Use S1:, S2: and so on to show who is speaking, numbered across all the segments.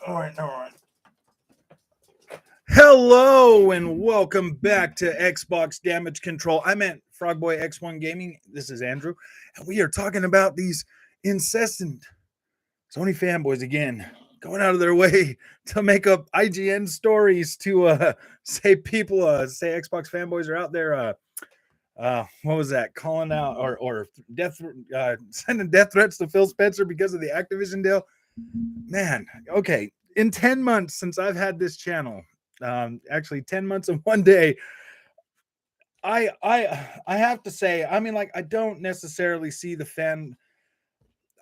S1: All right, never mind. Hello and welcome back to Xbox Damage Control. I'm at Frogboy X1 Gaming. This is Andrew, and we are talking about these incessant Sony fanboys again, going out of their way to make up IGN stories to say people, say Xbox fanboys are out there. What was that? Calling out or sending death threats to Phil Spencer because of the Activision deal. Man, okay. In 10 months since I've had this channel, actually 10 months and one day, I have to say, I mean, like, I don't necessarily see the fan.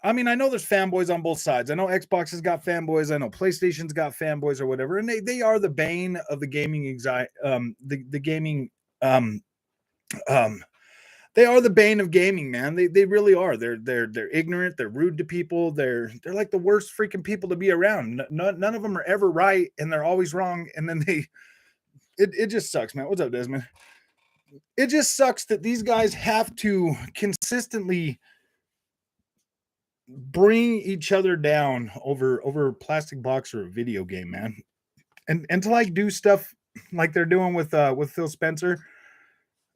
S1: I mean, I know there's fanboys on both sides. I know Xbox has got fanboys. I know PlayStation's got fanboys or whatever, and they are the bane of the gaming the gaming they are the bane of gaming, man. They really are. They're ignorant. They're rude to people. They're like the worst freaking people to be around. None of them are ever right, and they're always wrong. And then it just sucks, man. What's up, Desmond? It just sucks that these guys have to consistently bring each other down over plastic box or a video game, man. And to like do stuff like they're doing with Phil Spencer.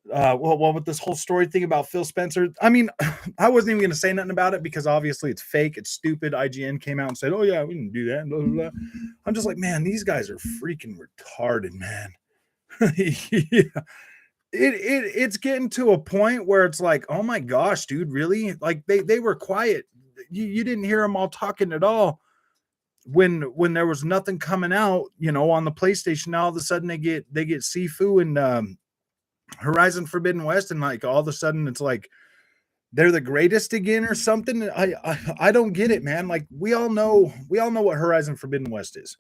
S1: Well, with this whole story thing about Phil Spencer, I mean, I wasn't even going to say nothing about it because obviously it's fake, it's stupid. IGN came out and said, "Oh yeah, we didn't do that." Blah, blah, blah. I'm just like, man, these guys are freaking retarded, man. Yeah. It's getting to a point where it's like, oh my gosh, dude, really? Like they were quiet. You didn't hear them all talking at all when there was nothing coming out, on the PlayStation. Now all of a sudden they get Sifu and Horizon Forbidden West, and like all of a sudden it's like they're the greatest again or something. I don't get it, man. Like we all know what Horizon Forbidden West is.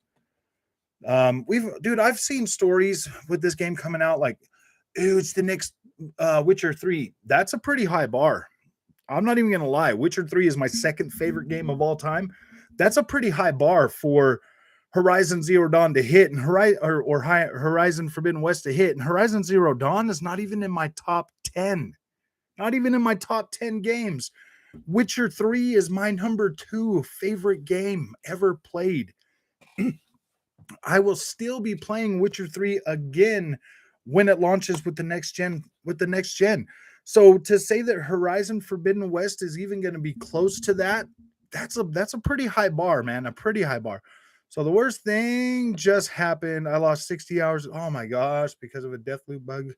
S1: I've seen stories with this game coming out like, ew, it's the next Witcher 3. That's a pretty high bar. I'm not even gonna lie. Witcher 3 is my second favorite game of all time. That's a pretty high bar for Horizon Zero Dawn to hit and Horizon Forbidden West to hit. And Horizon Zero Dawn is not even in my top 10. Not even in my top 10 games. Witcher 3 is my number 2 favorite game ever played. I will still be playing Witcher 3 again when it launches with the next gen. So to say that Horizon Forbidden West is even going to be close to that, that's a pretty high bar, man. A pretty high bar. So the worst thing just happened. I lost 60 hours. Oh my gosh, because of a Deathloop bug.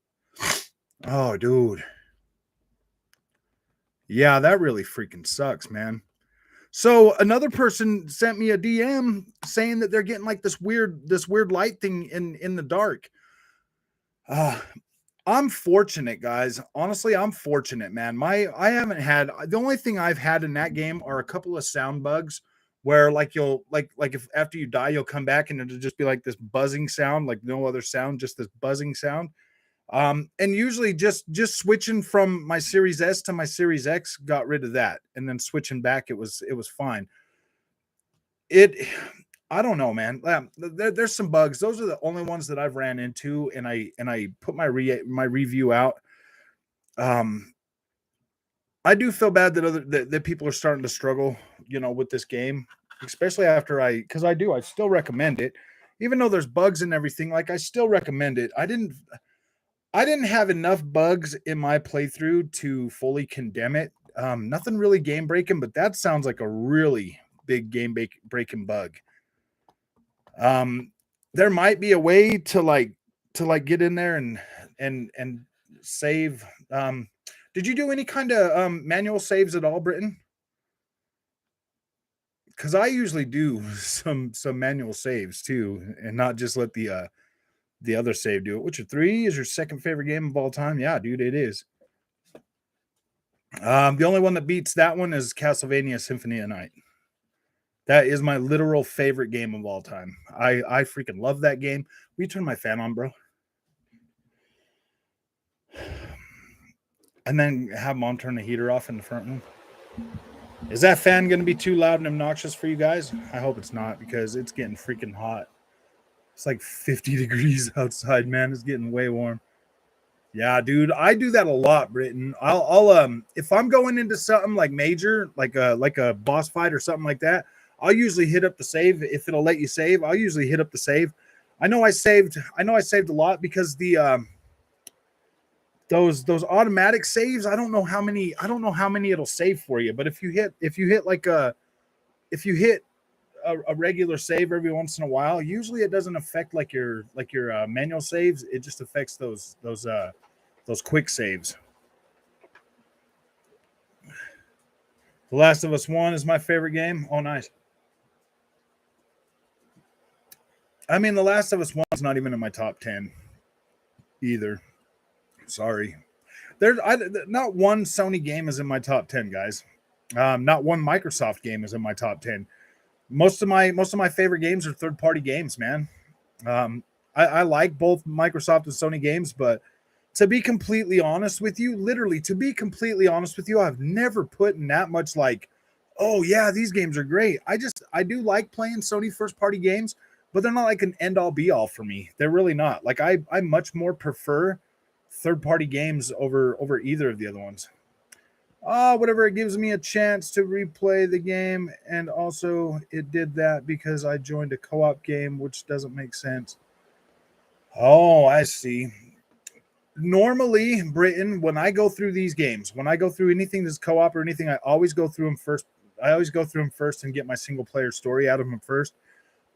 S1: Oh, dude. Yeah, that really freaking sucks, man. So another person sent me a DM saying that they're getting like this weird light thing in the dark. I'm fortunate, guys. Honestly, I'm fortunate, man. I haven't had, the only thing I've had in that game are a couple of sound bugs where like you'll like if after you die you'll come back and it'll just be like this buzzing sound, like no other sound, just this buzzing sound. And usually just switching from my Series S to my Series X got rid of that, and then switching back it was fine. I don't know, man. There's some bugs. Those are the only ones that I've ran into, and I put my review out. I do feel bad that people are starting to struggle, with this game, especially after because I still recommend it, even though there's bugs and everything. Like I still recommend it. I didn't have enough bugs in my playthrough to fully condemn it. Nothing really game breaking, but that sounds like a really big game breaking bug. There might be a way to get in there and save. Did you do any kind of manual saves at all, Britton? Because I usually do some manual saves too, and not just let the other save do it. Witcher 3 is your second favorite game of all time? Yeah, dude, it is. The only one that beats that one is Castlevania Symphony of Night. That is my literal favorite game of all time. I freaking love that game. Will you turn my fan on, bro? And then have Mom turn the heater off in the front room. Is that fan going to be too loud and obnoxious for you guys? I hope it's not, because it's getting freaking hot. It's like 50 degrees outside, man. It's getting way warm. Yeah, dude, I do that a lot, Britton. I'll if I'm going into something like major, like a boss fight or something like that, I'll usually hit up the save if it'll let you save. I'll usually hit up the save. I know I saved a lot because the those automatic saves, I don't know how many it'll save for you, but if you hit a regular save every once in a while, usually it doesn't affect like your manual saves. It just affects those quick saves. The Last of Us 1 is my favorite game. Oh, nice. I mean, The Last of Us 1 is not even in my top 10 either. Sorry. Not one Sony game is in my top 10, guys. Not one Microsoft game is in my top 10. Most of my favorite games are third-party games, man. I like both Microsoft and Sony games, but to be completely honest with you, I've never put in that much like, oh yeah, these games are great. I do like playing Sony first-party games, but they're not like an end-all be-all for me. They're really not. Like I much more prefer third-party games over either of the other ones. Whatever, it gives me a chance to replay the game, and also it did that because I joined a co-op game, which doesn't make sense. Oh, I see. Normally, Britain, when I go through these games, when I go through anything that's co-op or anything, I always go through them first. And get my single player story out of them first.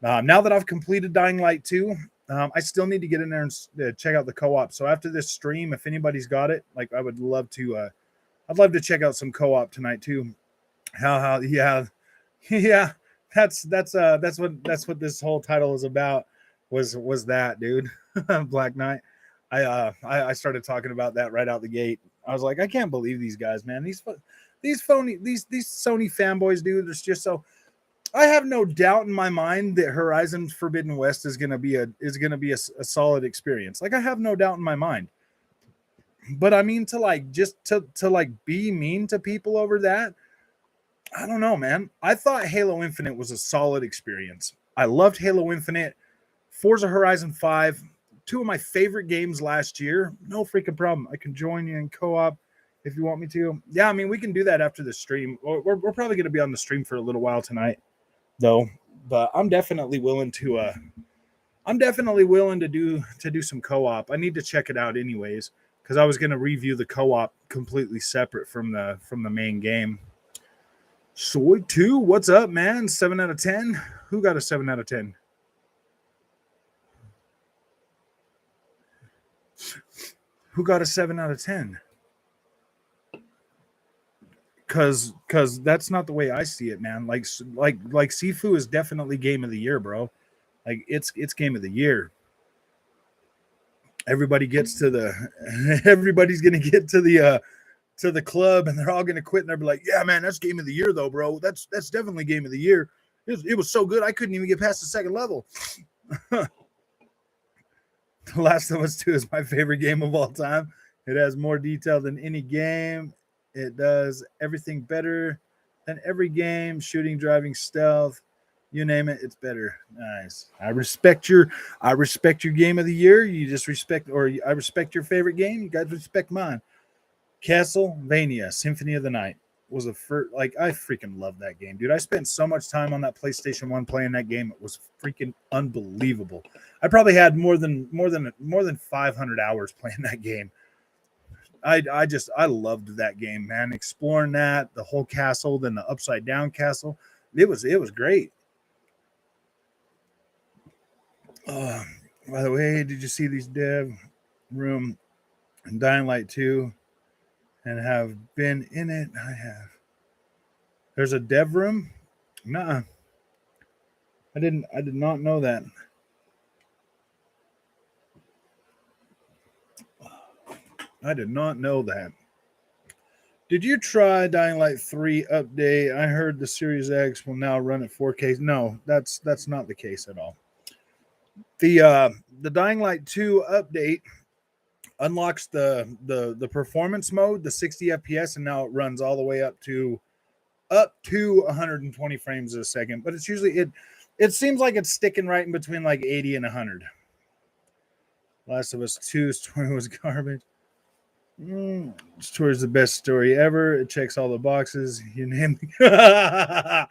S1: Now that I've completed Dying Light 2, I still need to get in there and check out the co-op. So after this stream, if anybody's got it, like I would love to. I'd love to check out some co-op tonight too. Yeah. That's what this whole title is about. Was that, dude? Black Knight. I started talking about that right out the gate. I was like, I can't believe these guys, man. These Sony fanboys, dude. There's just so. I have no doubt in my mind that Horizon Forbidden West is gonna be a solid experience. Like I have no doubt in my mind. But I mean, to be mean to people over that, I don't know, man. I thought Halo Infinite was a solid experience. I loved Halo Infinite. Forza Horizon 5, two of my favorite games last year. No freaking problem. I can join you in co-op if you want me to. Yeah, I mean, we can do that after the stream. We're probably going to be on the stream for a little while tonight, though. But I'm definitely willing to do some co-op. I need to check it out anyways, because I was going to review the co-op completely separate from the main game. Soy 2, what's up, man? 7 out of 10. Who got a 7 out of 10? Who got a 7 out of 10? Cause that's not the way I see it, man. Like Sifu is definitely game of the year, bro. Like it's game of the year. Everybody's gonna get to the club, and they're all gonna quit, and they'll be like, yeah, man, that's game of the year though, bro. That's definitely game of the year. It was so good I couldn't even get past the second level. The Last of Us 2 is my favorite game of all time. It has more detail than any game. It does everything better than every game. Shooting, driving, stealth, you name it, it's better. Nice. I respect your game of the year. I respect your favorite game. You guys respect mine. Castlevania Symphony of the Night was a first. Like, I freaking love that game, dude. I spent so much time on that PlayStation 1 playing that game. It was freaking unbelievable. I probably had more than 500 hours playing that game. I loved that game, man. Exploring that, the whole castle, then the upside down castle. It was great. By the way, did you see these dev room in Dying Light 2 and have been in it? I have. There's a dev room? Nuh-uh. I did not know that. I did not know that. Did you try Dying Light 3 update? I heard the Series X will now run at 4K. No, that's not the case at all. The Dying Light 2 update unlocks the performance mode, the 60 FPS, and now it runs all the way up to 120 frames a second. But it's usually it seems like it's sticking right in between like 80 and 100. Last of Us 2's story was garbage. It's towards the best story ever. It checks all the boxes. You name it.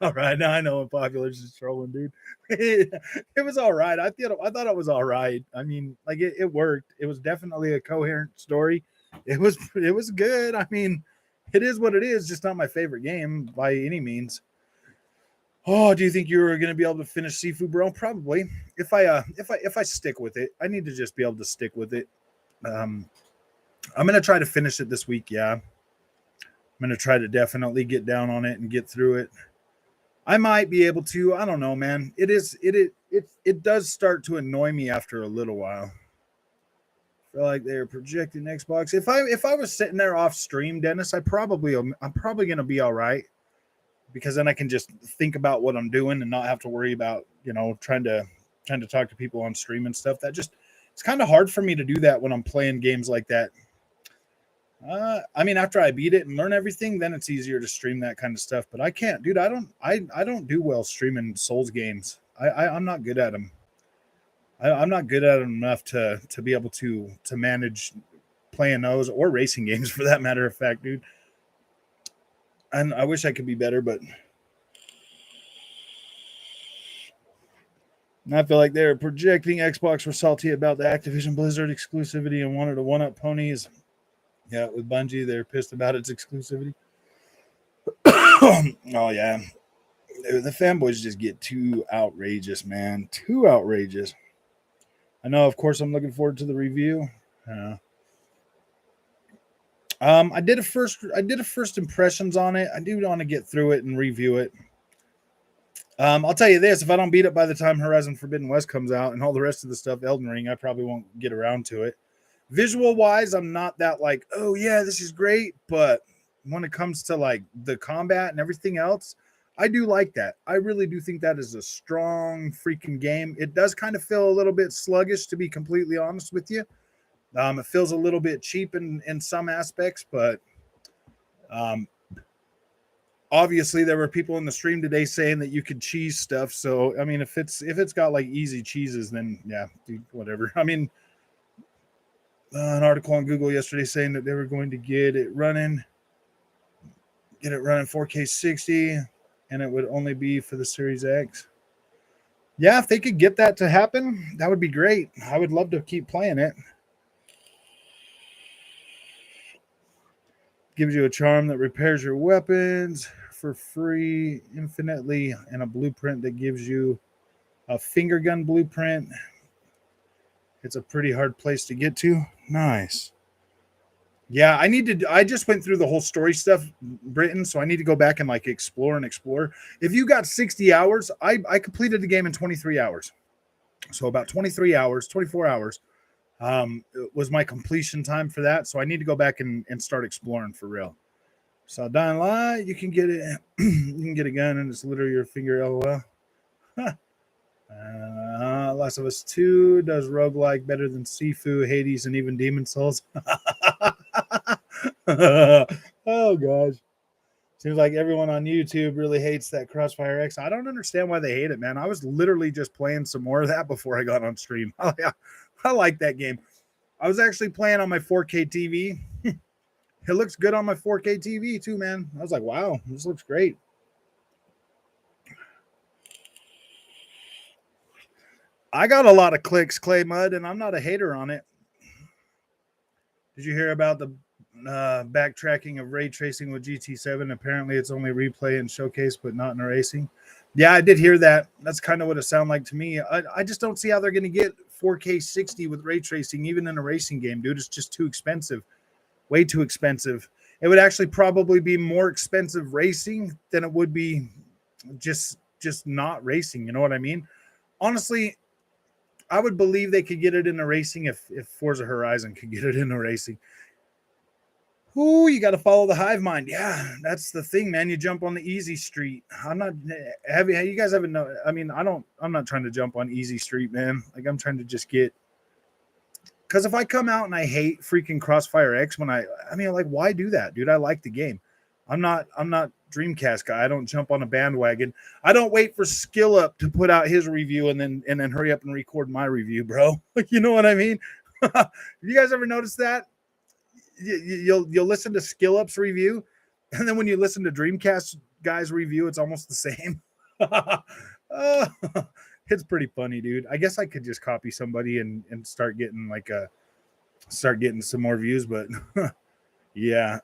S1: All right, now I know when Popular's is trolling, dude. It was all right. I thought it was all right. I mean, like it worked. It was definitely a coherent story. It was good. I mean, it is what it is. Just not my favorite game by any means. Oh, do you think you're going to be able to finish Sifu, bro? Probably. If I stick with it, I need to just be able to stick with it. I'm going to try to finish it this week. Yeah. I'm going to try to definitely get down on it and get through it. I might be able to. I don't know, man. It does start to annoy me after a little while. I feel like they're projecting Xbox. If I was sitting there off stream, Dennis, I'm probably going to be all right, because then I can just think about what I'm doing and not have to worry about, trying to talk to people on stream and stuff. It's kind of hard for me to do that when I'm playing games like that. I mean, after I beat it and learn everything, then it's easier to stream that kind of stuff. But I can't, dude. I don't do well streaming Souls games. I'm not good at them. I'm not good at them enough to be able to manage playing those, or racing games for that matter of fact, dude. And I wish I could be better, but I feel like they're projecting Xbox were salty about the Activision Blizzard exclusivity and wanted to one-up ponies. Yeah, with Bungie, they're pissed about its exclusivity. Oh, yeah. The fanboys just get too outrageous, man. Too outrageous. I know, of course, I'm looking forward to the review. I did a first impressions on it. I do want to get through it and review it. I'll tell you this, if I don't beat it by the time Horizon Forbidden West comes out and all the rest of the stuff, Elden Ring, I probably won't get around to it. Visual wise, I'm not that like, oh yeah, this is great. But when it comes to like the combat and everything else, I do like that. I really do think that is a strong freaking game. It does kind of feel a little bit sluggish, to be completely honest with you. It feels a little bit cheap in some aspects, but obviously there were people in the stream today saying that you could cheese stuff. So I mean, if it's got like easy cheeses, then yeah, dude, whatever. I mean, an article on Google yesterday saying that they were going to get it running 4K 60, and it would only be for the Series X. Yeah, if they could get that to happen, that would be great. I would love to keep playing it. Gives you a charm that repairs your weapons for free infinitely, and a blueprint that gives you a finger gun blueprint. It's a pretty hard place to get to. Nice. Yeah, I just went through the whole story stuff, Britain, so I need to go back and like explore. If you got 60 hours, I completed the game in 23 hours. So about 23 hours, 24 hours was my completion time for that. So I need to go back and start exploring for real. So Dying Light, you can get it. You can get a gun and it's literally your finger. LOL. Last of Us 2 does roguelike better than Sifu, Hades, and even Demon Souls. Oh gosh. Seems like everyone on YouTube really hates that CrossfireX. I don't understand why they hate it, man. I was literally just playing some more of that before I got on stream. Oh, yeah. I like that game. I was actually playing on my 4K TV. It looks good on my 4K TV too, man. I was like, wow, this looks great. I got a lot of clicks, Clay Mud, and I'm not a hater on it. Did you hear about the backtracking of ray tracing with GT7? Apparently, it's only replay and showcase, but not in racing. Yeah, I did hear that. That's kind of what it sounded like to me. I just don't see how they're going to get 4K 60 with ray tracing, even in a racing game, dude. It's just too expensive. Way too expensive. It would actually probably be more expensive racing than it would be just not racing. You know what I mean? Honestly, I would believe they could get it in a racing if Forza Horizon could get it in a racing. Ooh, you got to follow the hive mind. Yeah, that's the thing, man. You jump on the easy street. I'm not heavy. You guys haven't know. I mean, I'm not trying to jump on easy street, man. Like I'm trying to just get. Because if I come out and I hate freaking CrossfireX like, why do that, dude? I like the game. I'm not Dreamcast guy. I don't jump on a bandwagon. I don't wait for Skill Up to put out his review and then hurry up and record my review, bro. You know what I mean? Have you guys ever noticed that? you'll listen to Skill Up's review, and then when you listen to Dreamcast guys review, it's almost the same. uh, it's pretty funny, dude. I guess I could just copy somebody and start getting some more views, but yeah.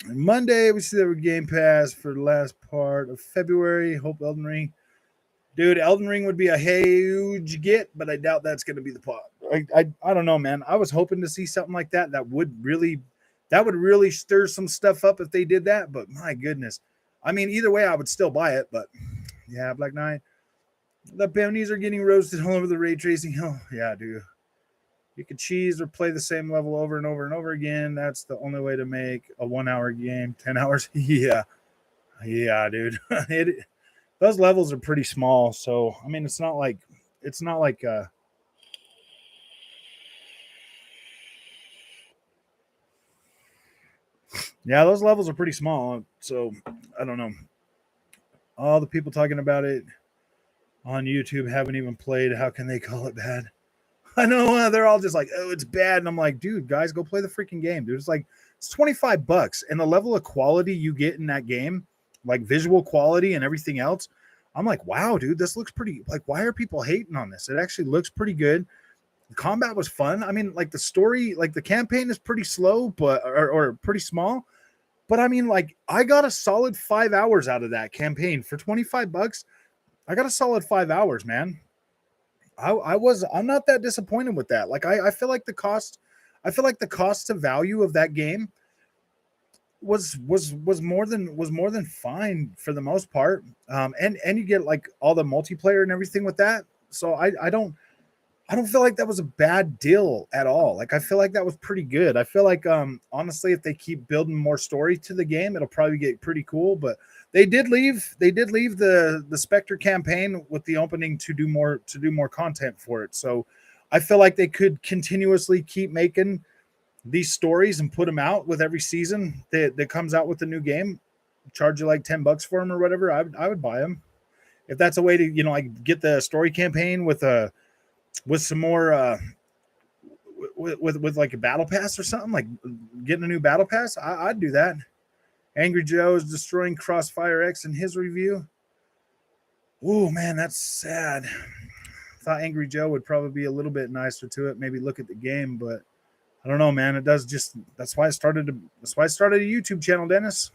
S1: Monday we see that we're Game Pass for the last part of February. Hope Elden Ring. Dude, Elden Ring would be a huge get, but I doubt that's going to be the plot. I don't know, man. I was hoping to see something like that. That would really stir some stuff up if they did that. But my goodness, I mean, either way, I would still buy it. But yeah, Black Knight. The bounties are getting roasted all over the ray tracing hill. Yeah, dude. You could cheese or play the same level over and over and over again. That's the only way to make a 1 hour game 10 hours. Yeah, dude. Those levels are pretty small, so I mean, it's not like yeah, those levels are pretty small. So I don't know. All the people talking about it on YouTube haven't even played. How can they call it bad? I know they're all just like, oh, it's bad, and I'm like, dude, guys, go play the freaking game, dude. It's like it's $25, and the level of quality you get in that game, like visual quality and everything else. I'm like, wow, dude, this looks pretty. Like, why are people hating on this? It actually looks pretty good. The combat was fun. I mean, like the story, like the campaign is pretty slow, but or pretty small. But I mean, like, I got a solid 5 hours out of that campaign for $25. I got a solid 5 hours, man. I'm not that disappointed with that. Like, I feel like the cost to value of that game was more than fine for the most part. And you get like all the multiplayer and everything with that. So I don't feel like that was a bad deal at all. Like, I feel like that was pretty good. I feel like honestly, if they keep building more story to the game, it'll probably get pretty cool. But they did leave the Spectre campaign with the opening to do more content for it. So I feel like they could continuously keep making these stories and put them out with every season that comes out with the new game. Charge you like $10 for them or whatever. I would buy them if that's a way to like get the story campaign with some more with like a battle pass or something, like getting a new battle pass. I'd do that. Angry Joe is destroying CrossfireX in his review. Oh man, that's sad. Thought Angry Joe would probably be a little bit nicer to it. Maybe look at the game, but I don't know, man. That's why I started a YouTube channel, Dennis.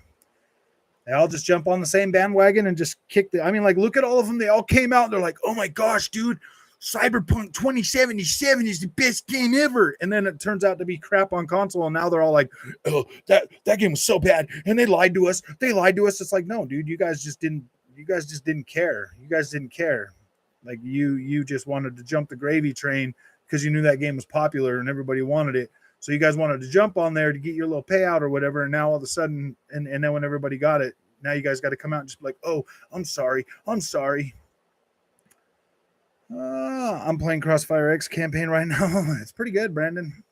S1: They all just jump on the same bandwagon and just kick I mean, like, look at all of them. They all came out and they're like, oh my gosh, dude, Cyberpunk 2077 is the best game ever. And then it turns out to be crap on console. And now they're all like, oh, that game was so bad. And they lied to us. It's like, no, dude, you guys just didn't care. You guys didn't care. Like, you just wanted to jump the gravy train because you knew that game was popular and everybody wanted it. So you guys wanted to jump on there to get your little payout or whatever. And now all of a sudden, and then when everybody got it, now you guys got to come out and just be like, oh, I'm sorry. I'm playing CrossfireX campaign right now. It's pretty good, Brandon.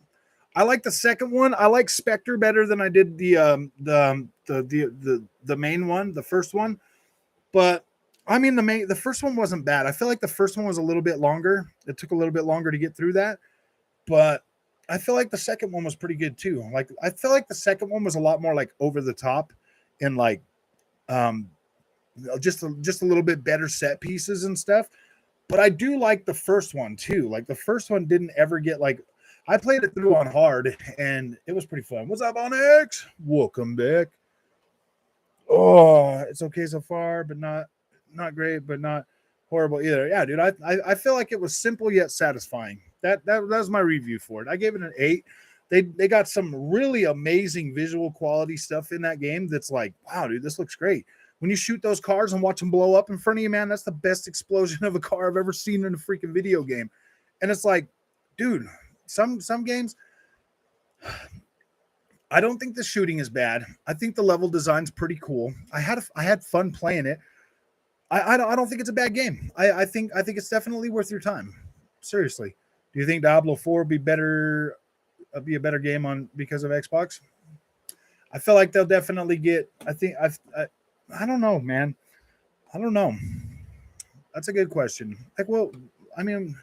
S1: I like the second one. I like Spectre better than I did the main one, the first one. But I mean, the first one wasn't bad. I feel like the first one was a little bit longer. It took a little bit longer to get through that. But I feel like the second one was pretty good too. Like, I feel like the second one was a lot more like over the top and like just a little bit better set pieces and stuff. But I do like the first one too. Like, the first one didn't ever get like, I played it through on hard and it was pretty fun. What's up, Onyx? Welcome back. Oh, it's okay so far, but not great, but not horrible either. Yeah, dude, I feel like it was simple yet satisfying. That was my review for it. I gave it an 8. They got some really amazing visual quality stuff in that game that's like, wow, dude, this looks great. When you shoot those cars and watch them blow up in front of you, man, that's the best explosion of a car I've ever seen in a freaking video game. And it's like, dude, some games, I don't think the shooting is bad. I think the level design's pretty cool. I had fun playing it. I don't think it's a bad game. I think it's definitely worth your time. Seriously. Do you think Diablo 4 be a better game on because of Xbox? I feel like they'll definitely get. I don't know, man. I don't know. That's a good question. Like, well, I mean,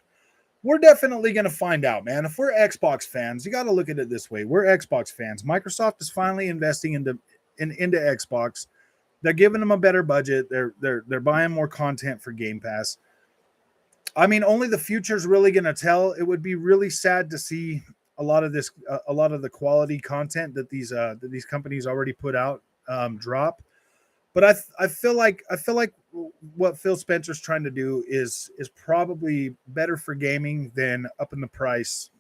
S1: we're definitely going to find out, man. If we're Xbox fans, you got to look at it this way. We're Xbox fans. Microsoft is finally investing into Xbox. They're giving them a better budget. They're buying more content for Game Pass. I mean, only the future's really going to tell. It would be really sad to see a lot of the quality content that these companies already put out drop. But I feel like what Phil Spencer's trying to do is probably better for gaming than upping the price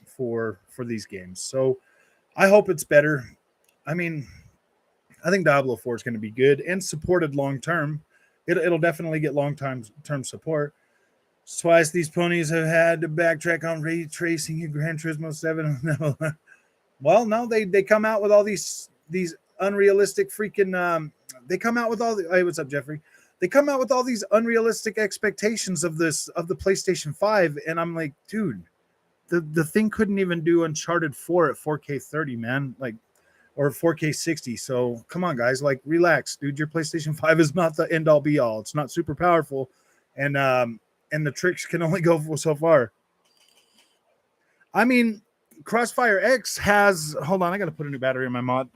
S1: for these games. So I hope it's better. I mean, I think Diablo 4 is going to be good and supported long term. It'll definitely get long term support. Twice these ponies have had to backtrack on ray tracing in Gran Turismo 7. Well, no, they come out with all these unrealistic freaking they come out with all the hey, what's up, Jeffrey? They come out with all these unrealistic expectations of the PlayStation 5, and I'm like, dude, the thing couldn't even do Uncharted 4 at 4K 30, man. Like, or 4K 60. So come on, guys, like, relax, dude. Your PlayStation 5 is not the end all be all. It's not super powerful, and the tricks can only go so far. I mean, CrossfireX has. Hold on, I got to put a new battery in my mod.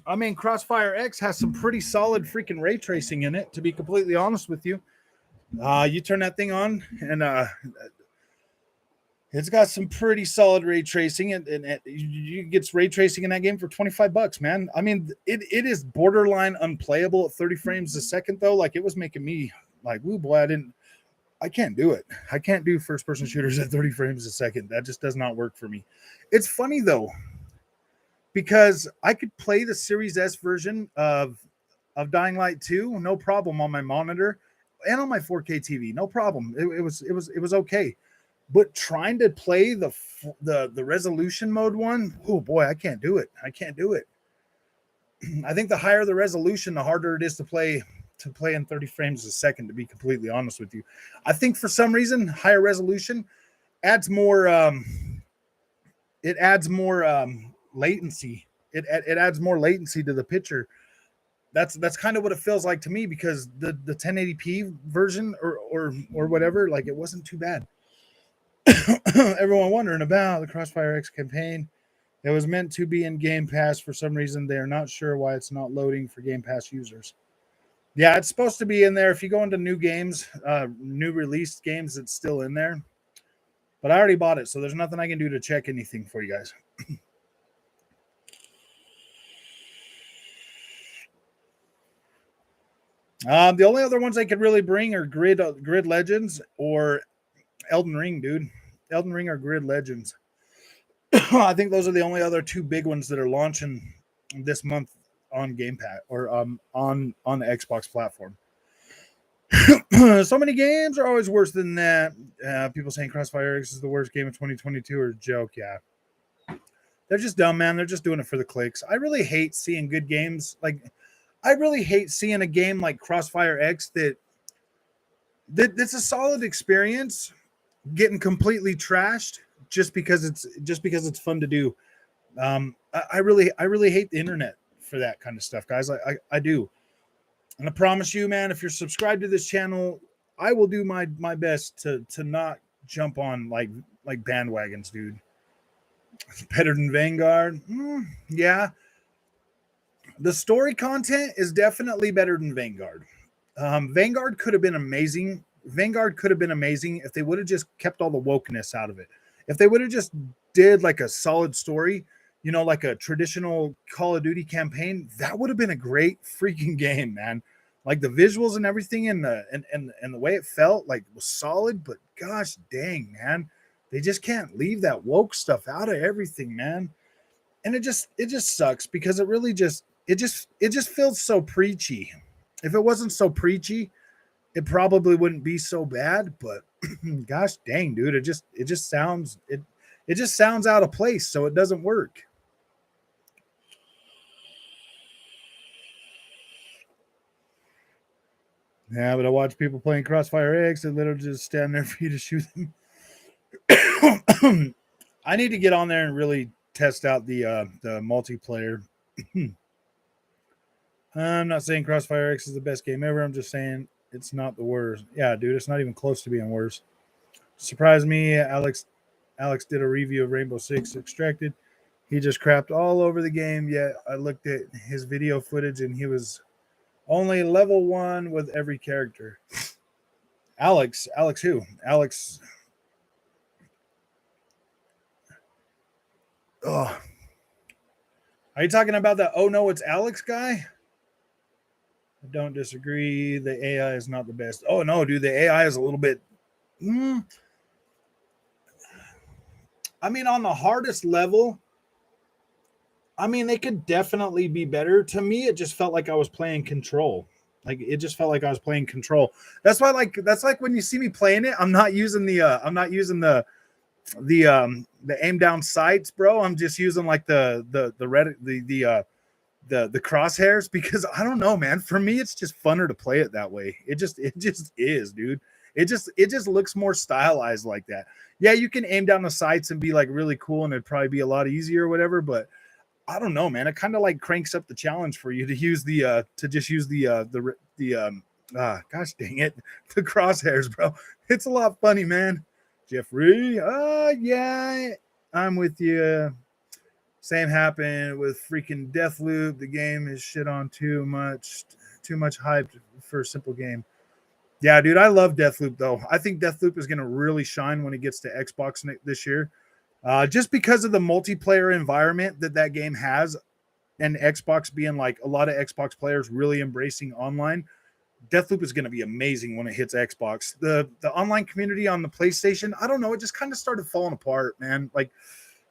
S1: I mean, CrossfireX has some pretty solid freaking ray tracing in it, to be completely honest with you. You turn that thing on, and it's got some pretty solid ray tracing, and you get ray tracing in that game for $25, man. I mean, it is borderline unplayable at 30 frames a second, though. Like, it was making me like, ooh, boy, I can't do it. I can't do first-person shooters at 30 frames a second. That just does not work for me. It's funny, though, because I could play the Series S version of Dying Light 2, no problem, on my monitor and on my 4K TV, no problem. It was okay. But trying to play the resolution mode one, oh boy, I can't do it. I can't do it. I think the higher the resolution, the harder it is to play in 30 frames a second, to be completely honest with you. I think for some reason, higher resolution adds more latency. It adds more latency to the picture. That's kind of what it feels like to me, because the 1080p version or whatever, like, it wasn't too bad. Everyone wondering about the CrossfireX campaign. It was meant to be in Game Pass. For some reason, they're not sure why it's not loading for Game Pass users. Yeah, it's supposed to be in there. If you go into new games, new released games, it's still in there. But I already bought it, so there's nothing I can do to check anything for you guys. The only other ones I could really bring are Grid Legends or Elden Ring, dude. Elden Ring or Grid Legends. I think those are the only other two big ones that are launching this month on Game Pass or on the Xbox platform. So many games are always worse than that. People saying CrossfireX is the worst game of 2022 or a joke. Yeah. They're just dumb, man. They're just doing it for the clicks. I really hate seeing good games. Like, I really hate seeing a game like CrossfireX that's a solid experience getting completely trashed just because it's fun to do. I really hate the internet for that kind of stuff, guys. I do. And I promise you, man, if you're subscribed to this channel, I will do my best to not jump on like bandwagons, dude. Better than Vanguard? Yeah. The story content is definitely better than Vanguard. Vanguard could have been amazing. Vanguard could have been amazing if they would have just kept all the wokeness out of it. If they would have just did like a solid story, like a traditional Call of Duty campaign, that would have been a great freaking game, man. Like, the visuals and everything and the way it felt, like, was solid, but gosh dang, man. They just can't leave that woke stuff out of everything, man. And it just sucks, because it really just feels so preachy. If it wasn't so preachy, it probably wouldn't be so bad, but gosh dang, dude, it just sounds out of place, so it doesn't work. Yeah, but I watch people playing CrossfireX and literally just stand there for you to shoot them. I need to get on there and really test out the multiplayer. I'm not saying CrossfireX is the best game ever. I'm just saying it's not the worst. Yeah, dude, it's not even close to being worse. Surprised me. Alex did a review of Rainbow Six Extracted. He just crapped all over the game. Yet I looked at his video footage and he was only level 1 with every character. Alex who? Alex. Oh, are you talking about the oh no, it's Alex guy? I don't disagree. The AI is not the best. Oh no, dude, the AI is a little bit. I mean, on the hardest level, I mean, they could definitely be better. To me, it just felt like I was playing Control. Like it just felt like I was playing Control. That's why, that's like when you see me playing it, I'm not using the aim down sights, bro. I'm just using like the crosshairs because I don't know, man. For me, it's just funner to play it that way. It just is, dude. It just looks more stylized like that. Yeah, you can aim down the sights and be like really cool, and it'd probably be a lot easier or whatever. But I don't know, man. It kind of like cranks up the challenge for you to use the gosh dang it, the crosshairs, bro. It's a lot funny, man. Jeffrey, yeah, I'm with you. Same happened with freaking Deathloop. The game is shit on too much hype for a simple game. Yeah, dude, I love Deathloop though. I think Deathloop is going to really shine when it gets to Xbox this year, just because of the multiplayer environment that game has, and Xbox being like a lot of Xbox players really embracing online. Deathloop is going to be amazing when it hits Xbox. The online community on the PlayStation, I don't know, it just kind of started falling apart, man. Like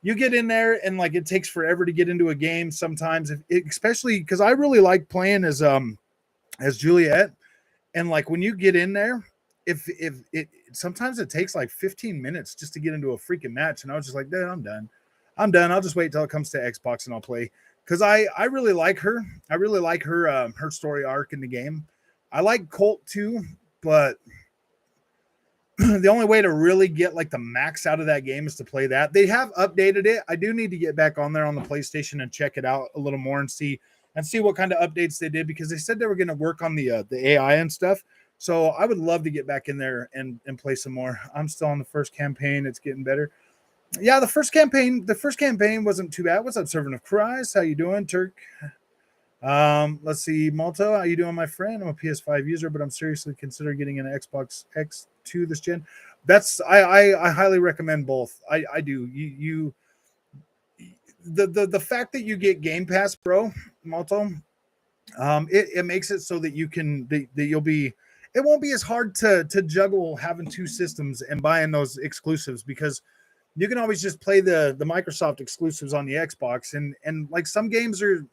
S1: you get in there and like it takes forever to get into a game sometimes, especially because I really like playing as Juliet, and like when you get in there, if it sometimes it takes like 15 minutes just to get into a freaking match, and I was just like, dude, I'm done. I'll just wait till it comes to Xbox and I'll play, because I really like her. I really like her story arc in the game. I like Colt too, but the only way to really get like the max out of that game is to play that. They have updated it. I do need to get back on there on the PlayStation and check it out a little more and see what kind of updates they did, because they said they were going to work on the AI and stuff. So I would love to get back in there and play some more. I'm still on the first campaign. It's getting better. Yeah, the first campaign wasn't too bad. What's up, Servant of Christ? How you doing, Turk? Let's see, Malta, how you doing, my friend? I'm a PS5 user, but I'm seriously considering getting an Xbox X2 this gen. I highly recommend both. I do. The fact that you get Game Pass, bro, Malta, it makes it so that you can that you'll be. It won't be as hard to juggle having two systems and buying those exclusives, because you can always just play the Microsoft exclusives on the Xbox, and like some games are.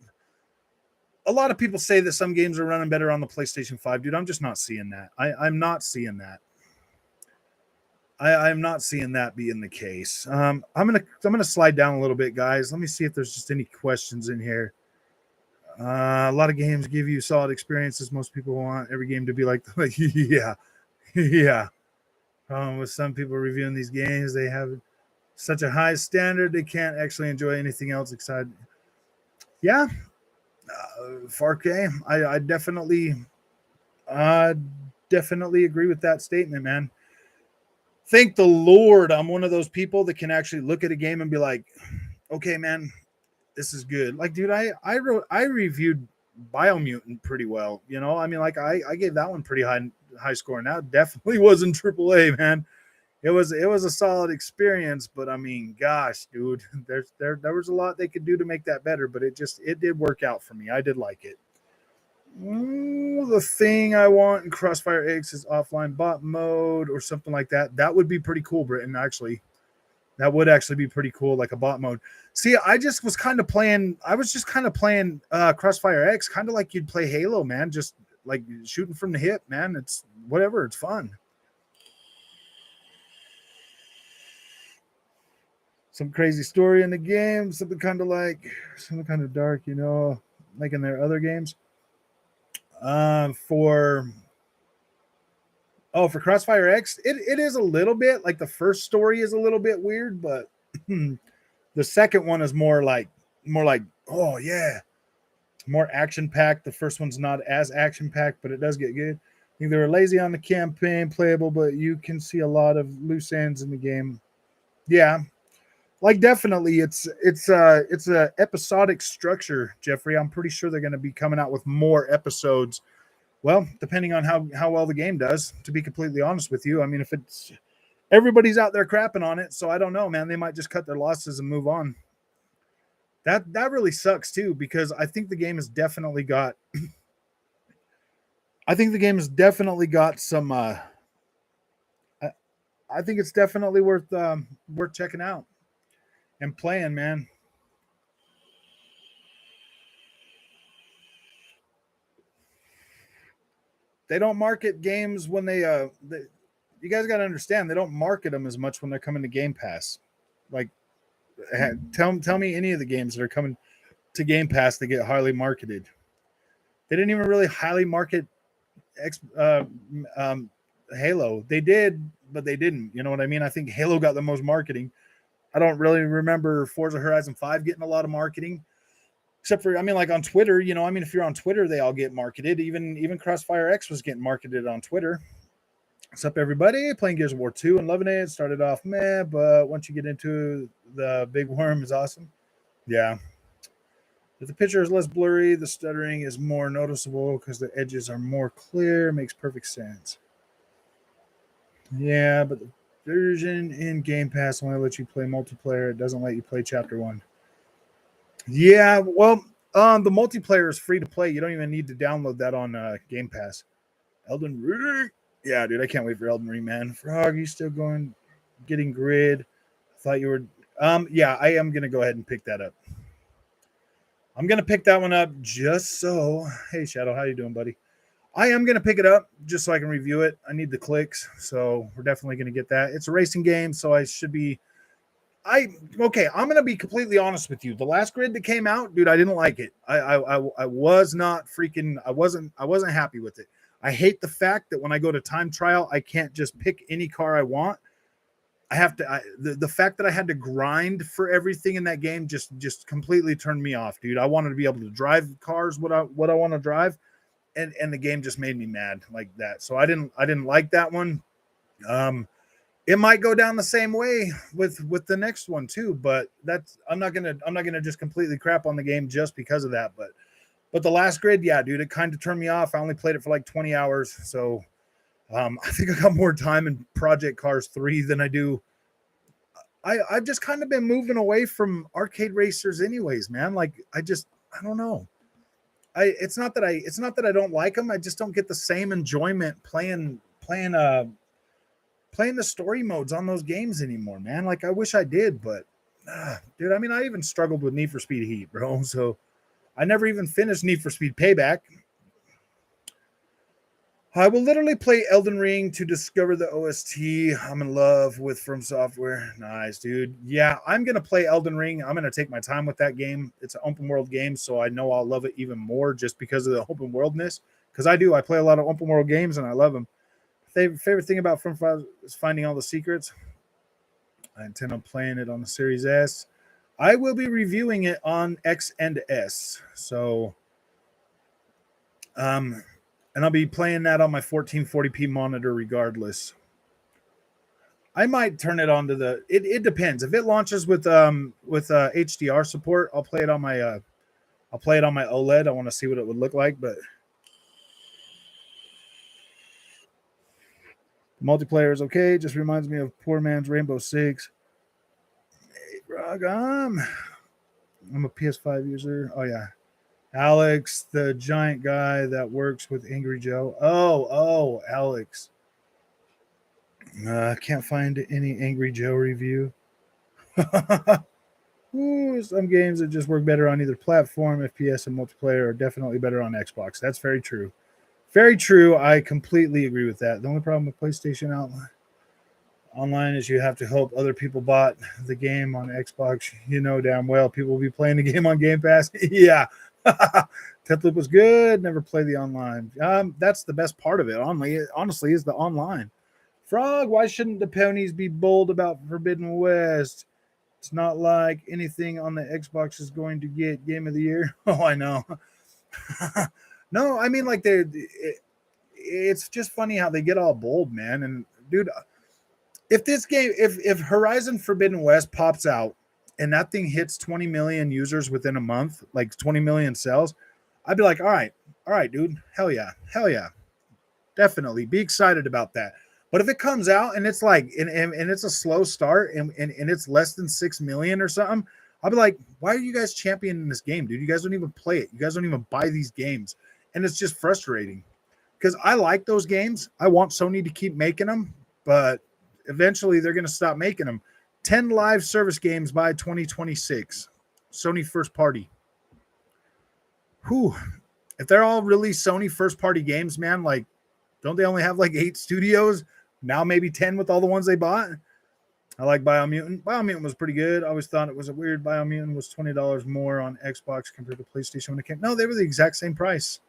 S1: A lot of people say that some games are running better on the PlayStation 5, dude. I'm just not seeing that. I'm not seeing that. I'm not seeing that being the case. I'm gonna slide down a little bit, guys. Let me see if there's just any questions in here. A lot of games give you solid experiences. Most people want every game to be like yeah, yeah. With some people reviewing these games, they have such a high standard they can't actually enjoy anything else excited. Yeah, 4K. I definitely agree with that statement, man. Thank the Lord, I'm one of those people that can actually look at a game and be like, okay, man, this is good. Like, dude, I reviewed Biomutant pretty well. You know, I mean, like I gave that one pretty high score. Now definitely wasn't AAA, man. It was a solid experience, but I mean, gosh, dude, there was a lot they could do to make that better, but it did work out for me. I did like it. The thing I want in CrossfireX is offline bot mode or something like that. That would be pretty cool, Britton. Actually, that would actually be pretty cool, like a bot mode. See, I was just kind of playing CrossfireX, kind of like you'd play Halo, man. Just like shooting from the hip, man. It's whatever. It's fun. Some crazy story in the game, something kind of dark, you know, like in their other games. For CrossfireX, it is a little bit like the first story is a little bit weird, but The second one is more like oh yeah, more action packed. The first one's not as action packed, but it does get good. I think they were lazy on the campaign, playable, but you can see a lot of loose ends in the game. Yeah, like definitely, it's a episodic structure, Jeffrey. I'm pretty sure they're going to be coming out with more episodes. Well, depending on how well the game does. To be completely honest with you, I mean, if it's everybody's out there crapping on it, so I don't know, man. They might just cut their losses and move on. That really sucks too, because I think the game has definitely got. I think the game has definitely got some. I think it's definitely worth checking out and playing, man. They don't market games when you guys got to understand they don't market them as much when they're coming to Game Pass. Like, tell me any of the games that are coming to Game Pass that get highly marketed. They didn't even really highly market X, Halo. They did, but they didn't. You know what I mean? I think Halo got the most marketing. I don't really remember Forza Horizon 5 getting a lot of marketing. Except for, I mean, like on Twitter, you know, I mean, if you're on Twitter, they all get marketed. Even CrossfireX was getting marketed on Twitter. What's up, everybody? Playing Gears of War 2 and loving it. Started off meh, but once you get into the big worm is awesome. Yeah. If the picture is less blurry, the stuttering is more noticeable because the edges are more clear. Makes perfect sense. Yeah, but the version in Game Pass only lets you play multiplayer. It doesn't let you play Chapter 1. Yeah, well, the multiplayer is free to play. You don't even need to download that on Game Pass. Elden Ring. Yeah, dude, I can't wait for Elden Ring, man. Frog, you still going, getting grid? I thought you were. Yeah, I am gonna go ahead and pick that up. I'm gonna pick that one up just so. Hey, Shadow, how you doing, buddy? I am gonna pick it up just so I can review it. I need the clicks, so we're definitely gonna get that. It's a racing game, so I should be. Okay, I'm gonna be completely honest with you. The last grid that came out, dude, I didn't like it. I was not freaking. I wasn't happy with it. I hate the fact that when I go to time trial, I can't just pick any car I want. I have to. The fact that I had to grind for everything in that game just completely turned me off, dude. I wanted to be able to drive cars what I want to drive, and the game just made me mad like that. So I didn't like that one. Um, it might go down the same way with the next one too, but that's I'm not gonna just completely crap on the game just because of that. But the last grid, yeah, dude, it kind of turned me off. I only played it for like 20 hours, so I think I got more time in Project Cars 3 than I do. I've just kind of been moving away from arcade racers, anyways, man. Like I don't know. It's not that I don't like them. I just don't get the same enjoyment playing the story modes on those games anymore, man. Like I wish I did, but dude, I mean, I even struggled with Need for Speed Heat, bro. So I never even finished Need for Speed Payback. I will literally play Elden Ring to discover the OST. I'm in love with From Software. Nice, dude. Yeah, I'm going to play Elden Ring. I'm going to take my time with that game. It's an open world game, so I know I'll love it even more just because of the open worldness. Because I do. I play a lot of open world games, and I love them. Favorite thing about From Software is finding all the secrets. I intend on playing it on the Series S. I will be reviewing it on X and S. So, and I'll be playing that on my 1440p monitor regardless. I might turn it on to the. It depends. If it launches with HDR support, I'll play it on my OLED. I want to see what it would look like, but the multiplayer is okay. Just reminds me of poor man's Rainbow Six. Hey, Grog, I'm a PS5 user. Oh yeah. Alex, the giant guy that works with Angry Joe. Oh, Alex. Can't find any Angry Joe review. Ooh, some games that just work better on either platform, FPS and multiplayer are definitely better on Xbox. That's very true. Very true. I completely agree with that. The only problem with PlayStation online is you have to hope other people bought the game on Xbox. You know damn well people will be playing the game on Game Pass. Yeah. Deathloop was good. Never play the online. That's the best part of it. Honestly, is the online. Frog, why shouldn't the ponies be bold about Forbidden West? It's not like anything on the Xbox is going to get Game of the Year. Oh, I know. No, I mean, like, it's just funny how they get all bold, man. And dude, if this game, if Horizon Forbidden West pops out and that thing hits 20 million users within a month, like 20 million sales, I'd be like, all right, dude, hell yeah, definitely be excited about that. But if it comes out and it's like, and it's a slow start and it's less than 6 million or something, I'll be like, why are you guys championing this game, dude? You guys don't even play it. You guys don't even buy these games. And it's just frustrating because I like those games. I want Sony to keep making them, but eventually they're going to stop making them. 10 live service games by 2026. Sony first party. Whew. If they're all really Sony first party games, man, like, don't they only have like 8 studios? Now maybe 10 with all the ones they bought. I like Biomutant. Biomutant was pretty good. I always thought it was a weird. Biomutant was $20 more on Xbox compared to PlayStation when it came. No, they were the exact same price.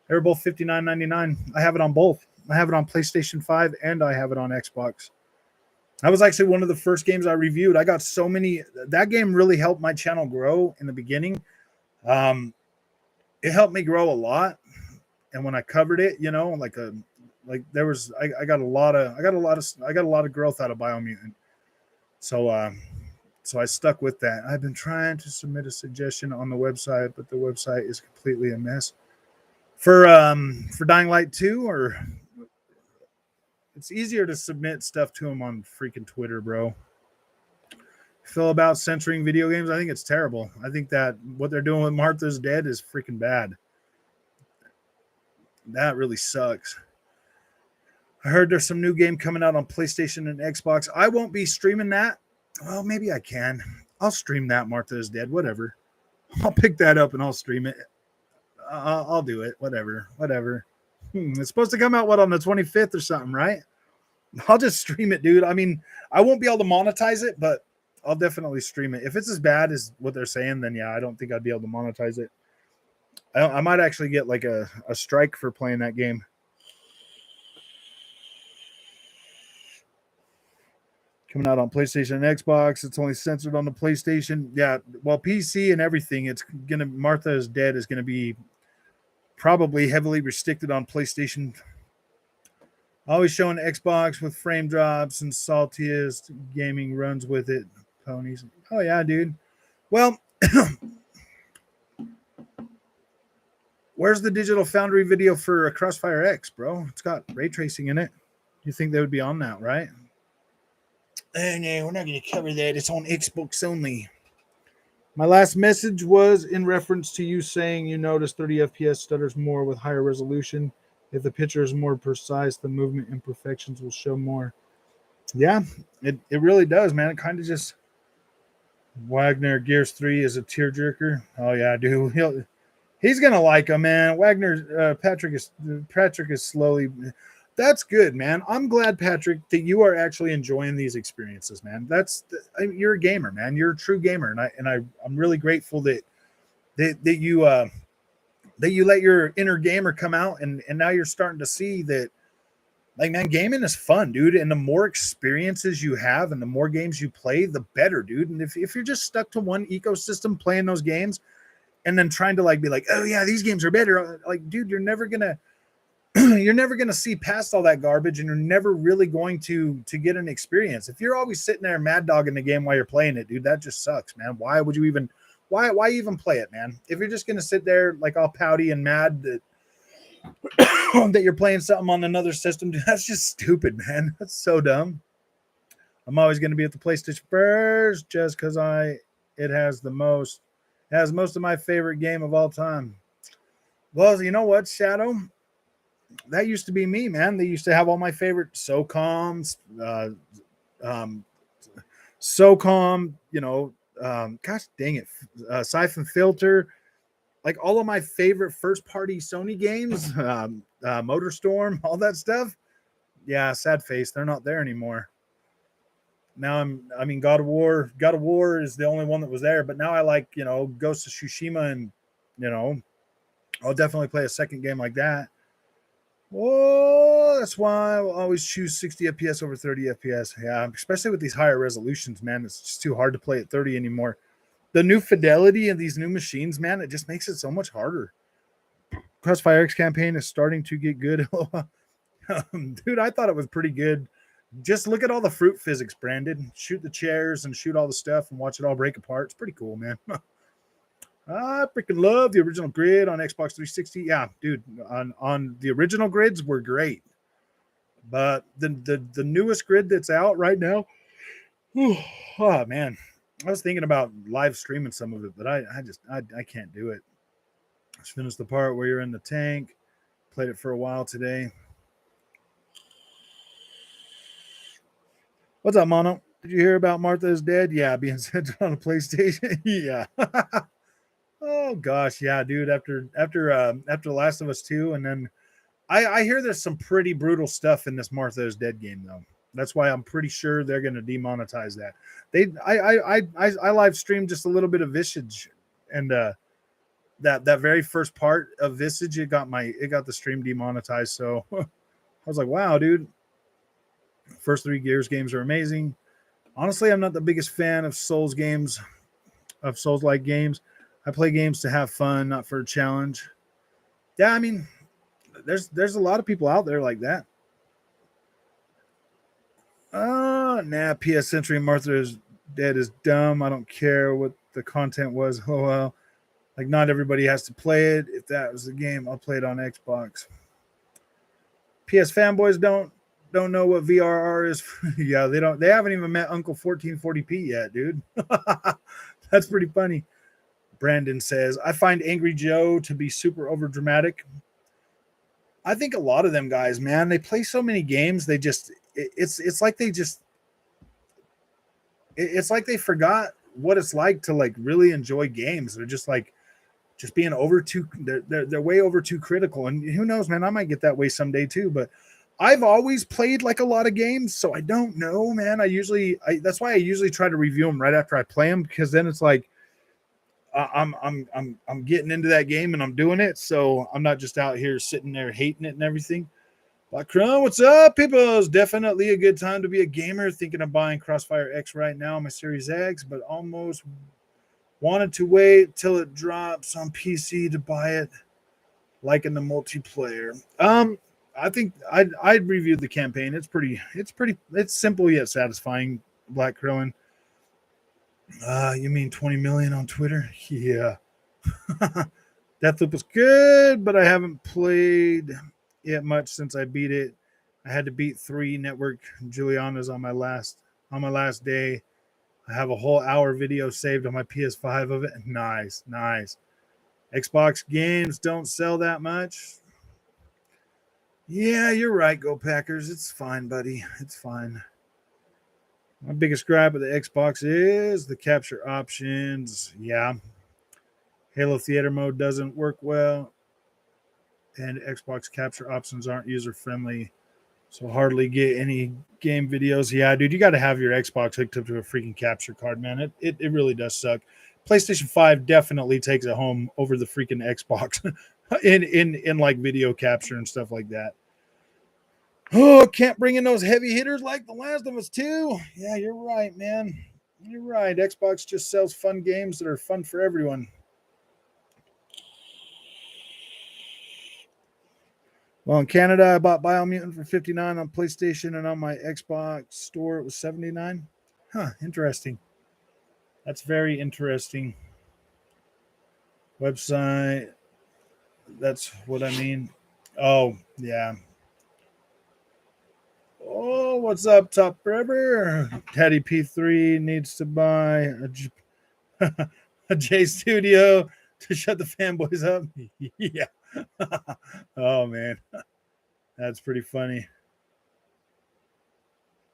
S1: They were both $59.99. I have it on both. I have it on PlayStation 5 and I have it on Xbox. That was actually one of the first games I reviewed. I got so many. That game really helped my channel grow in the beginning. It helped me grow a lot. And when I covered it, you know, like there was, I got a lot of growth out of Biomutant. So, so I stuck with that. I've been trying to submit a suggestion on the website, but the website is completely a mess. For Dying Light 2, or it's easier to submit stuff to them on freaking Twitter, bro. Feel about censoring video games? I think it's terrible. I think that what they're doing with Martha's Dead is freaking bad. That really sucks. I heard there's some new game coming out on PlayStation and Xbox. I won't be streaming that. Well, maybe I can. I'll stream that. Martha is Dead. Whatever. I'll pick that up and I'll stream it. I'll do it. Whatever. It's supposed to come out, what, on the 25th or something, right? I'll just stream it, dude. I mean, I won't be able to monetize it, but I'll definitely stream it. If it's as bad as what they're saying, then yeah, I don't think I'd be able to monetize it. I might actually get like a strike for playing that game. Coming out on PlayStation and Xbox. It's only censored on the PlayStation. Yeah, well, PC and everything, it's gonna, Martha is Dead is gonna be probably heavily restricted on PlayStation. Always showing Xbox with frame drops and saltiest gaming runs with it. Ponies. Oh yeah, dude. Well, where's the Digital Foundry video for CrossfireX, bro? It's got ray tracing in it. You think they would be on that, right? Oh, no, we're not going to cover that. It's on Xbox only. My last message was in reference to you saying you notice 30 FPS stutters more with higher resolution. If the picture is more precise, the movement imperfections will show more. Yeah, it really does, man. It kind of just... Wagner Gears 3 is a tearjerker. Oh, yeah, dude. He's going to like him, man. Wagner, Patrick is slowly... That's good, man. I'm glad, Patrick, that you are actually enjoying these experiences, man. You're a gamer, man. You're a true gamer, and I'm really grateful that you let your inner gamer come out, and now you're starting to see that, like, man, gaming is fun, dude. And the more experiences you have, and the more games you play, the better, dude. And if you're just stuck to one ecosystem playing those games, and then trying to like be like, oh yeah, these games are better, like, dude, you're never gonna see past all that garbage, and you're never really going to get an experience. If you're always sitting there mad dogging the game while you're playing it, dude, that just sucks, man. Why would you even play it, man? If you're just gonna sit there like all pouty and mad that that you're playing something on another system, dude, that's just stupid, man. That's so dumb. I'm always gonna be at the PlayStation first just because it has most of my favorite game of all time. Well, you know what, Shadow? That used to be me, man. They used to have all my favorite SOCOMs, you know, gosh dang it, Siphon Filter, like all of my favorite first-party Sony games, MotorStorm, all that stuff. Yeah, sad face. They're not there anymore. Now God of War is the only one that was there, but now I like, you know, Ghost of Tsushima, and, you know, I'll definitely play a second game like that. Oh, that's why I will always choose 60 FPS over 30 FPS. Yeah, especially with these higher resolutions, man. It's just too hard to play at 30 anymore. The new fidelity in these new machines, man, it just makes it so much harder. CrossfireX campaign is starting to get good. Dude, I thought it was pretty good. Just look at all the fruit physics, Brandon. Shoot the chairs and shoot all the stuff and watch it all break apart. It's pretty cool, man. I freaking love the original grid on Xbox 360. Yeah, dude, on the original grids were great. But the newest grid that's out right now, oh man. I was thinking about live streaming some of it, but I can't do it. Just finished the part where you're in the tank. Played it for a while today. What's up, Mono? Did you hear about Martha is dead? Yeah, being censored on a PlayStation. Yeah. Oh gosh, yeah, dude. After The Last of Us 2, and then I hear there's some pretty brutal stuff in this Martha is Dead game though. That's why I'm pretty sure they're going to demonetize that. I live streamed just a little bit of Visage, and that very first part of Visage, it got the stream demonetized. So I was like, wow, dude. First 3 Gears games are amazing. Honestly, I'm not the biggest fan of Souls games, of Souls-like games. I play games to have fun, not for a challenge. Yeah, I mean, there's a lot of people out there like that. PS Century Martha is Dead is dumb. I don't care what the content was. Oh well. Like, not everybody has to play it. If that was the game, I'll play it on Xbox. PS fanboys don't know what VRR is. Yeah, they haven't even met Uncle 1440p yet, dude. That's pretty funny. Brandon says, I find Angry Joe to be super over dramatic. I think a lot of them guys, man, they play so many games. It's like they forgot what it's like to like really enjoy games. They're just being they're way over too critical. And who knows, man, I might get that way someday too. But I've always played like a lot of games, so I don't know, man. That's why I usually try to review them right after I play them, because then it's like I'm getting into that game and I'm doing it, so I'm not just out here sitting there hating it and everything. Black Crown, what's up, people? It's definitely a good time to be a gamer. Thinking of buying CrossfireX right now on my Series X, but almost wanted to wait till it drops on PC to buy it, liking the multiplayer. I think I'd reviewed the campaign. It's simple yet satisfying. Black Krillin. You mean 20 million on Twitter? Yeah. Deathloop was good, but I haven't played it much since I beat it. I had to beat 3 network Julianas on my last day. I have a whole hour video saved on my PS5 of it. Nice. Xbox games don't sell that much. Yeah, you're right, Go Packers. It's fine, buddy. It's fine. My biggest gripe with the Xbox is the capture options. Yeah. Halo Theater mode doesn't work well, and Xbox capture options aren't user-friendly, so hardly get any game videos. Yeah, dude, you got to have your Xbox hooked up to a freaking capture card, man. It really does suck. PlayStation 5 definitely takes it home over the freaking Xbox in like video capture and stuff like that. Oh, can't bring in those heavy hitters like The Last of Us 2. Yeah, you're right, man. You're right. Xbox just sells fun games that are fun for everyone. Well, in Canada, I bought Biomutant for $59 on PlayStation, and on my Xbox store, it was $79. Huh, interesting. That's very interesting. Website. That's what I mean. Oh, yeah. Oh, what's up, Top Forever? Daddy P3 needs to buy a J Studio to shut the fanboys up. Yeah. Oh, man. That's pretty funny.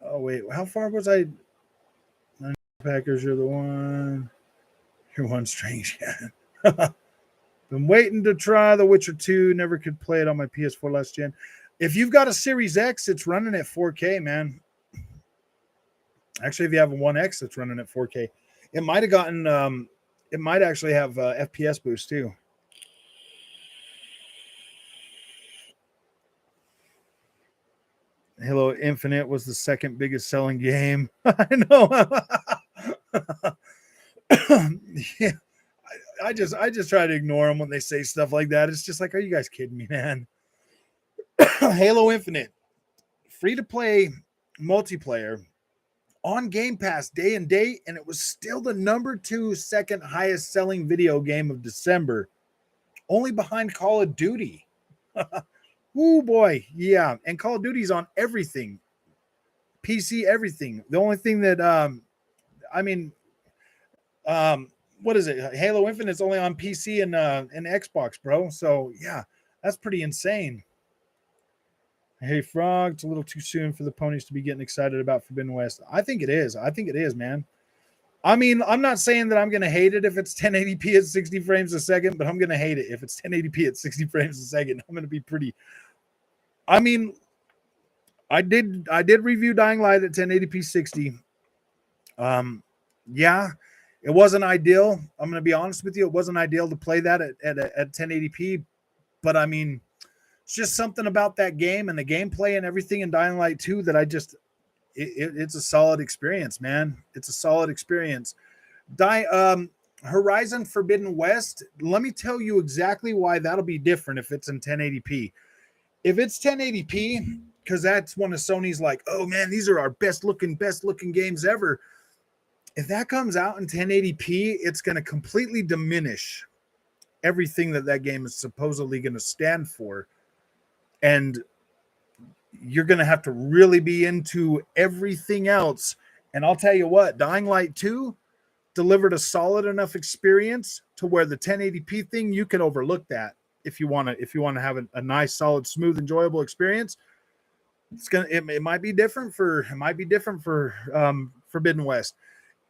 S1: Oh, wait. How far was I? Packers, you're the one. You're one strange. Been waiting to try The Witcher 2. Never could play it on my PS4 last gen. If you've got a Series X, it's running at 4K, man. Actually, if you have a 1X, it's running at 4K. It might have gotten, it might actually have FPS boost too. Halo Infinite was the second biggest selling game. I know. Yeah, I just try to ignore them when they say stuff like that. It's just like, are you guys kidding me, man? Halo Infinite, free to play multiplayer on Game Pass day and date, and it was still the number 2 second highest selling video game of December, only behind Call of Duty. Oh boy, yeah, and Call of Duty's on everything, PC, everything. The only thing that I mean, um, what is it? Halo Infinite's only on PC and Xbox, bro. So yeah, that's pretty insane. Hey Frog, it's a little too soon for the ponies to be getting excited about Forbidden West. I think it is. I think it is, man. I mean, I'm not saying that I'm going to hate it if it's 1080p at 60 frames a second, but I'm going to hate it if it's 1080p at 60 frames a second. I'm going to be pretty. I mean, I did review Dying Light at 1080p 60. Yeah, it wasn't ideal. I'm going to be honest with you. It wasn't ideal to play that at 1080p, but I mean, it's just something about that game and the gameplay and everything in Dying Light 2 that it's a solid experience, man. It's a solid experience. Horizon Forbidden West, let me tell you exactly why that'll be different if it's in 1080p. If it's 1080p, because that's one of Sony's like, oh man, these are our best looking games ever. If that comes out in 1080p, it's going to completely diminish everything that game is supposedly going to stand for. And you're going to have to really be into everything else. And I'll tell you what, Dying Light 2 delivered a solid enough experience to where the 1080p thing, you can overlook that if you want to have a nice, solid, smooth, enjoyable experience. It might be different for Forbidden West.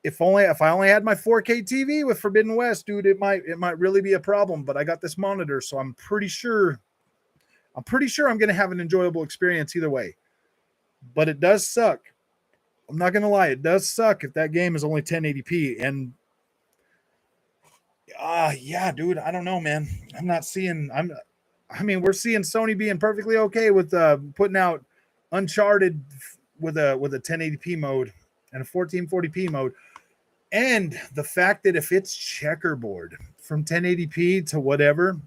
S1: If I only had my 4K TV with Forbidden West, dude, it might really be a problem. But I got this monitor, so I'm pretty sure I'm going to have an enjoyable experience either way. But it does suck. I'm not going to lie. It does suck if that game is only 1080p. And yeah, dude, I don't know, man. We're seeing Sony being perfectly okay with putting out Uncharted with a 1080p mode and a 1440p mode. And the fact that if it's checkerboard from 1080p to whatever,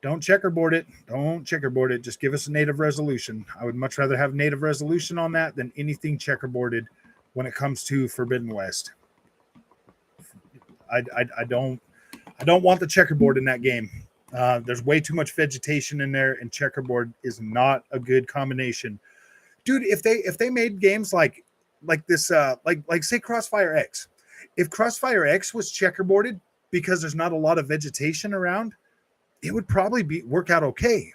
S1: don't checkerboard it. Don't checkerboard it. Just give us a native resolution. I would much rather have native resolution on that than anything checkerboarded when it comes to Forbidden West. I don't want the checkerboard in that game. There's way too much vegetation in there, and checkerboard is not a good combination. Dude, if they made games like this, like say CrossfireX, if CrossfireX was checkerboarded because there's not a lot of vegetation around, it would probably work out okay.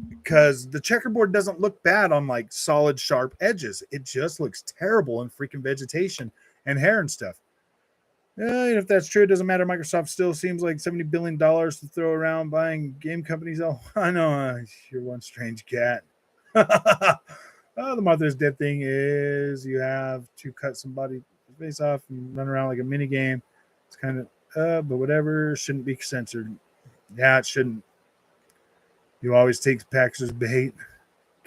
S1: Because the checkerboard doesn't look bad on like solid, sharp edges. It just looks terrible in freaking vegetation and hair and stuff. And if that's true, it doesn't matter. Microsoft still seems like $70 billion to throw around buying game companies. Oh, I know. You're one strange cat. The Martha's Dead thing is you have to cut somebody's face off and run around like a mini game. It's kind of, but whatever, shouldn't be censored. Yeah, it shouldn't. You always take Pax's bait.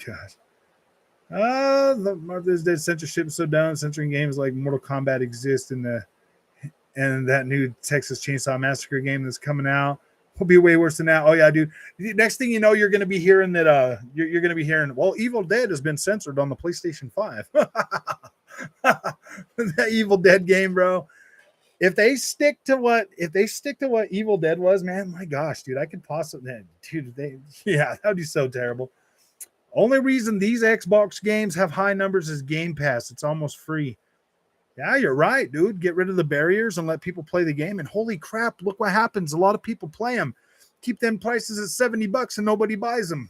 S1: God. The Martha's Dead censorship is so down. Censoring games like Mortal Kombat exist and that new Texas Chainsaw Massacre game that's coming out will be way worse than that. Oh yeah, dude. Next thing you know, you're going to be hearing that you're going to be hearing, well, Evil Dead has been censored on the PlayStation 5. That Evil Dead game, bro. If they stick to what Evil Dead was, man, my gosh, dude, I could possibly, dude, that would be so terrible. Only reason these Xbox games have high numbers is Game Pass. It's almost free. Yeah, you're right, dude. Get rid of the barriers and let people play the game. And holy crap, look what happens. A lot of people play them. Keep them prices at $70 and nobody buys them.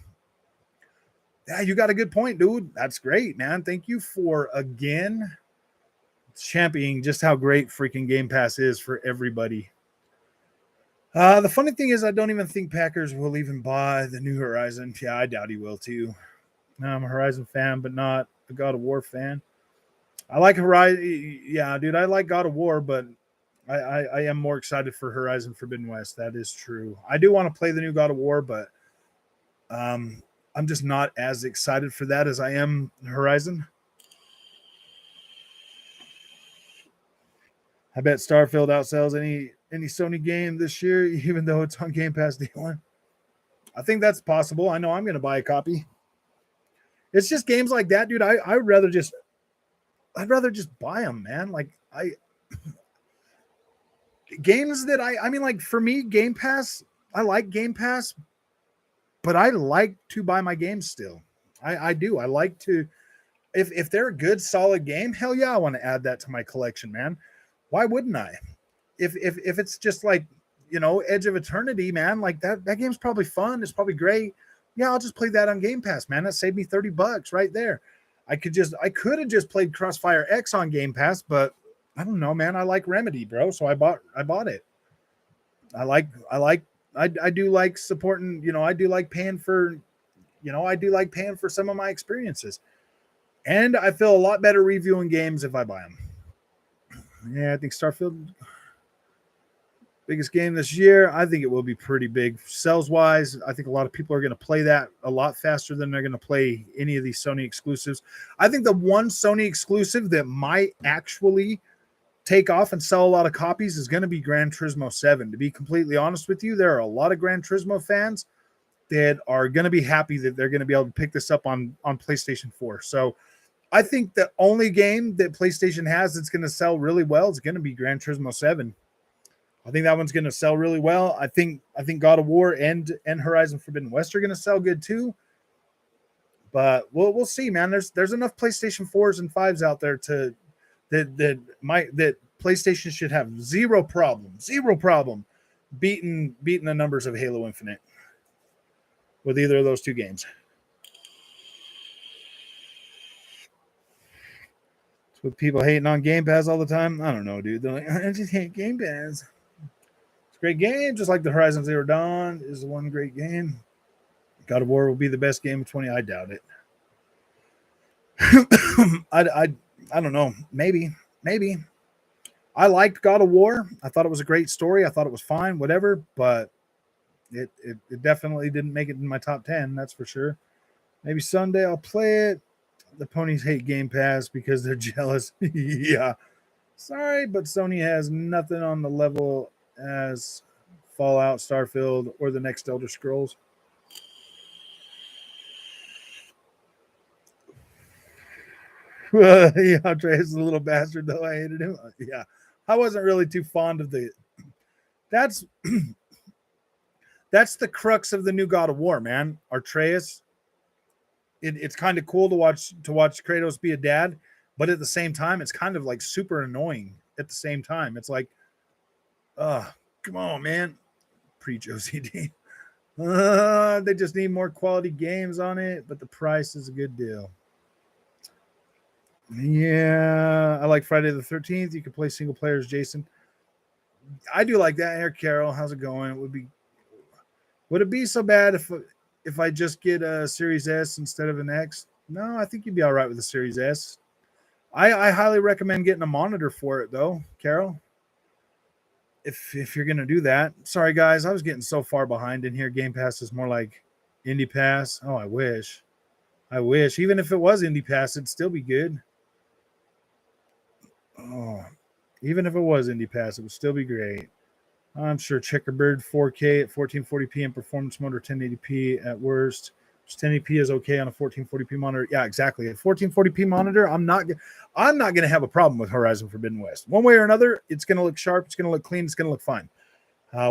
S1: Yeah, you got a good point, dude. That's great, man. Thank you for again championing just how great freaking Game Pass is for everybody. The funny thing is, I don't even think Packers will even buy the new Horizon. Yeah, I doubt he will too. I'm a Horizon fan, but not a God of War fan. I like Horizon. Yeah, dude, I like God of War, but I am more excited for Horizon Forbidden West. That is true. I do want to play the new God of War, but I'm just not as excited for that as I am Horizon. I bet Starfield outsells any Sony game this year, even though it's on Game Pass Day One. I think that's possible. I know I'm going to buy a copy. It's just games like that, dude. I'd rather just buy them, man. Like games that I mean, like for me, Game Pass. I like Game Pass, but I like to buy my games still. I do. I like to. If they're a good, solid game, hell yeah, I want to add that to my collection, man. Why wouldn't I? If it's just like, Edge of Eternity, man, like that game's probably fun. It's probably great. Yeah, I'll just play that on Game Pass, man. That saved me $30 right there. I could have just played CrossfireX on Game Pass, but I don't know, man. I like Remedy, bro, so I bought it. I do like supporting, I do like paying for, some of my experiences. And I feel a lot better reviewing games if I buy them. Yeah, I think Starfield, biggest game this year. I think it will be pretty big sales wise. I think a lot of people are going to play that a lot faster than they're going to play any of these Sony exclusives. I think the one Sony exclusive that might actually take off and sell a lot of copies is going to be Gran Turismo 7. To be completely honest with you, there are a lot of Gran Turismo fans that are going to be happy that they're going to be able to pick this up on PlayStation 4. So I think the only game that PlayStation has that's going to sell really well is going to be Gran Turismo 7. I think that one's going to sell really well. I think God of War and Horizon Forbidden West are going to sell good too. But we'll see, man. There's enough PlayStation 4s and 5s out there that PlayStation should have zero problem beating the numbers of Halo Infinite with either of those two games. It's with people hating on Game Pass all the time. I don't know, dude. They're like, I just hate Game Pass. It's a great game, just like the Horizon Zero Dawn is the one great game. God of War will be the best game of 20. I doubt it. I don't know. Maybe. I liked God of War. I thought it was a great story. I thought it was fine, whatever, but it definitely didn't make it in my top 10, that's for sure. Maybe Sunday I'll play it. The ponies hate Game Pass because they're jealous. Yeah. Sorry, but Sony has nothing on the level as Fallout, Starfield, or the next Elder Scrolls. Yeah, Trey's a little bastard, though. I hated him. Yeah. I wasn't really too fond of the... That's the crux of the new God of War, man. Atreus. It's kind of cool to watch Kratos be a dad, but at the same time, it's kind of like super annoying at the same time. It's like, come on, man. Preach OCD. They just need more quality games on it, but the price is a good deal. Yeah, I like Friday the 13th. You can play single players, Jason. I do like that. Here, Carol, how's it going? Would it be so bad if I just get a Series S instead of an X? No, I think you'd be all right with the Series S. I highly recommend getting a monitor for it, though, Carol. If you're going to do that. Sorry, guys. I was getting so far behind in here. Game Pass is more like Indie Pass. Oh, I wish. Even if it was Indie Pass, it'd still be good. Oh, even if it was Indie Pass, it would still be great. I'm sure Checkerbird 4K at 1440p in performance mode or 1080p at worst. 1080p is okay on a 1440p monitor. Yeah, exactly. A 1440p monitor, I'm not going to have a problem with Horizon Forbidden West. One way or another, it's going to look sharp. It's going to look clean. It's going to look fine.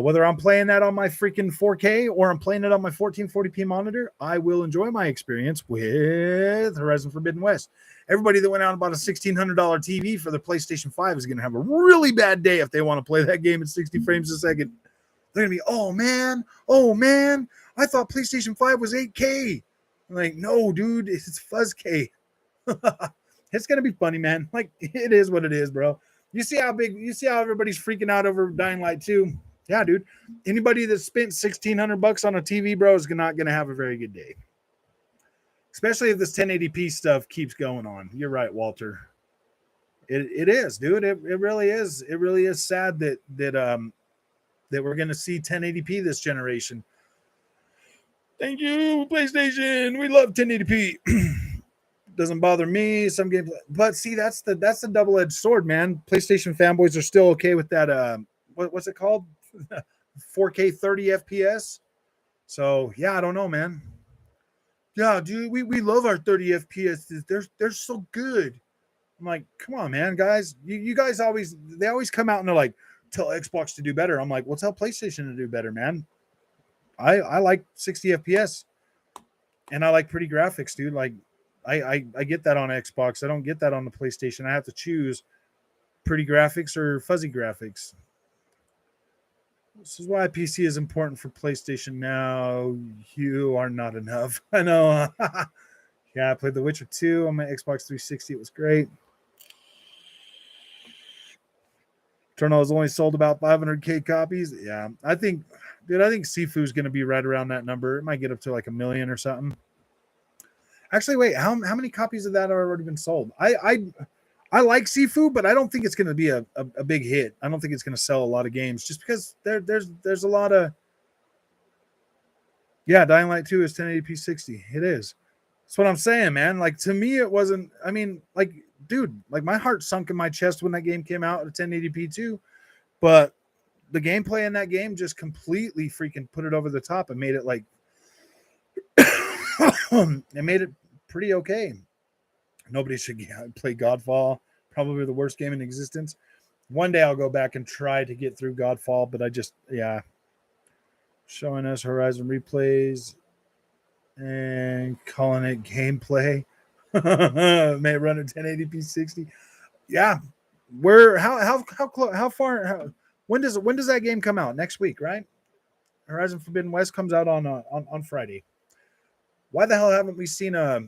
S1: Whether I'm playing that on my freaking 4K or I'm playing it on my 1440p monitor, I will enjoy my experience with Horizon Forbidden West. Everybody that went out and bought a $1,600 TV for the PlayStation 5 is going to have a really bad day if they want to play that game at 60 frames a second. They're going to be, oh man, I thought PlayStation 5 was 8K. I'm like, no, dude, it's FuzzK. It's going to be funny, man. Like, it is what it is, bro. You see how everybody's freaking out over Dying Light 2? Yeah, dude. Anybody that spent $1,600 on a TV, bro, is not going to have a very good day. Especially if this 1080p stuff keeps going on. You're right, Walter. It is, dude. It really is. It really is sad that we're going to see 1080p this generation. Thank you, PlayStation. We love 1080p. Doesn't bother me. Some games, but see, that's the double-edged sword, man. PlayStation fanboys are still okay with that. What's it called? 4K 30 FPS. So yeah, I don't know, man. Yeah, dude, we love our 30 FPS. They're so good. I'm like, come on, man, guys. You guys always come out and they're like, tell Xbox to do better. I'm like, well, tell PlayStation to do better, man. I like 60 FPS and I like pretty graphics, dude. Like, I get that on Xbox. I don't get that on the PlayStation. I have to choose pretty graphics or fuzzy graphics. This is why PC is important for PlayStation now. You are not enough. I know. Yeah, I played The Witcher 2 on my Xbox 360. It was great. Eternal has only sold about 500K copies. Yeah, I think Sifu is going to be right around that number. It might get up to like 1 million or something. Actually, wait, how many copies of that are already been sold? I like Sifu, but I don't think it's going to be a big hit. I don't think it's going to sell a lot of games just because there's a lot of. Yeah, Dying Light 2 is 1080p 60. It is. That's what I'm saying, man. Like, to me, it wasn't. I mean, like, dude, like my heart sunk in my chest when that game came out at 1080p too. But the gameplay in that game just completely freaking put it over the top and made it like it made it pretty okay. Nobody should play Godfall. Probably the worst game in existence. One day I'll go back and try to get through Godfall, but yeah. Showing us Horizon replays and calling it gameplay. May run at 1080p 60. Yeah. How far when does that game come out? Next week, right? Horizon Forbidden West comes out on Friday. Why the hell haven't we seen a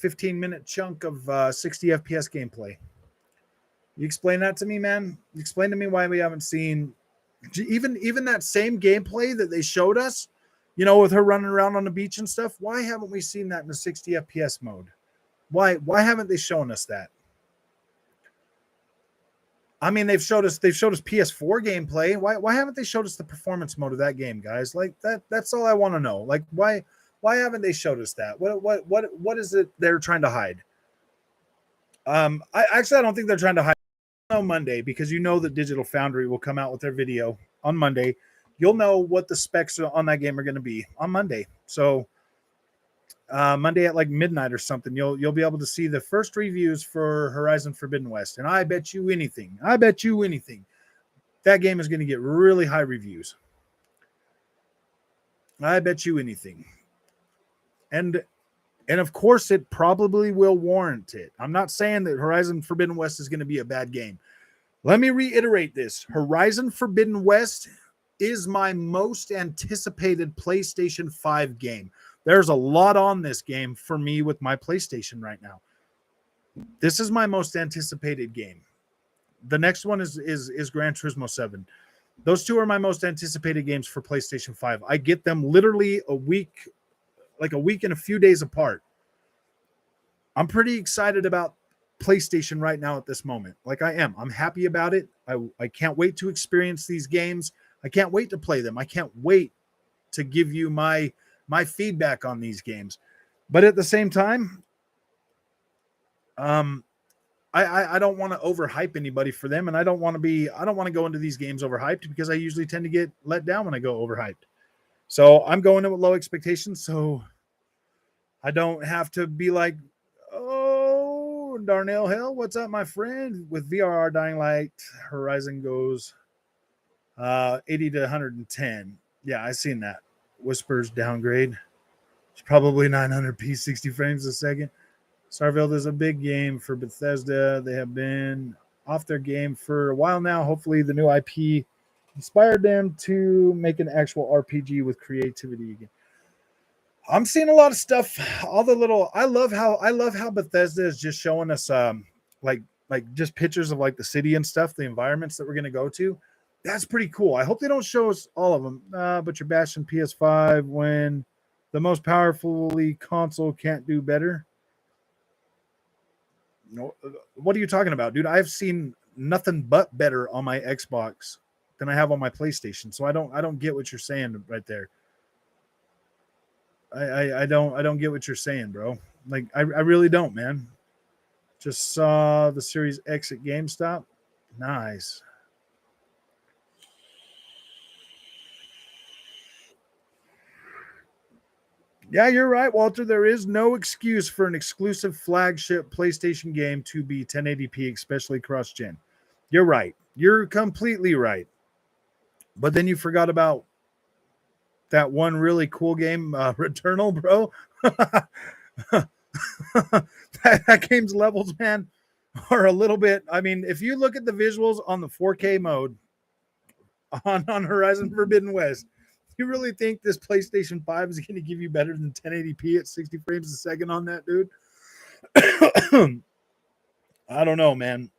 S1: 15-minute chunk of 60 FPS gameplay? You explain that to me, man. You explain to me why we haven't seen even that same gameplay that they showed us, with her running around on the beach and stuff. Why haven't we seen that in the 60 FPS mode? Why haven't they shown us that? I mean, they've showed us PS4 gameplay. Why haven't they showed us the performance mode of that game, guys? Like that's all I want to know. Like why haven't they showed us that? What is it they're trying to hide? I don't think they're trying to hide on Monday, because that Digital Foundry will come out with their video on Monday. You'll know what the specs on that game are going to be on Monday. So Monday at like midnight or something, you'll be able to see the first reviews for Horizon Forbidden West. And I bet you anything, that game is going to get really high reviews. I bet you anything. And of course, it probably will warrant it. I'm not saying that Horizon Forbidden West is going to be a bad game. Let me reiterate this. Horizon Forbidden West is my most anticipated PlayStation 5 game. There's a lot on this game for me with my PlayStation right now. This is my most anticipated game. The next one is Gran Turismo 7. Those two are my most anticipated games for PlayStation 5. I get them literally a week and a few days apart. I'm pretty excited about PlayStation right now at this moment. Like I am. I'm happy about it. I can't wait to experience these games. I can't wait to play them. I can't wait to give you my feedback on these games. But at the same time, I don't want to overhype anybody for them, and I don't want to go into these games overhyped, because I usually tend to get let down when I go overhyped. So I'm going in with low expectations, so I don't have to be like, oh, Darnell Hell, what's up, my friend? With VRR Dying Light, Horizon goes 80 to 110. Yeah, I seen that. Whispers downgrade. It's probably 900p 60 frames a second. Starfield is a big game for Bethesda. They have been off their game for a while now. Hopefully the new IP inspired them to make an actual RPG with creativity again. I'm seeing a lot of stuff. I love how Bethesda is just showing us like just pictures of like the city and stuff, the environments that we're going to go to. That's pretty cool. I hope they don't show us all of them. But you're bashing PS5 when the most powerfully console can't do better. No, what are you talking about, dude? I've seen nothing but better on my Xbox than I have on my PlayStation. So I don't get what you're saying right there. I don't get what you're saying, bro. Like I really don't, man. Just saw the Series X at GameStop. Nice. Yeah, you're right, Walter. There is no excuse for an exclusive flagship PlayStation game to be 1080p, especially cross gen. You're right. You're completely right. But then you forgot about that one really cool game, Returnal, bro. that game's levels, man, are a little bit. I mean, if you look at the visuals on the 4K mode on Horizon Forbidden West, you really think this PlayStation 5 is going to give you better than 1080p at 60 frames a second on that, dude? I don't know, man.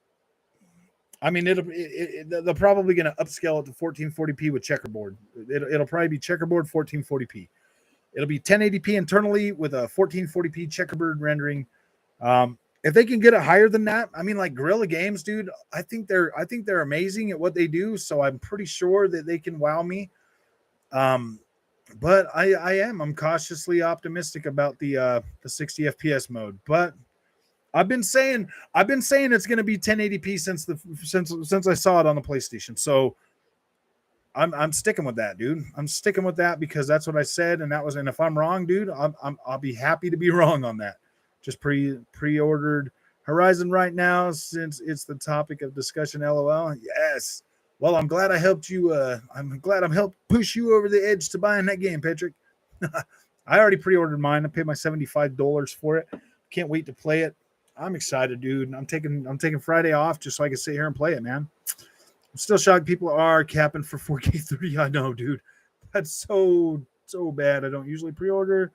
S1: I mean, they're probably going to upscale it to 1440p with checkerboard. It'll probably be checkerboard 1440p. It'll be 1080p internally with a 1440p checkerboard rendering. If they can get it higher than that, I mean, like Guerrilla Games, dude, I think they're amazing at what they do. So I'm pretty sure that they can wow me. But I'm cautiously optimistic about the 60 FPS mode. But I've been saying it's going to be 1080p since I saw it on the PlayStation. So I'm sticking with that, dude. I'm sticking with that because that's what I said, and if I'm wrong, dude, I'll be happy to be wrong on that. Just pre-ordered Horizon right now since it's the topic of discussion. LOL. Yes. Well, I'm glad I helped you. I'm glad I'm helped push you over the edge to buying that game, Patrick. I already pre-ordered mine. I paid my $75 for it. Can't wait to play it. I'm excited, dude. I'm taking Friday off just so I can sit here and play it, man. I'm still shocked people are capping for 4K 30. I know, dude. That's so bad. I don't usually pre-order.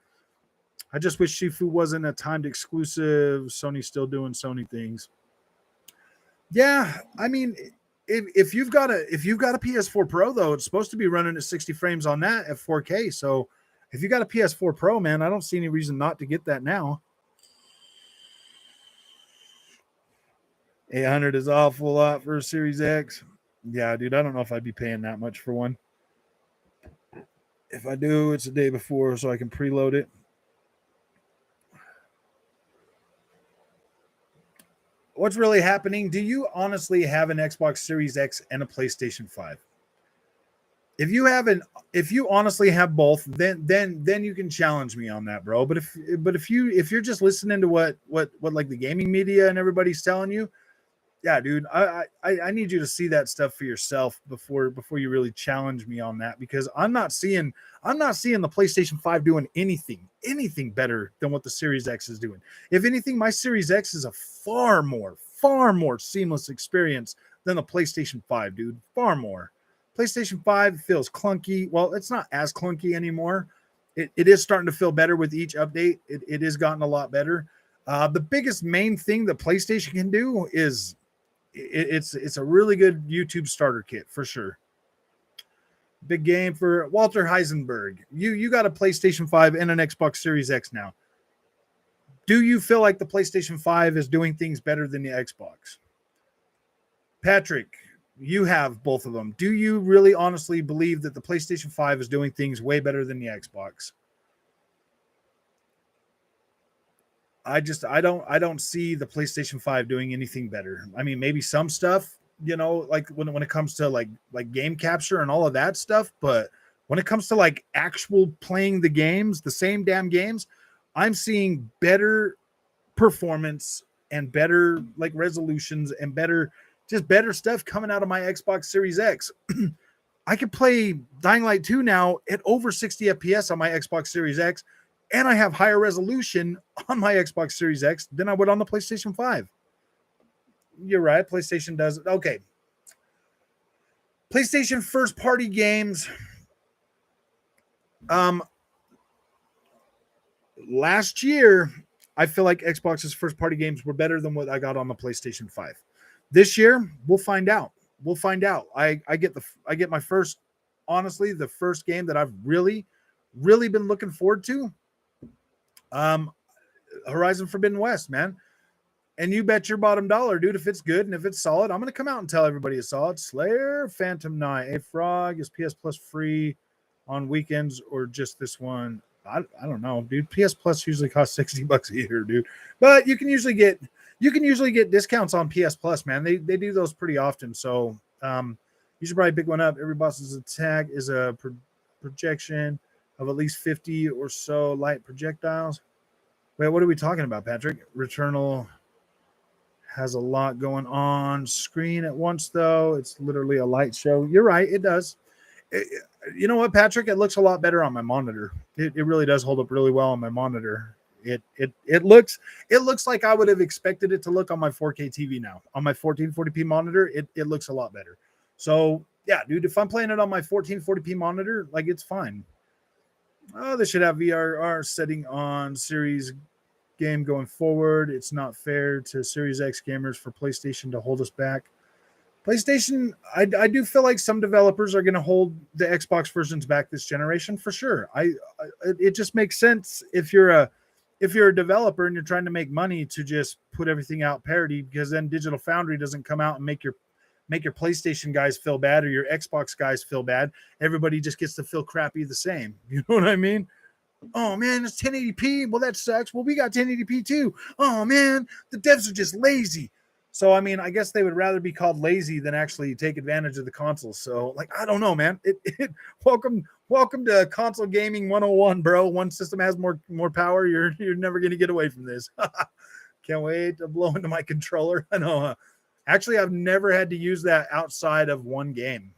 S1: I just wish Sifu wasn't a timed exclusive. Sony's still doing Sony things. Yeah, I mean, if you've got a PS4 Pro though, it's supposed to be running at 60 frames on that at 4K. So if you got a PS4 Pro, man, I don't see any reason not to get that now. 800 is awful lot for a Series X. Yeah, dude, I don't know if I'd be paying that much for one. If I do, it's a day before so I can preload it. What's really happening? Do you honestly have an Xbox Series X and a PlayStation 5? If you honestly have both, then you can challenge me on that, bro. But if you're just listening to what like the gaming media and everybody's telling you, yeah, dude, I need you to see that stuff for yourself before you really challenge me on that, because I'm not seeing the PlayStation 5 doing anything better than what the Series X is doing. If anything, my Series X is a far more seamless experience than the PlayStation 5, dude. Far more. PlayStation 5 feels clunky. Well, it's not as clunky anymore. It is starting to feel better with each update. It has gotten a lot better. The biggest main thing that PlayStation can do is it's a really good YouTube starter kit for sure. Big game for Walter Heisenberg. You got a PlayStation 5 and an Xbox Series X now. Do you feel like the PlayStation 5 is doing things better than the Xbox? Patrick, you have both of them. Do you really honestly believe that the PlayStation 5 is doing things way better than the Xbox? I don't see the PlayStation 5 doing anything better. I mean, maybe some stuff, like when it comes to like game capture and all of that stuff, but when it comes to like actual playing the games, the same damn games, I'm seeing better performance and better like resolutions and better stuff coming out of my Xbox Series X. I could play Dying Light 2 now at over 60 FPS on my Xbox Series X, and I have higher resolution on my Xbox Series X than I would on the PlayStation 5. You're right. PlayStation does it. Okay. PlayStation first party games. Last year, I feel like Xbox's first party games were better than what I got on the PlayStation 5. This year, we'll find out. I get my first, honestly, the first game that I've really been looking forward to. Horizon Forbidden West, man. And you bet your bottom dollar, dude, if it's good and if it's solid, I'm going to come out and tell everybody it's solid. Slayer, Phantom Knight, A Frog is PS Plus free on weekends or just this one. I don't know, dude. PS Plus usually costs $60 a year, dude. But you can usually get discounts on PS Plus, man. They do those pretty often. So you should probably pick one up. Every boss's attack is a projection of at least 50 or so light projectiles. Wait, what are we talking about, Patrick? Returnal has a lot going on screen at once, though. It's literally a light show. You're right, it does. You know what, Patrick? It looks a lot better on my monitor. It really does hold up really well on my monitor. It looks like I would have expected it to look on my 4K TV now. On my 1440p monitor, it looks a lot better. So yeah, dude, if I'm playing it on my 1440p monitor, like it's fine. Oh, they should have VRR setting on Series game going forward. It's not fair to Series X gamers for PlayStation to hold us back. PlayStation, I do feel like some developers are going to hold the Xbox versions back this generation for sure. It just makes sense if you're a developer and you're trying to make money to just put everything out parity, because then Digital Foundry doesn't come out and make your PlayStation guys feel bad or your Xbox guys feel bad. Everybody just gets to feel crappy the same. You know what I mean? Oh man, it's 1080p. Well, that sucks. Well, we got 1080p too. Oh man, the devs are just lazy. So I mean, I guess they would rather be called lazy than actually take advantage of the consoles. So like, I don't know, man. Welcome to console gaming 101, bro. One system has more power. You're never gonna get away from this. Can't wait to blow into my controller. I know. Actually, I've never had to use that outside of one game.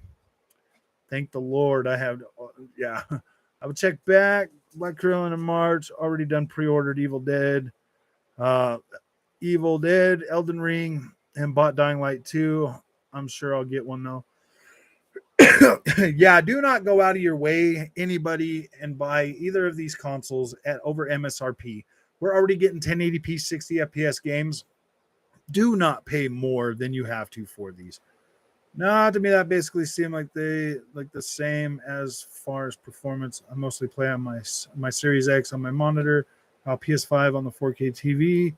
S1: Thank the Lord. I have. Yeah, I would check back. Black Krillin in March. Already done pre-ordered Evil Dead. Evil Dead, Elden Ring, and bought Dying Light 2. I'm sure I'll get one though. Yeah, do not go out of your way, anybody, and buy either of these consoles at over MSRP. We're already getting 1080p 60 FPS games. Do not pay more than you have to for these. No, to me that basically seemed like they like the same as far as performance. I mostly play on my Series X on my monitor, PS5 on the 4K TV.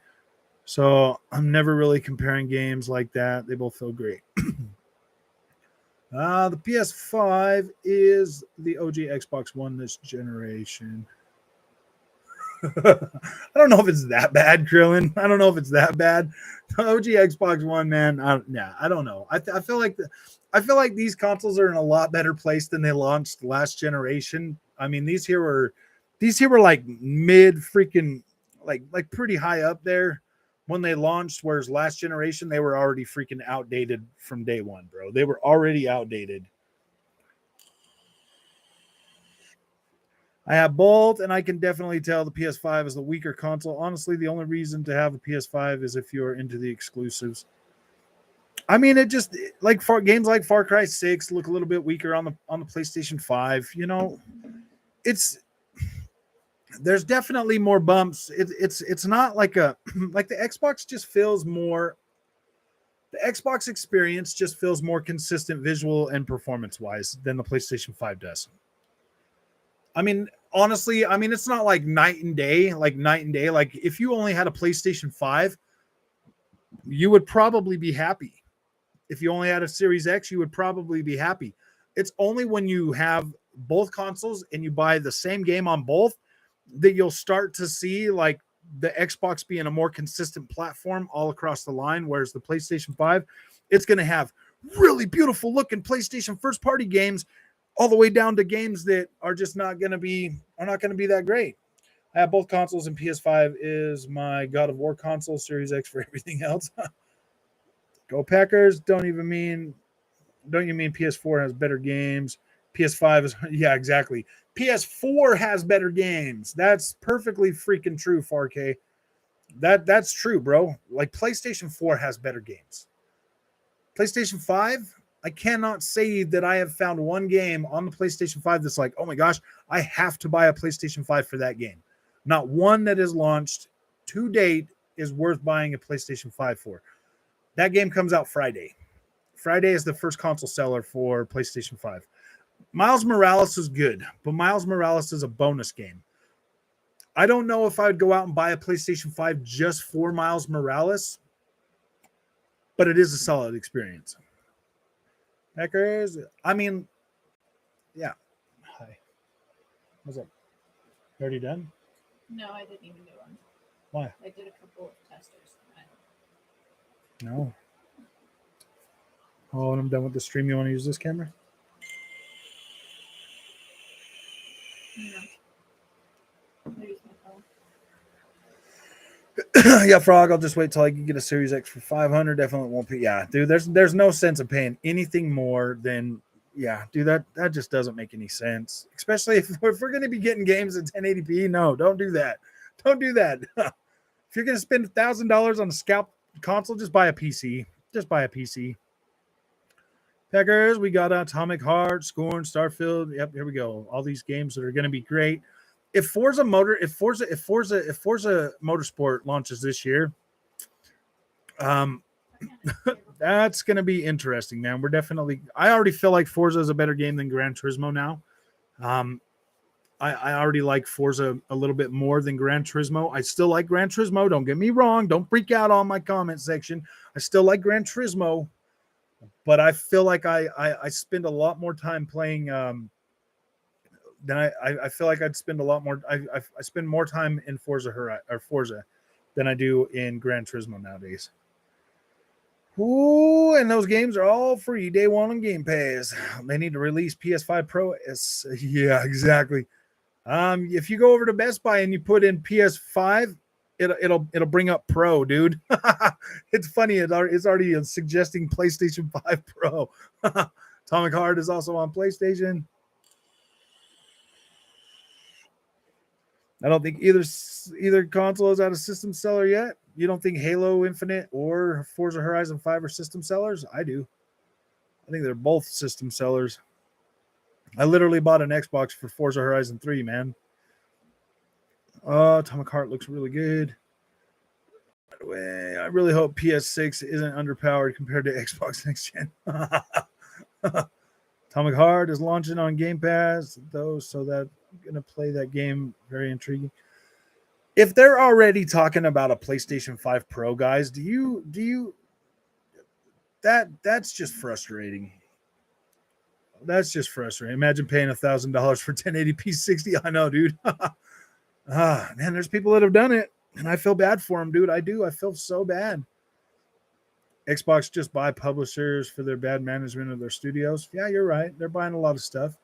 S1: So I'm never really comparing games like that. They both feel great. The PS5 is the OG Xbox One this generation. I don't know if it's that bad, Krillin. I don't know if it's that bad. The OG Xbox One, man. I don't know. I feel like these consoles are in a lot better place than they launched last generation. I mean, these here were like mid freaking like pretty high up there when they launched, whereas last generation they were already freaking outdated from day one, bro. They were already outdated. I have both, and I can definitely tell the PS5 is the weaker console. Honestly, the only reason to have a PS5 is if you're into the exclusives. I mean, it just like for games like Far Cry 6 look a little bit weaker on the PlayStation 5. You know, there's definitely more bumps. It's not like like the Xbox just feels more. The Xbox experience just feels more consistent visual and performance wise than the PlayStation 5 does. I mean, honestly, it's not like night and day. Like if you only had a PlayStation 5, you would probably be happy. If you only had a Series X, you would probably be happy. It's only when you have both consoles and you buy the same game on both that you'll start to see like the Xbox being a more consistent platform all across the line, whereas the PlayStation 5, it's going to have really beautiful looking PlayStation first party games all the way down to games that are just not going to be that great. I have both consoles, and PS5 is my God of War console, Series X for everything else. Go Packers. Don't you mean PS4 has better games? PS5 is, yeah, exactly. PS4 has better games. That's perfectly freaking true, 4K. That's true, bro. Like PlayStation 4 has better games. PlayStation 5, I cannot say that I have found one game on the PlayStation 5 that's like, oh my gosh, I have to buy a PlayStation 5 for that game. Not one that is launched to date is worth buying a PlayStation 5 for. That game comes out Friday. Friday is the first console seller for PlayStation 5. Miles Morales is good, but Miles Morales is a bonus game. I don't know if I would go out and buy a PlayStation 5 just for Miles Morales, but it is a solid experience. Hackers, I mean, yeah. Hi. What's up? You already done?
S2: No, I didn't even do one.
S1: Why?
S2: I did a couple of testers.
S1: No. Oh, and I'm done with the stream. You want to use this camera?
S2: No. I use my phone.
S1: Yeah, Frog. I'll just wait till I can get a Series X for 500. Definitely won't pay. Yeah, dude. There's no sense of paying anything more than dude. That just doesn't make any sense. Especially if we're going to be getting games at 1080p. No, don't do that. Don't do that. If you're going to spend $1,000 on a scalp console, just buy a PC. Just buy a PC. Packers, we got Atomic Heart, Scorn, Starfield. Yep, here we go. All these games that are going to be great. If Forza Motorsport launches this year, that's going to be interesting, man. I already feel like Forza is a better game than Gran Turismo now. I already like Forza a little bit more than Gran Turismo. I still like Gran Turismo. Don't get me wrong. Don't freak out on my comment section. I still like Gran Turismo, but I feel like I spend a lot more time playing then I feel like I'd spend a lot more. I spend more time in Forza than I do in Gran Turismo nowadays. Ooh, and those games are all free day one on Game Pass. They need to release PS5 Pro. Yeah, exactly. If you go over to Best Buy and you put in PS5, it'll bring up Pro, dude. It's funny. It's already suggesting PlayStation 5 Pro. Atomic Heart is also on PlayStation. I don't think either console is out of system seller yet. You don't think Halo Infinite or Forza Horizon 5 are system sellers? I do. I think they're both system sellers. I literally bought an Xbox for Forza Horizon 3, man. Atomic Heart looks really good. By the way, I really hope PS6 isn't underpowered compared to Xbox Next Gen. Atomic Heart is launching on Game Pass, though, so that I'm going to play that game. Very intriguing. If they're already talking about a PlayStation 5 Pro, guys, that's just frustrating. That's just frustrating. Imagine paying $1,000 for 1080p 60. I know, dude. Man, there's people that have done it, and I feel bad for them, dude. I do. I feel so bad. Xbox just buy publishers for their bad management of their studios. Yeah, you're right. They're buying a lot of stuff.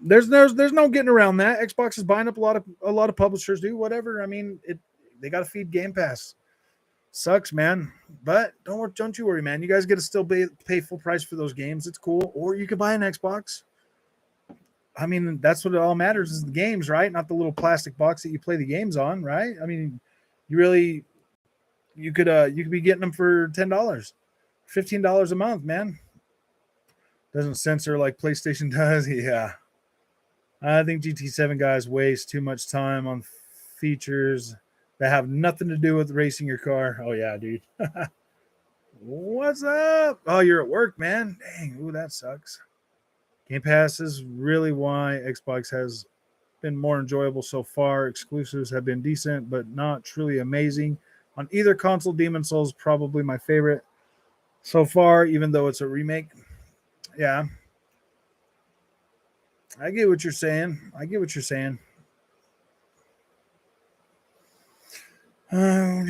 S1: There's no getting around that. Xbox is buying up a lot of publishers, dude. Whatever. I mean, they got to feed Game Pass. Sucks, man. But don't you worry, man. You guys get to still pay full price for those games. It's cool. Or you could buy an Xbox. I mean, that's what it all matters is the games, right? Not the little plastic box that you play the games on, right? I mean, you could be getting them for $10, $15 a month, man. Doesn't censor like PlayStation does. Yeah. I think GT7 guys waste too much time on features that have nothing to do with racing your car. Oh yeah, dude. What's up? Oh, you're at work, man. Dang, ooh, that sucks. Game Pass is really why Xbox has been more enjoyable so far. Exclusives have been decent, but not truly amazing. On either console, Demon's Souls is probably my favorite so far, even though it's a remake. Yeah. I get what you're saying. What are you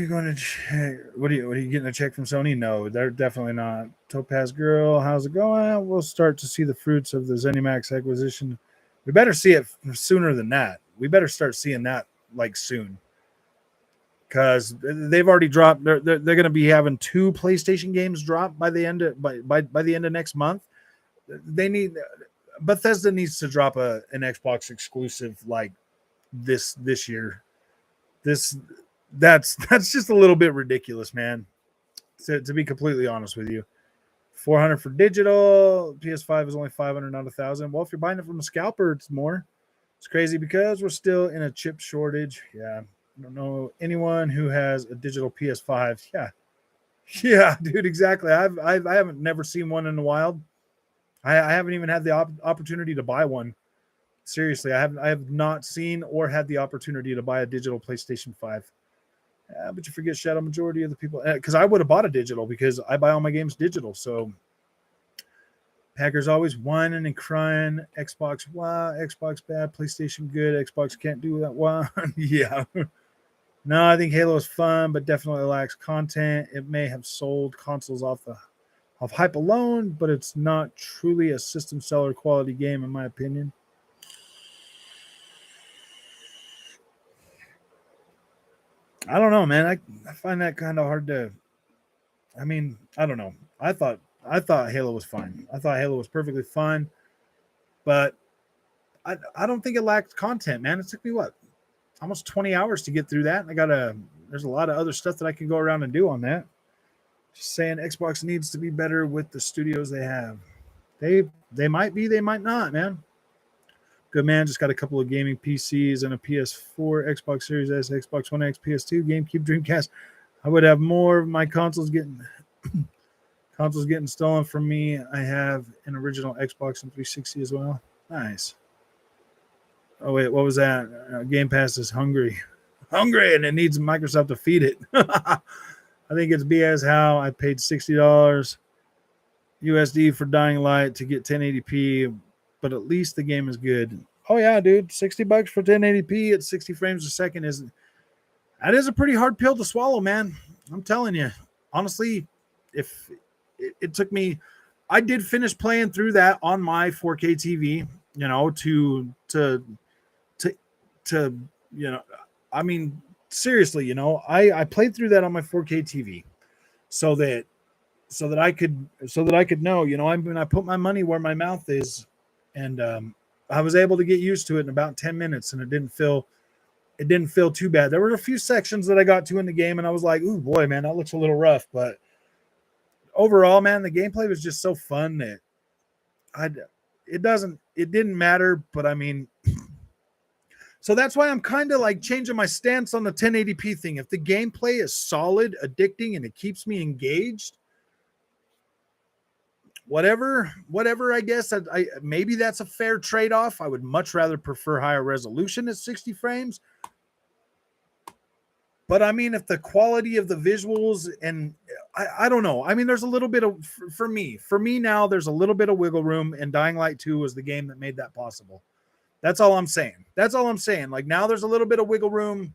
S1: going to check? What are you getting a check from Sony? No, they're definitely not. Topaz Girl, how's it going? We'll start to see the fruits of the ZeniMax acquisition. We better see it sooner than that. We better start seeing that like soon. Because they've already dropped. They're going to be having 2 PlayStation games drop by the end of by the end of next month. Bethesda needs to drop an Xbox exclusive like this year. That's just a little bit ridiculous, man. To be completely honest with you, $400 for digital. PS5 is only $500, not $1,000. Well, if you're buying it from a scalper, it's more. It's crazy because we're still in a chip shortage. Yeah. I don't know anyone who has a digital PS5. Yeah, dude, exactly. I haven't never seen one in the wild. I haven't even had the opportunity to buy one. Seriously, I have not seen or had the opportunity to buy a digital PlayStation 5. But you forget, Shadow, majority of the people, because I would have bought a digital because I buy all my games digital. So Packers always whining and crying. Xbox, wow, Xbox bad, PlayStation good, Xbox can't do that. Wow. Yeah. No, I think Halo is fun, but definitely lacks content. It may have sold consoles off hype alone, but it's not truly a system seller quality game, in my opinion. I don't know, man. I find that kind of hard to. I mean, I don't know. I thought Halo was fine. I thought Halo was perfectly fine, but I don't think it lacked content, man. It took me what, almost 20 hours to get through that. There's a lot of other stuff that I can go around and do on that. Just saying Xbox needs to be better with the studios they have. They might be, they might not, man. Good man, just got a couple of gaming PCs and a PS4, Xbox Series S, Xbox One X, PS2, GameCube, Dreamcast. I would have more of my consoles getting stolen from me. I have an original Xbox and 360 as well. Nice. Oh wait, what was that? Game Pass is hungry, and it needs Microsoft to feed it. I think it's BS how I paid $60 USD for Dying Light to get 1080p, but at least the game is good. Oh yeah, dude, $60 for 1080p at 60 frames a second is a pretty hard pill to swallow, man. I'm telling you, honestly, if it took me, I did finish playing through that on my 4K TV, you know, to you know, I mean, seriously, you know, I played through that on my 4K TV so that I could know, you know, I put my money where my mouth is, and I was able to get used to it in about 10 minutes, and it didn't feel too bad. There were a few sections that I got to in the game, and I was like, "Ooh, boy, man, that looks a little rough." But overall, man, the gameplay was just so fun that it didn't matter. But I mean, so that's why I'm kind of like changing my stance on the 1080p thing. If the gameplay is solid, addicting, and it keeps me engaged, whatever, I guess I maybe that's a fair trade-off. I would much rather prefer higher resolution at 60 frames. But I mean, if the quality of the visuals, and I don't know. I mean, there's a little bit of, for me now, there's a little bit of wiggle room, and Dying Light 2 was the game that made that possible. That's all I'm saying. Like, now there's a little bit of wiggle room.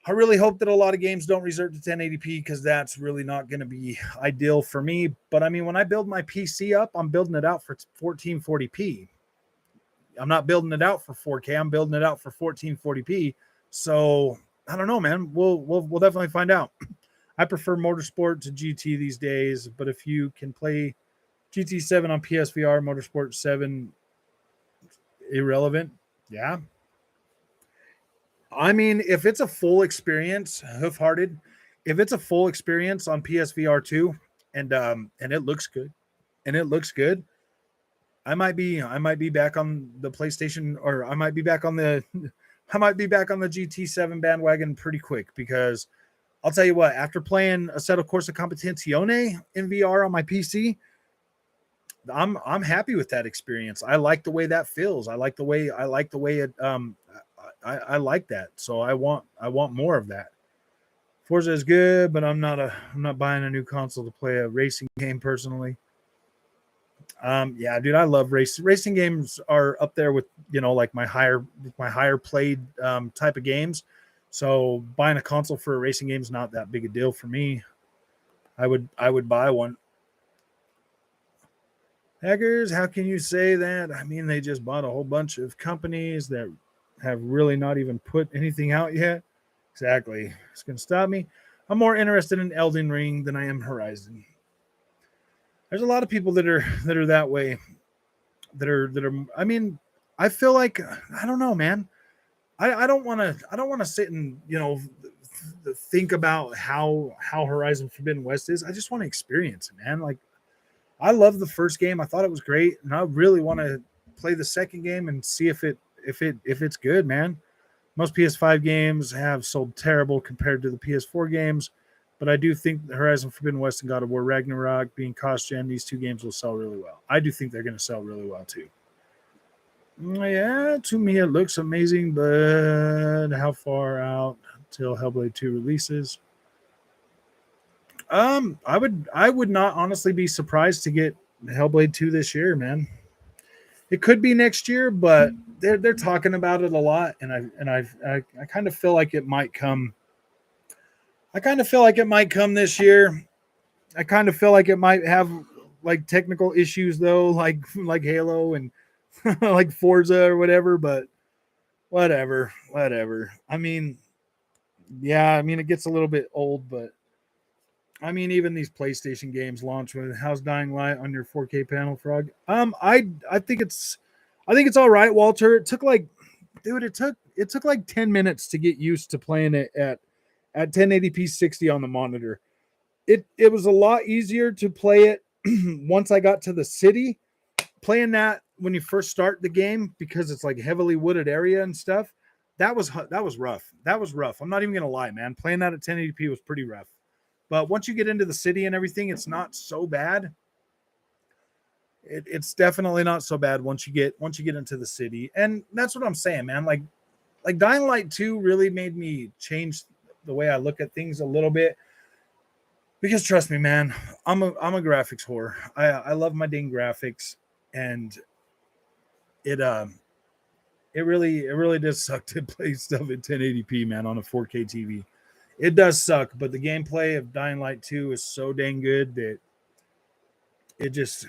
S1: I really hope that a lot of games don't resort to 1080p, because that's really not going to be ideal for me. But I mean, when I build my PC up, I'm building it out for 1440p. I'm not building it out for 4K. I'm building it out for 1440p. So I don't know, man. We'll definitely find out. I prefer Motorsport to GT these days, but if you can play GT 7 on PSVR, Motorsport 7 irrelevant. Yeah. I mean, if it's a full experience, Hoof-Hearted, if it's a full experience on PSVR 2 and it looks good, I might be back on the PlayStation, or I might be back on the GT7 bandwagon pretty quick, because I'll tell you what, after playing a set of Corsa Competizione in VR on my PC, I'm happy with that experience. I like the way that feels. I like the way it I like that. So I want more of that. Forza is good, but I'm not buying a new console to play a racing game personally. Yeah, dude, I love racing games. Are up there with, you know, like my higher played type of games. So buying a console for a racing game is not that big a deal for me. I would buy one. Hackers, how can you say that? I mean, they just bought a whole bunch of companies that have really not even put anything out yet. Exactly. It's going to stop me. I'm more interested in Elden Ring than I am Horizon. There's a lot of people that are that way. That are. I mean, I feel like, I don't know, man. I don't want to sit and, you know, think about how Horizon Forbidden West is. I just want to experience it, man. Like, I love the first game. I thought it was great, and I really want to play the second game and see if it's good, man. Most PS5 games have sold terrible compared to the PS4 games, but I do think the Horizon Forbidden West and God of War Ragnarok, being cost-gen, these two games will sell really well. I do think they're going to sell really well too. Yeah, to me it looks amazing, but how far out till Hellblade 2 releases? I would not honestly be surprised to get Hellblade 2 this year, man. It could be next year, but they're talking about it a lot, and I kind of feel like it might come. I kind of feel like it might come this year. I kind of feel like it might have like technical issues though, like Halo and like Forza or whatever, but whatever. I mean, yeah, I mean it gets a little bit old, but I mean even these PlayStation games launch with How's Dying Light on your 4K panel, Frog. I think it's all right, Walter. It took like dude, it took like 10 minutes to get used to playing it at 1080p 60 on the monitor. It was a lot easier to play it once I got to the city. Playing that when you first start the game because it's like heavily wooded area and stuff. That was rough. That was rough. I'm not even gonna lie, man. Playing that at 1080p was pretty rough. But once you get into the city and everything, it's not so bad. It's definitely not so bad once you get into the city, and that's what I'm saying, man. Like Dying Light 2 really made me change the way I look at things a little bit. Because trust me, man, I'm a graphics whore. I love my dang graphics, and it really does suck to play stuff at 1080p, man, on a 4K TV. It does suck, but the gameplay of Dying Light 2 is so dang good that it just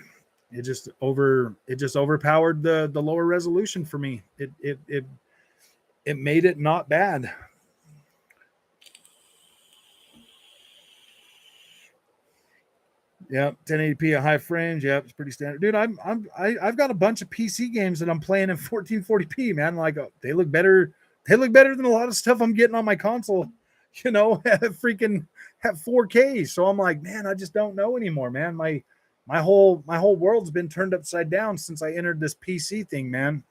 S1: overpowered the lower resolution for me. It made it not bad. Yep, 1080p, a high frames. Yep, it's pretty standard, dude. I've got a bunch of PC games that I'm playing in 1440p, man. Like they look better. They look better than a lot of stuff I'm getting on my console. You know, freaking at 4K. So I'm like, man, I just don't know anymore, man. My whole world's been turned upside down since I entered this PC thing, man.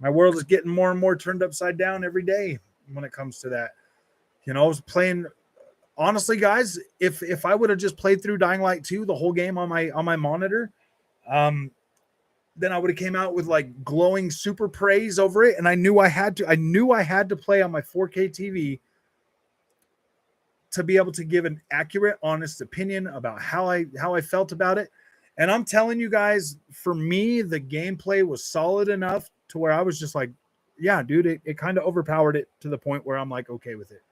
S1: My world is getting more and more turned upside down every day when it comes to that. You know, I was playing honestly, guys, if I would have just played through Dying Light 2 the whole game on my monitor, then I would have came out with like glowing super praise over it, and I knew I had to play on my 4K TV to be able to give an accurate, honest opinion about how I felt about it. And I'm telling you guys, for me, the gameplay was solid enough to where I was just like, yeah, dude, it kind of overpowered it to the point where I'm like okay with it.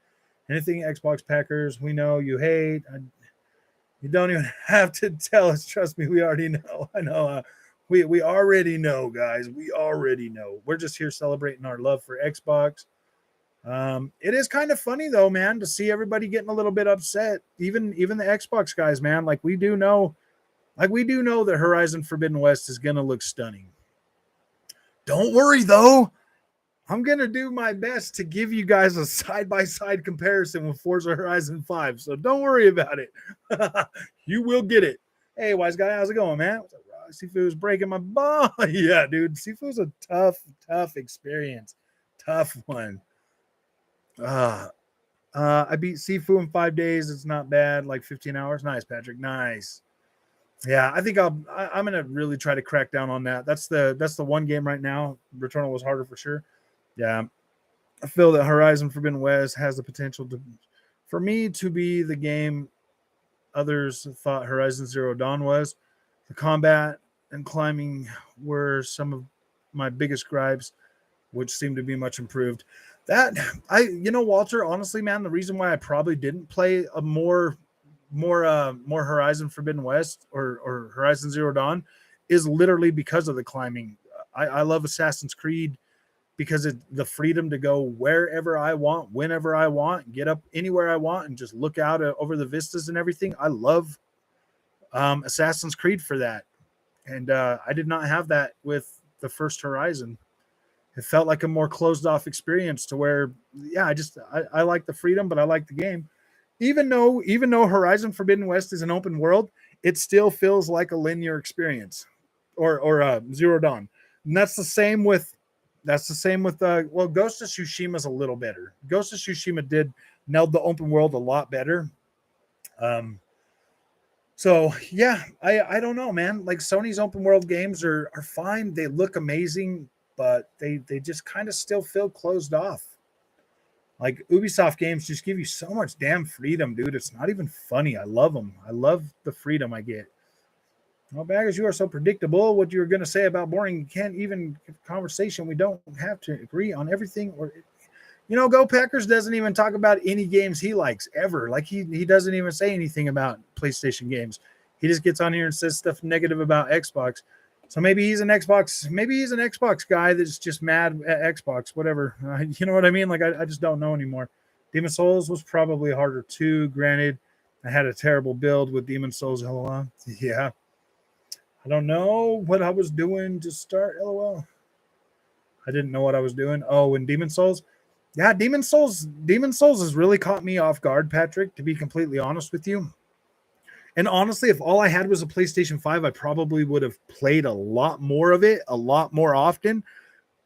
S1: Anything Xbox Packers, we know you hate. You don't even have to tell us. Trust me, we already know. I know. We already know, guys. We already know. We're just here celebrating our love for Xbox. It is kind of funny though, man, to see everybody getting a little bit upset. Even the Xbox guys, man. Like we do know that Horizon Forbidden West is gonna look stunning. Don't worry though. I'm going to do my best to give you guys a side-by-side comparison with Forza Horizon 5. So don't worry about it. You will get it. Hey, wise guy, how's it going, man? What's up, Rob? Sifu's breaking my ball. Yeah, dude. Sifu's a tough experience. Tough one. I beat Sifu in 5 days. It's not bad. Like 15 hours. Nice, Patrick. Nice. Yeah, I think I'm going to really try to crack down on that. That's the one game right now. Returnal was harder for sure. Yeah, I feel that Horizon Forbidden West has the potential for me to be the game others thought Horizon Zero Dawn was. The combat and climbing were some of my biggest gripes, which seem to be much improved. Walter, honestly, man, the reason why I probably didn't play a more Horizon Forbidden West or Horizon Zero Dawn is literally because of the climbing. I love Assassin's Creed because the freedom to go wherever I want, whenever I want, get up anywhere I want, and just look out over the vistas and everything. I love Assassin's Creed for that. And I did not have that with the first Horizon. It felt like a more closed off experience to where, yeah, I like the freedom, but I like the game. Even though Horizon Forbidden West is an open world, it still feels like a linear experience or Zero Dawn. And that's the same with Ghost of Tsushima is a little better. Ghost of Tsushima did nailed the open world a lot better. So yeah, I don't know, man. Like Sony's open world games are fine. They look amazing, but they just kind of still feel closed off. Like Ubisoft games just give you so much damn freedom, dude. It's not even funny. I love them. I love the freedom I get. Well, Baggers, you are so predictable. What you're going to say about boring, you can't even conversation. We don't have to agree on everything. Or, Go Packers doesn't even talk about any games he likes ever. Like he doesn't even say anything about PlayStation games. He just gets on here and says stuff negative about Xbox. So maybe he's an Xbox. Maybe he's an Xbox guy that's just mad at Xbox. Whatever. You know what I mean? Like I just don't know anymore. Demon Souls was probably harder too. Granted, I had a terrible build with Demon Souls. LOL. Yeah. I don't know what I was doing to start. LOL. I didn't know what I was doing. Oh, in Demon Souls. Yeah, Demon Souls has really caught me off guard, Patrick, to be completely honest with you. And honestly, if all I had was a PlayStation 5, I probably would have played a lot more of it, a lot more often.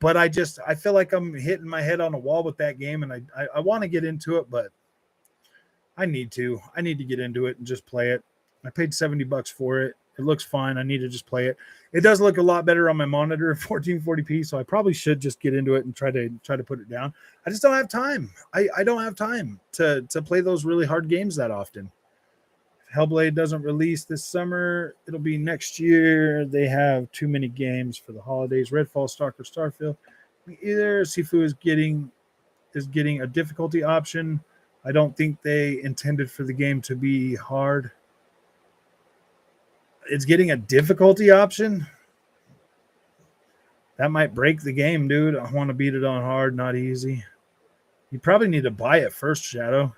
S1: But I feel like I'm hitting my head on a wall with that game, and I want to get into it, but I need to. I need to get into it and just play it. I paid $70 for it. It looks fine. I need to just play it. It does look a lot better on my monitor at 1440p, so I probably should just get into it and try to put it down. I just don't have time. I don't have time to play those really hard games that often. If Hellblade doesn't release this summer, it'll be next year. They have too many games for the holidays. Redfall, Stalker, Starfield. Either Sifu is getting a difficulty option. I don't think they intended for the game to be hard. It's getting a difficulty option. That might break the game, dude. I want to beat it on hard, not easy. You probably need to buy it first, Shadow.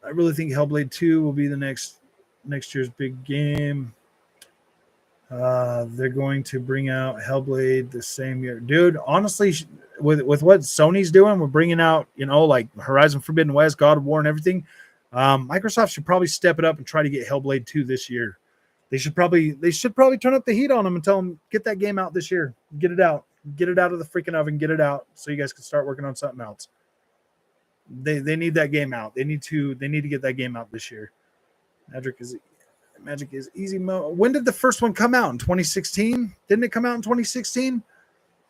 S1: I really think Hellblade 2 will be the next year's big game. They're going to bring out Hellblade the same year. Dude, honestly, with what Sony's doing, we're bringing out, like Horizon Forbidden West, God of War, and everything. Microsoft should probably step it up and try to get Hellblade 2 this year. They should probably turn up the heat on them and tell them, get that game out this year. Get it out. Get it out of the freaking oven. Get it out so you guys can start working on something else. They need that game out. They need to get that game out this year. Magic is easy mode. When did the first one come out? In 2016? Didn't it come out in 2016?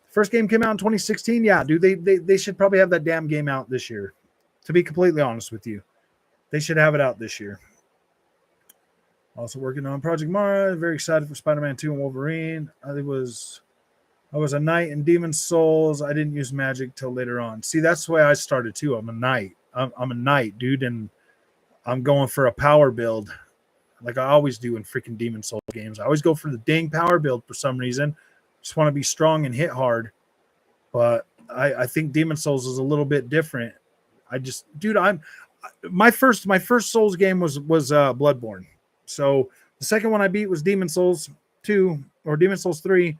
S1: First game came out in 2016. Yeah, dude, they should probably have that damn game out this year. To be completely honest with you, they should have it out this year. Also working on Project Mara. Very excited for Spider-Man 2 and Wolverine. I was a knight in Demon Souls. I didn't use magic till later on. See, that's the way I started too. I'm a knight. I'm a knight, dude, and I'm going for a power build, like I always do in freaking Demon Souls games. I always go for the dang power build for some reason. Just want to be strong and hit hard. But I think Demon Souls is a little bit different. My first Souls game was Bloodborne. So the second one I beat was Demon Souls 2 or Demon Souls 3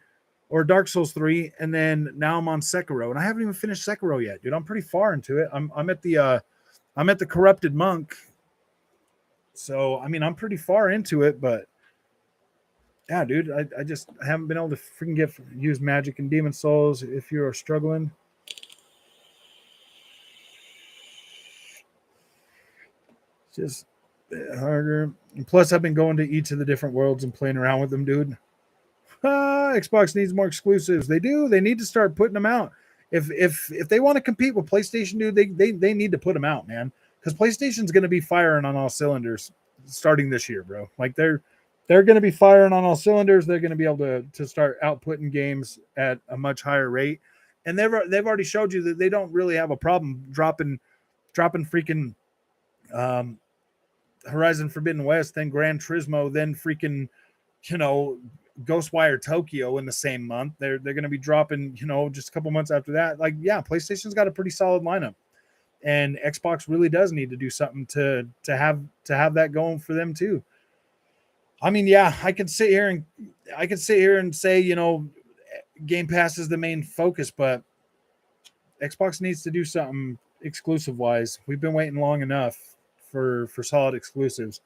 S1: or Dark Souls 3, and then now I'm on Sekiro, and I haven't even finished Sekiro yet, dude. I'm pretty far into it. I'm at the corrupted monk. So I mean, I'm pretty far into it, but yeah, dude, I just haven't been able to freaking use magic in Demon Souls. If you're struggling, just harder. And plus, I've been going to each of the different worlds and playing around with them, dude. Xbox needs more exclusives. They do. They need to start putting them out. If they want to compete with PlayStation, dude, they need to put them out, man. Because PlayStation's going to be firing on all cylinders starting this year, bro. Like they're going to be firing on all cylinders. They're going to be able to start outputting games at a much higher rate. And they've already showed you that they don't really have a problem dropping freaking Horizon Forbidden West, then Gran Turismo, then freaking, Ghostwire Tokyo in the same month. They're going to be dropping, just a couple months after that. Like, yeah, PlayStation's got a pretty solid lineup, and Xbox really does need to do something to have that going for them too. I mean, yeah, I could sit here and say, Game Pass is the main focus, but Xbox needs to do something exclusive wise. We've been waiting long enough for solid exclusives.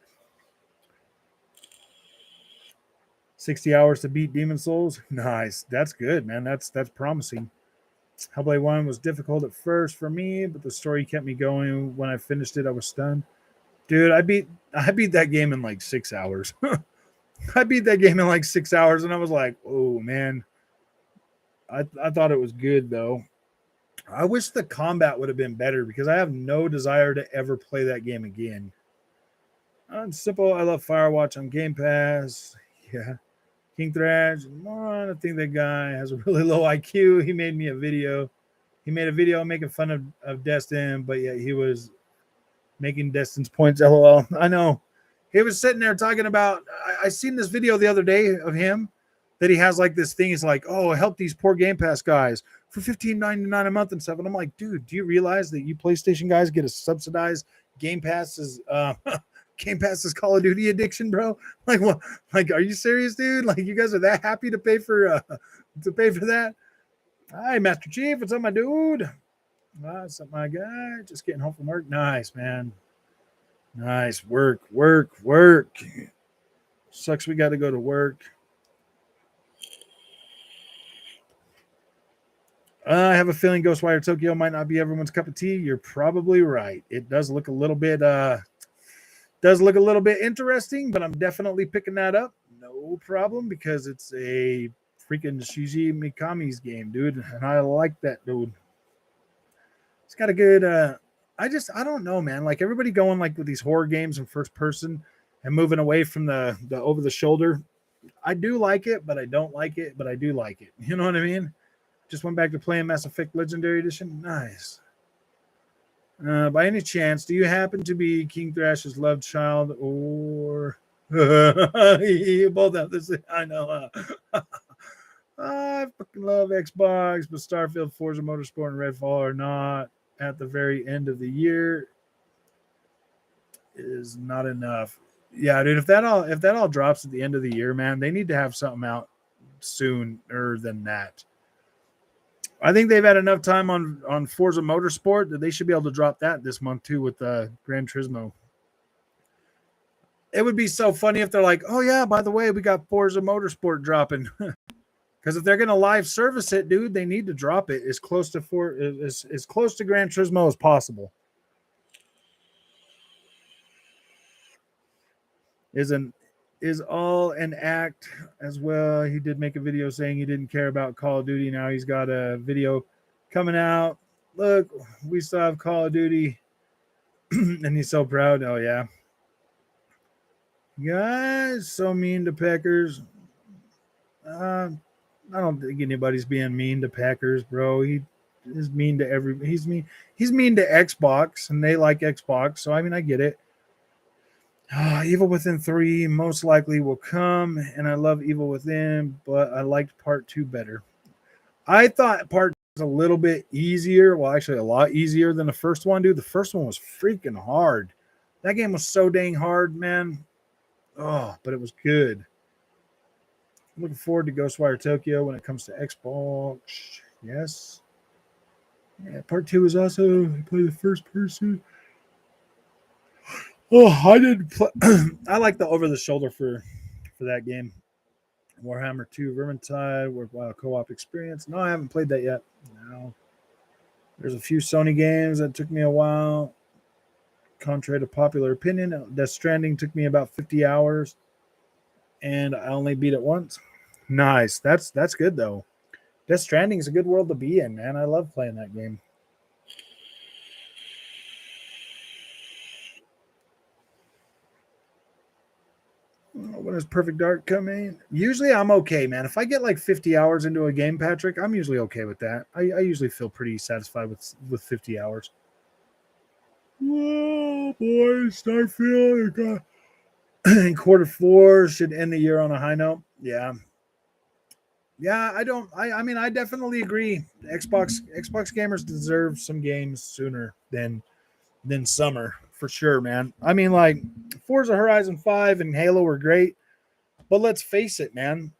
S1: 60 hours to beat Demon Souls. Nice. That's good, man. That's promising. Hellblade 1 was difficult at first for me, but the story kept me going. When I finished it, I was stunned. Dude, I beat that game in like 6 hours. I beat that game in like 6 hours, and I was like, oh, man. I thought it was good, though. I wish the combat would have been better because I have no desire to ever play that game again. Simple. I love Firewatch on Game Pass. Yeah. King Thrash. I think that guy has a really low IQ. He made me a video. He made a video making fun of Destin, but yeah, he was making Destin's points. LOL. I know. He was sitting there talking about. I seen this video the other day of him that he has like this thing. He's like, "Oh, help these poor Game Pass guys for $15.99 a month and stuff." And I'm like, "Dude, do you realize that you PlayStation guys get a subsidized Game Pass's Game Pass's Call of Duty addiction, bro? Like, what? Like, are you serious, dude? Like, you guys are that happy to pay for that?" Hi, Master Chief. What's up, my dude? What's up, my guy? Just getting home from work. Nice, man. Nice. Work. Sucks we got to go to work. I have a feeling Ghostwire Tokyo might not be everyone's cup of tea. You're probably right. It does look a little bit interesting, but I'm definitely picking that up. No problem, because it's a freaking Shinji Mikami's game, dude. And I like that dude. It's got a good I don't know, man. Like, everybody going like with these horror games in first person and moving away from the over the shoulder. I do like it, but I don't like it, but I do like it. You know what I mean? Just went back to playing Mass Effect Legendary Edition. Nice. By any chance, do you happen to be King Thrash's love child, or you both have this? I know. I fucking love Xbox, but Starfield, Forza Motorsport, and Redfall are not at the very end of the year. Is not enough. Yeah, dude. If that all drops at the end of the year, man, they need to have something out sooner than that. I think they've had enough time on Forza Motorsport that they should be able to drop that this month too with Gran Turismo. It would be so funny if they're like, "Oh yeah, by the way, we got Forza Motorsport dropping." Because if they're gonna live service it, dude, they need to drop it as close to as close to Gran Turismo as possible. Is all an act as well. He did make a video saying he didn't care about Call of Duty. Now he's got a video coming out. Look, we still have Call of Duty. And he's so proud. Oh yeah. Guys, so mean to Packers. I don't think anybody's being mean to Packers, bro. He is mean to everybody. He's mean to Xbox, and they like Xbox. So I mean, I get it. Evil Within 3 most likely will come, and I love Evil Within, but I liked Part 2 better. I thought Part 2 was a little bit easier. Well, actually, a lot easier than the first one, dude. The first one was freaking hard. That game was so dang hard, man. Oh, but it was good. Looking forward to Ghostwire Tokyo when it comes to Xbox. Yes. Yeah, Part 2 is also play the first person. Oh, I didn't play. I like the over the shoulder for that game. Warhammer 2 Vermintide co-op experience. No, I haven't played that yet. No. There's a few Sony games that took me a while. Contrary to popular opinion, Death Stranding took me about 50 hours, and I only beat it once. Nice. That's good though. Death Stranding is a good world to be in, man. I love playing that game. When is Perfect Dark coming? Usually I'm okay, man. If I get like 50 hours into a game, Patrick, I'm usually okay with that. I usually feel pretty satisfied with 50 hours. Oh boy, Starfield. Quarter 4 should end the year on a high note. Yeah. I mean, I definitely agree. Xbox gamers deserve some games sooner than summer, for sure, man. I mean, like, Forza Horizon 5 and Halo were great, but let's face it, man.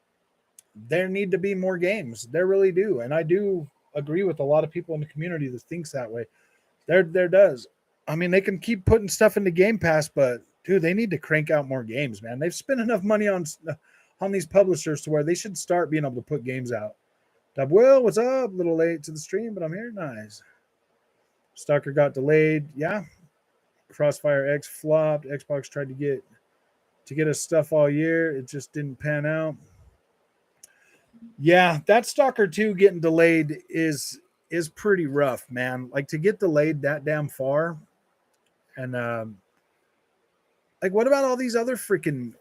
S1: There need to be more games. There really do. And I do agree with a lot of people in the community that thinks that way. There does. I mean, they can keep putting stuff into Game Pass, but dude, they need to crank out more games, man. They've spent enough money on these publishers to where they should start being able to put games out. Will, what's up? A little late to the stream, but I'm here. Nice. Stalker got delayed. Yeah. CrossfireX flopped. Xbox tried to get us stuff all year. It just didn't pan out. Yeah, that Stalker 2 getting delayed is pretty rough, man. Like, to get delayed that damn far, and Like, what about all these other teams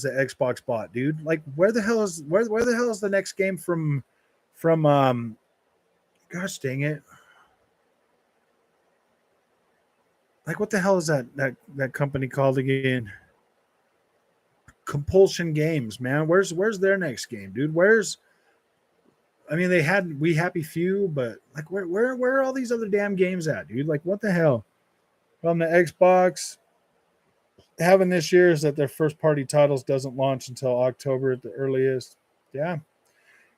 S1: that Xbox bought, dude? Like, where the hell is the next game from gosh dang it. Like, what the hell is that company called again? Compulsion Games, man. Where's their next game, dude? I mean, they had We Happy Few, but like, where are all these other damn games at, dude? Like, what the hell? From the Xbox having this year is that their first party titles doesn't launch until October at the earliest. Yeah.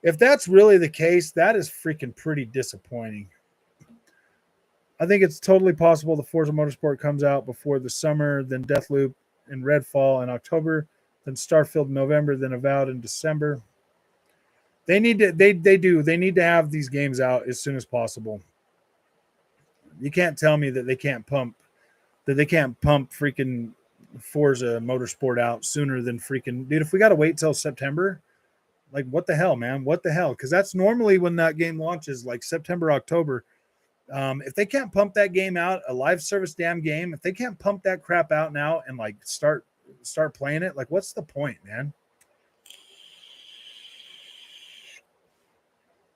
S1: If that's really the case, that is freaking pretty disappointing. I think it's totally possible the Forza Motorsport comes out before the summer, then Deathloop and Redfall in October, then Starfield in November, then Avowed in December. They need to have these games out as soon as possible. You can't tell me that they can't pump freaking Forza Motorsport out sooner than freaking, dude. If we got to wait till September, like, what the hell, man? What the hell? Because that's normally when that game launches, like September, October. If they can't pump that game out, a live service damn game, if they can't pump that crap out now and like start playing it, like, what's the point, man?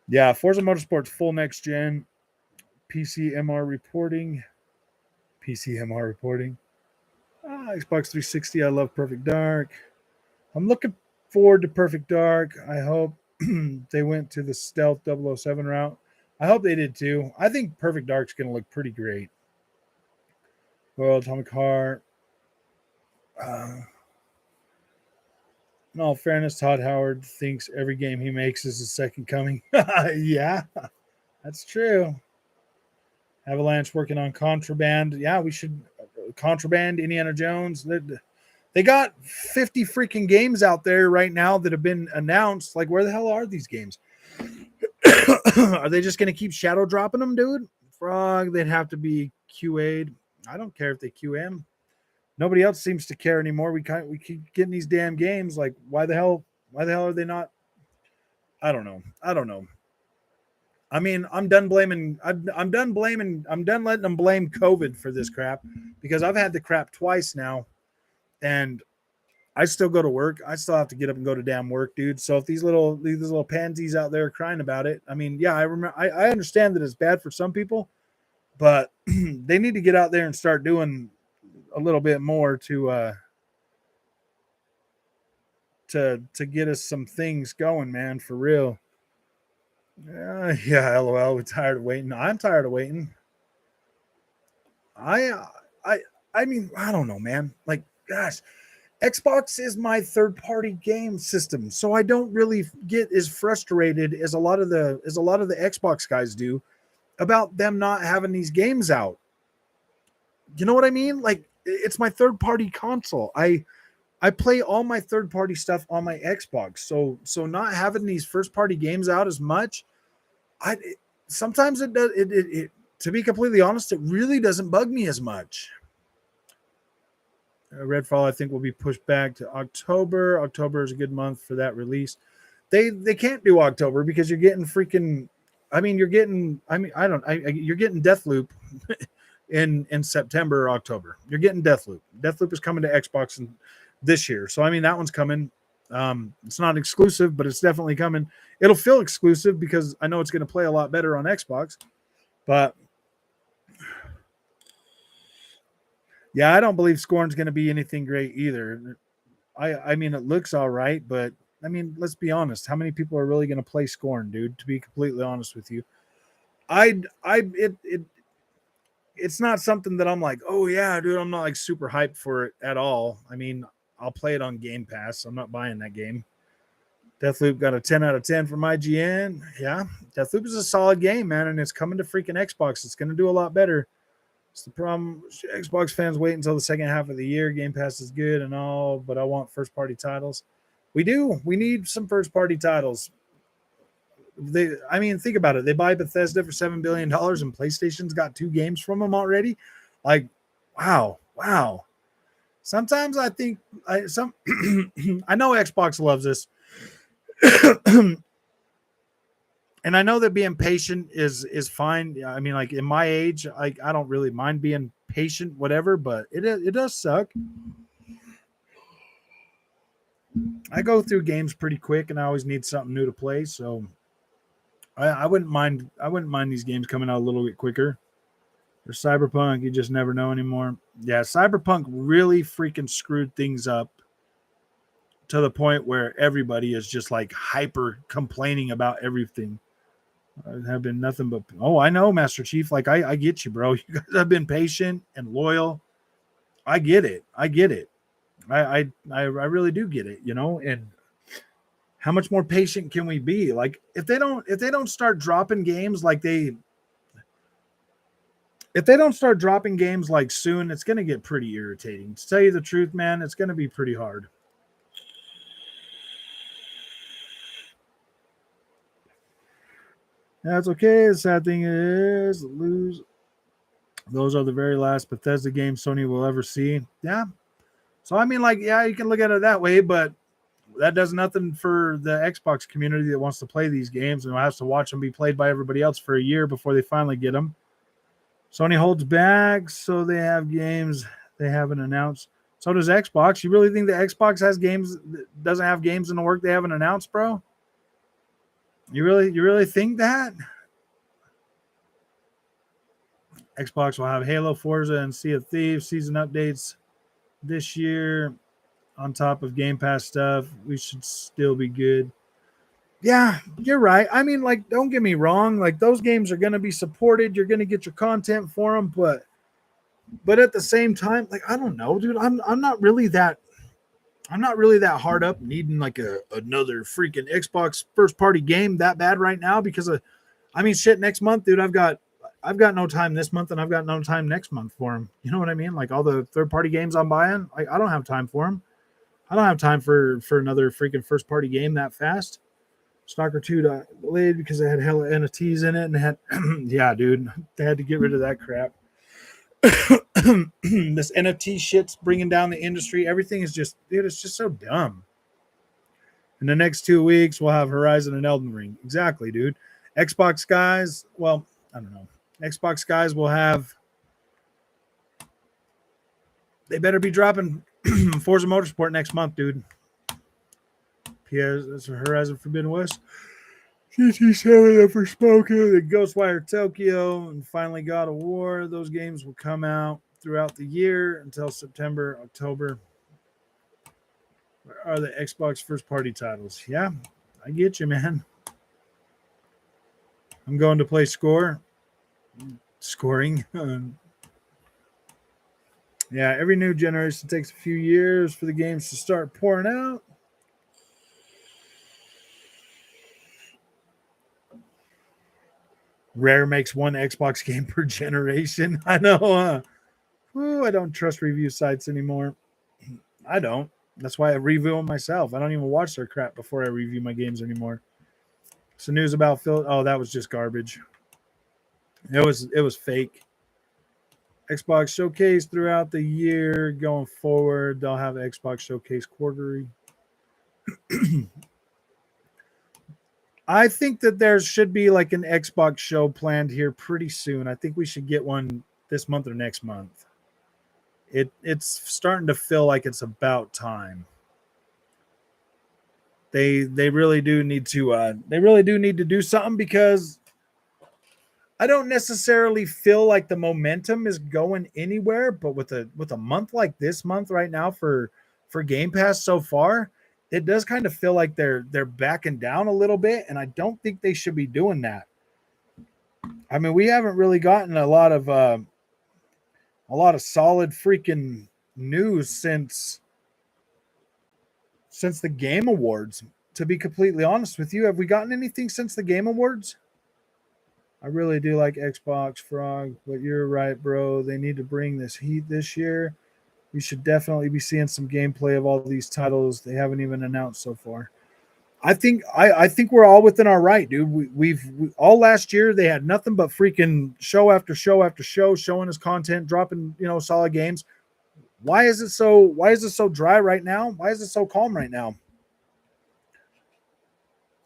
S1: Yeah, Forza Motorsport's full next gen. PCMR reporting. Xbox 360. I love Perfect Dark. I'm looking forward to Perfect Dark. I hope they went to the stealth 007 route. I hope they did too. I think Perfect Dark's going to look pretty great. Well, Atomic Heart. In all fairness, Todd Howard thinks every game he makes is his second coming. Yeah, that's true. Avalanche working on Contraband. Yeah, we should. Contraband, Indiana Jones. They got 50 freaking games out there right now that have been announced. Like, where the hell are these games? Are they just going to keep shadow dropping them, dude? Frog, they'd have to be QA'd. I don't care if they QM. Nobody else seems to care anymore. We keep getting these damn games. Like, why the hell are they not? I don't know. I mean, I'm done letting them blame COVID for this crap, because I've had the crap twice now, and I still go to work. I still have to get up and go to damn work, dude. So if these little pansies out there crying about it, I mean, yeah, I understand that it's bad for some people, but they need to get out there and start doing a little bit more to get us some things going, man, for real. Yeah, LOL. We're tired of waiting. I'm tired of waiting. I mean, I don't know, man. Like, gosh, Xbox is my third-party game system, so I don't really get as frustrated as a lot of the Xbox guys do about them not having these games out. You know what I mean? Like, it's my third-party console. I play all my third-party stuff on my Xbox, so not having these first-party games out as much, sometimes it does. It to be completely honest, it really doesn't bug me as much. Redfall, I think, will be pushed back to October. October is a good month for that release. They can't do October because you're getting freaking. I mean, you're getting. I mean, you're getting Deathloop in September or October. You're getting Deathloop. Deathloop is coming to Xbox this year, so I mean that one's coming. It's not exclusive, but it's definitely coming. It'll feel exclusive because I know it's going to play a lot better on Xbox. But yeah, I don't believe Scorn's going to be anything great either. I mean, it looks all right, but I mean, let's be honest. How many people are really going to play Scorn, dude? To be completely honest with you, it's not something that I'm like, oh yeah, dude. I'm not like super hyped for it at all. I mean, I'll play it on Game Pass. I'm not buying that game. Deathloop got a 10 out of 10 from IGN. Yeah, Deathloop is a solid game, man, and it's coming to freaking Xbox. It's going to do a lot better. It's the problem. Xbox fans wait until the second half of the year. Game Pass is good and all, but I want first-party titles. We do. We need some first-party titles. I mean, think about it. They buy Bethesda for $7 billion, and PlayStation's got 2 games from them already. Like, wow. Sometimes I think I know Xbox loves this. And I know that being patient is fine. I mean, like in my age, I don't really mind being patient, whatever, but it does suck. I go through games pretty quick, and I always need something new to play. So I wouldn't mind. I wouldn't mind these games coming out a little bit quicker. For Cyberpunk, you just never know anymore. Yeah, Cyberpunk really freaking screwed things up to the point where everybody is just like hyper complaining about everything. I have been nothing but, oh, I know, Master Chief. Like, I get you, bro. You guys have been patient and loyal. I get it. I get it. I really do get it, you know. And how much more patient can we be? Like, if they don't start dropping games like if they don't start dropping games like soon, it's going to get pretty irritating. To tell you the truth, man, it's going to be pretty hard. That's okay. The sad thing is, those are the very last Bethesda games Sony will ever see. Yeah. So, I mean, like, yeah, you can look at it that way, but that does nothing for the Xbox community that wants to play these games and has to watch them be played by everybody else for a year before they finally get them. Sony holds back, so they have games they haven't announced. So does Xbox. You really think that Xbox has games, doesn't have games in the work they haven't announced, bro? You really think that? Xbox will have Halo, Forza, and Sea of Thieves season updates this year on top of Game Pass stuff. We should still be good. Yeah, you're right. I mean, like, don't get me wrong. Like, those games are going to be supported. You're going to get your content for them, but at the same time, like, I don't know, dude. I'm not really that hard up needing like another freaking Xbox first party game that bad right now because I mean, shit, next month, dude, I've got no time this month and I've got no time next month for them. You know what I mean? Like all the third party games I'm buying, I don't have time for them. I don't have time for another freaking first party game that fast. Stalker 2 delayed because it had hella NFTs in it and had yeah, dude, they had to get rid of that crap. This NFT shit's bringing down the industry. Everything is just, dude, it's just so dumb. In the next 2 weeks, we'll have Horizon and Elden Ring. Exactly, dude. Xbox guys, well, I don't know. Xbox guys will have, they better be dropping Forza Motorsport next month, dude. PS, that's Horizon Forbidden West. GT7 for Spoken, the Ghostwire Tokyo, and finally God of War. Those games will come out throughout the year until September, October. Where are the Xbox first party titles? Yeah, I get you, man. I'm going to play scoring. Yeah, every new generation takes a few years for the games to start pouring out. Rare makes one Xbox game per generation. I know. I don't trust review sites anymore. I don't. That's why I review them myself. I don't even watch their crap before I review my games anymore. So news about Phil. Oh, that was just garbage. It was fake. Xbox Showcase throughout the year going forward. They'll have Xbox Showcase quarterly. I think that there should be like an Xbox show planned here pretty soon. I think we should get one this month or next month. It's starting to feel like it's about time. They really do need to do something because I don't necessarily feel like the momentum is going anywhere, but with a month like this month right now for Game Pass so far, it does kind of feel like they're backing down a little bit, and I don't think they should be doing that. I mean, we haven't really gotten a lot of solid freaking news since the Game Awards. To be completely honest with you, have we gotten anything since the Game Awards? I really do like Xbox Frog, but you're right, bro. They need to bring this heat this year. We should definitely be seeing some gameplay of all these titles they haven't even announced so far. I think we're all within our right, dude. We've all last year they had nothing but freaking show after show after show showing us content, dropping solid games. Why is it so dry right now? Why is it so calm right now?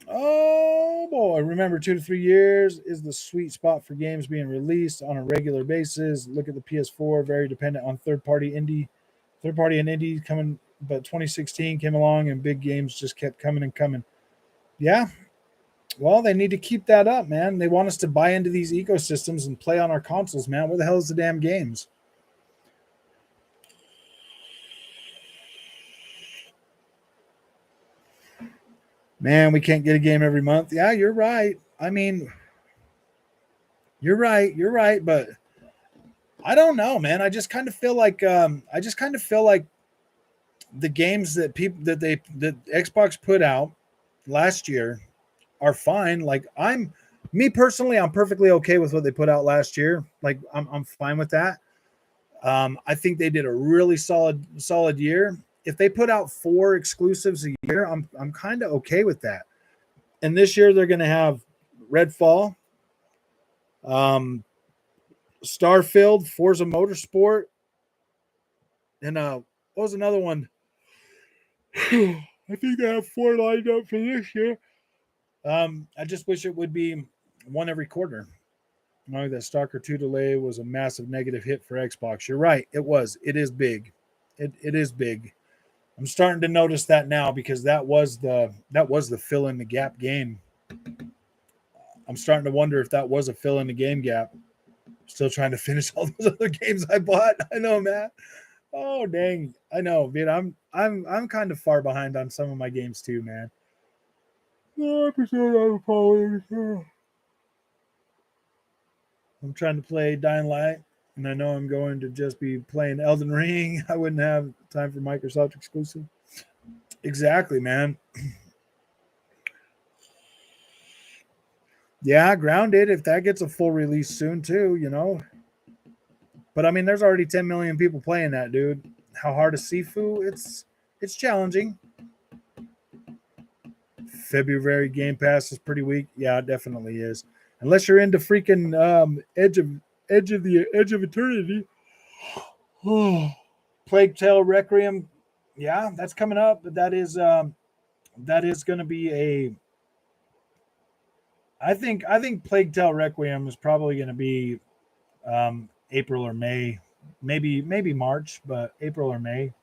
S1: Oh boy. Remember, 2 to 3 years is the sweet spot for games being released on a regular basis. Look at the PS4, very dependent on third party and indie coming. But 2016 came along and big games just kept coming and coming. Yeah. Well, they need to keep that up, man. They want us to buy into these ecosystems and play on our consoles, man. Where the hell is the damn games? Man, we can't get a game every month. Yeah, you're right. I mean, you're right, but I don't know, man. I just kind of feel like the games that Xbox put out last year are fine. Like me personally, I'm perfectly okay with what they put out last year. Like I'm fine with that. I think they did a really solid year. If they put out 4 exclusives a year, I'm kind of okay with that. And this year they're going to have Redfall, Starfield, Forza Motorsport, and what was another one? I think they have 4 lined up for this year. I just wish it would be one every quarter. Knowing that Stalker 2 delay was a massive negative hit for Xbox. You're right. It was. It is big. It is big. I'm starting to notice that now because that was the fill in the gap game. I'm starting to wonder if that was a fill in the game gap. Still trying to finish all those other games I bought. I know, Matt. Oh dang. I know, dude. I'm kind of far behind on some of my games too, man. I'm trying to play Dying Light, and I know I'm going to just be playing Elden Ring. I wouldn't have time for Microsoft exclusive. Exactly, man. Yeah, Grounded, if that gets a full release soon too, you know. But I mean, there's already 10 million people playing that, dude. How hard is Sifu? It's challenging. February Game Pass is pretty weak. Yeah, it definitely is. Unless you're into freaking Edge of Eternity. Plague Tale Requiem. Yeah, that's coming up, but that is going to be a I think Plague Tale Requiem is probably going to be April or May, maybe March, but April or May.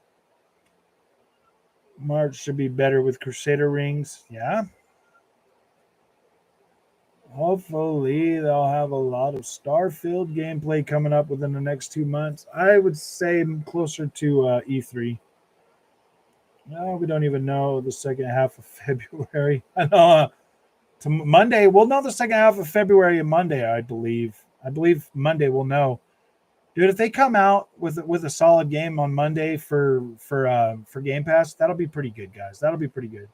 S1: March should be better with Crusader Rings. Yeah. Hopefully they'll have a lot of Starfield gameplay coming up within the next 2 months. I would say closer to E3. No, we don't even know the second half of February. I know to Monday. We'll know the second half of February and Monday, I believe. I believe Monday we'll know. Dude, if they come out with a solid game on Monday for Game Pass, that'll be pretty good, guys. That'll be pretty good.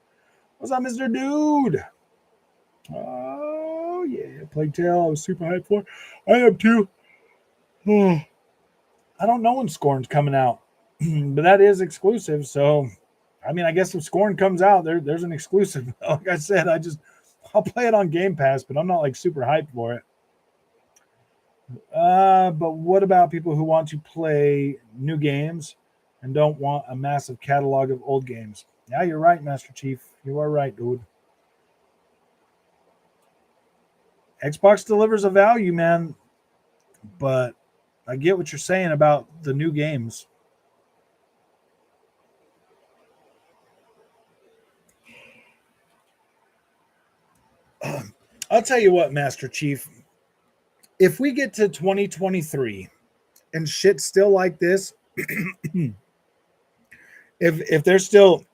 S1: What's up, Mr. Dude? Oh yeah, Plague Tale. I was super hyped for. I am too. I don't know when Scorn's coming out, but that is exclusive. So, I mean, I guess if Scorn comes out, there's an exclusive. Like I said, I'll play it on Game Pass, but I'm not like super hyped for it. But what about people who want to play new games and don't want a massive catalog of old games? Yeah, you're right, Master Chief. You are right, dude. Xbox delivers a value, man, but I get what you're saying about the new games. I'll tell you what, Master Chief. If we get to 2023 and shit's still like this, if they're still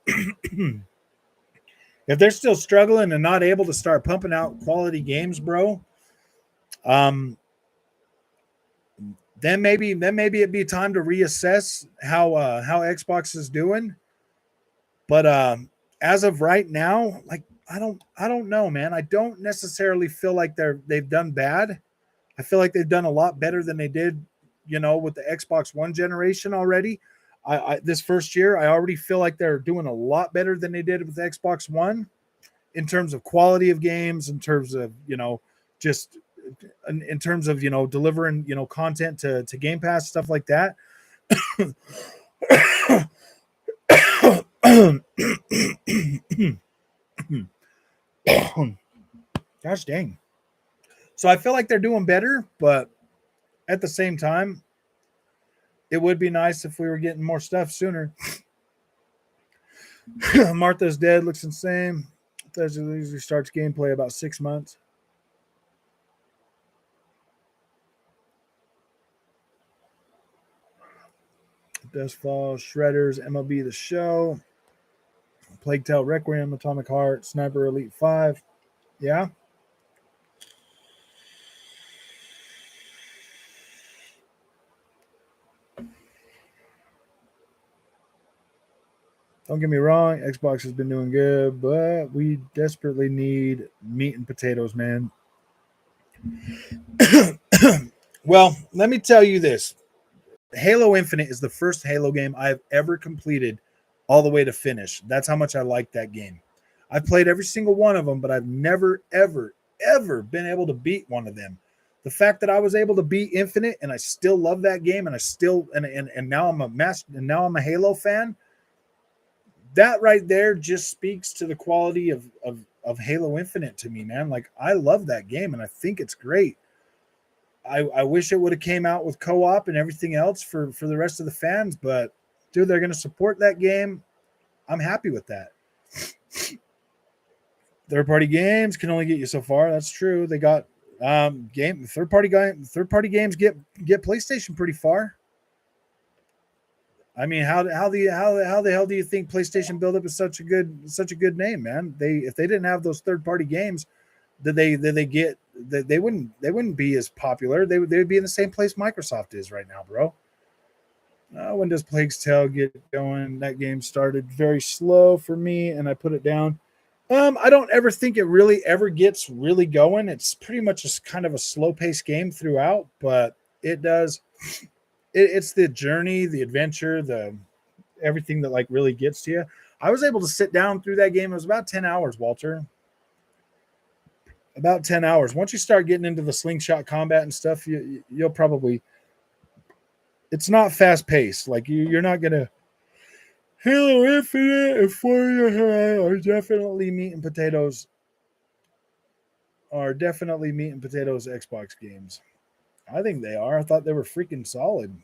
S1: if they're still struggling and not able to start pumping out quality games, bro, then maybe it'd be time to reassess how Xbox is doing. But as of right now, like I don't know, man. I don't necessarily feel like they've done bad. I feel like they've done a lot better than they did, with the Xbox One generation already. This first year, I already feel like they're doing a lot better than they did with the Xbox One in terms of quality of games, in terms of, just in terms of, delivering, content to Game Pass, stuff like that. Gosh dang. So I feel like they're doing better, but at the same time, it would be nice if we were getting more stuff sooner. Martha's Dead looks insane. Bethesda usually starts gameplay about 6 months. Dustfall, Shredders, MLB The Show, Plague Tale Requiem, Atomic Heart, Sniper Elite 5. Yeah. Don't get me wrong, Xbox has been doing good, but we desperately need meat and potatoes, man. Well, let me tell you this. Halo Infinite is the first Halo game I've ever completed all the way to finish. That's how much I like that game. I've played every single one of them, but I've never, ever, ever been able to beat one of them. The fact that I was able to beat Infinite and I still love that game and I still and now I'm a master and now I'm a Halo fan. That right there just speaks to the quality of Halo Infinite to me, man. Like I love that game and I think it's great. I wish it would have came out with co-op and everything else for the rest of the fans, but dude, they're going to support that game. I'm happy with that. Third-party games can only get you so far. That's true. They got third-party games get PlayStation pretty far. I mean, how the hell do you think PlayStation Build-Up is such a good name, man? If they didn't have those third-party games, they wouldn't be as popular. They would be in the same place Microsoft is right now, bro. When does Plague's Tale get going? That game started very slow for me, and I put it down. I don't ever think it really ever gets really going. It's pretty much just kind of a slow-paced game throughout, but it does. It's the journey, the adventure, the everything that like really gets to you. I was able to sit down through that game. It was about 10 hours, Walter. About 10 hours. Once you start getting into the slingshot combat and stuff, you'll probably. It's not fast paced. Like you're not gonna. Halo Infinite and Forza are definitely meat and potatoes. Xbox games. I think they are. I thought they were freaking solid.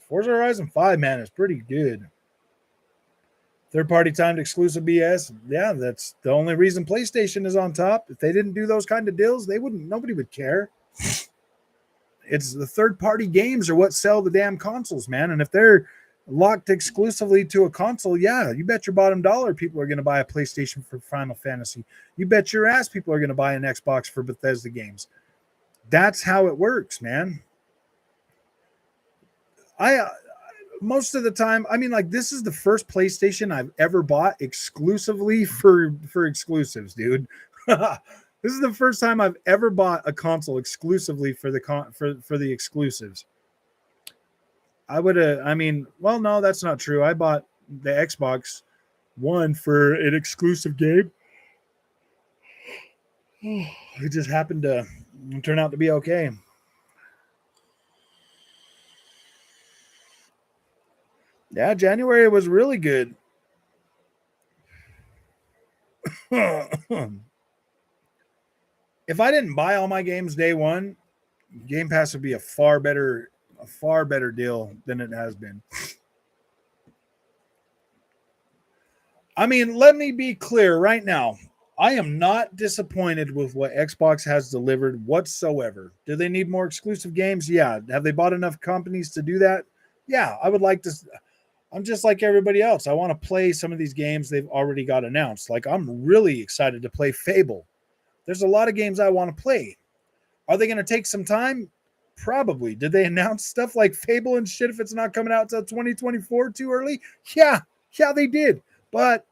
S1: Forza Horizon 5, man, is pretty good. Third-party timed exclusive BS. Yeah, that's the only reason PlayStation is on top. If they didn't do those kind of deals, nobody would care. It's the third-party games are what sell the damn consoles, man. And if they're locked exclusively to a console, yeah, you bet your bottom dollar people are going to buy a PlayStation for Final Fantasy. You bet your ass people are going to buy an Xbox for Bethesda games. That's how it works, man. Most of the time, I mean, like this is the first PlayStation I've ever bought exclusively for exclusives, dude. This is the first time I've ever bought a console exclusively for the exclusives. I would have. I mean, well, no, that's not true. I bought the Xbox One for an exclusive game. It just happened to turn out to be okay. Yeah, January was really good. If I didn't buy all my games day one, Game Pass would be a far better deal than it has been. I mean, let me be clear right now. I am not disappointed with what Xbox has delivered whatsoever. Do they need more exclusive games? Yeah. Have they bought enough companies to do that? Yeah, I would like to. I'm just like everybody else. I want to play some of these games they've already got announced. Like I'm really excited to play Fable. There's a lot of games I want to play. Are they going to take some time? Probably. Did they announce stuff like Fable and shit if it's not coming out till 2024 too early? Yeah, they did. But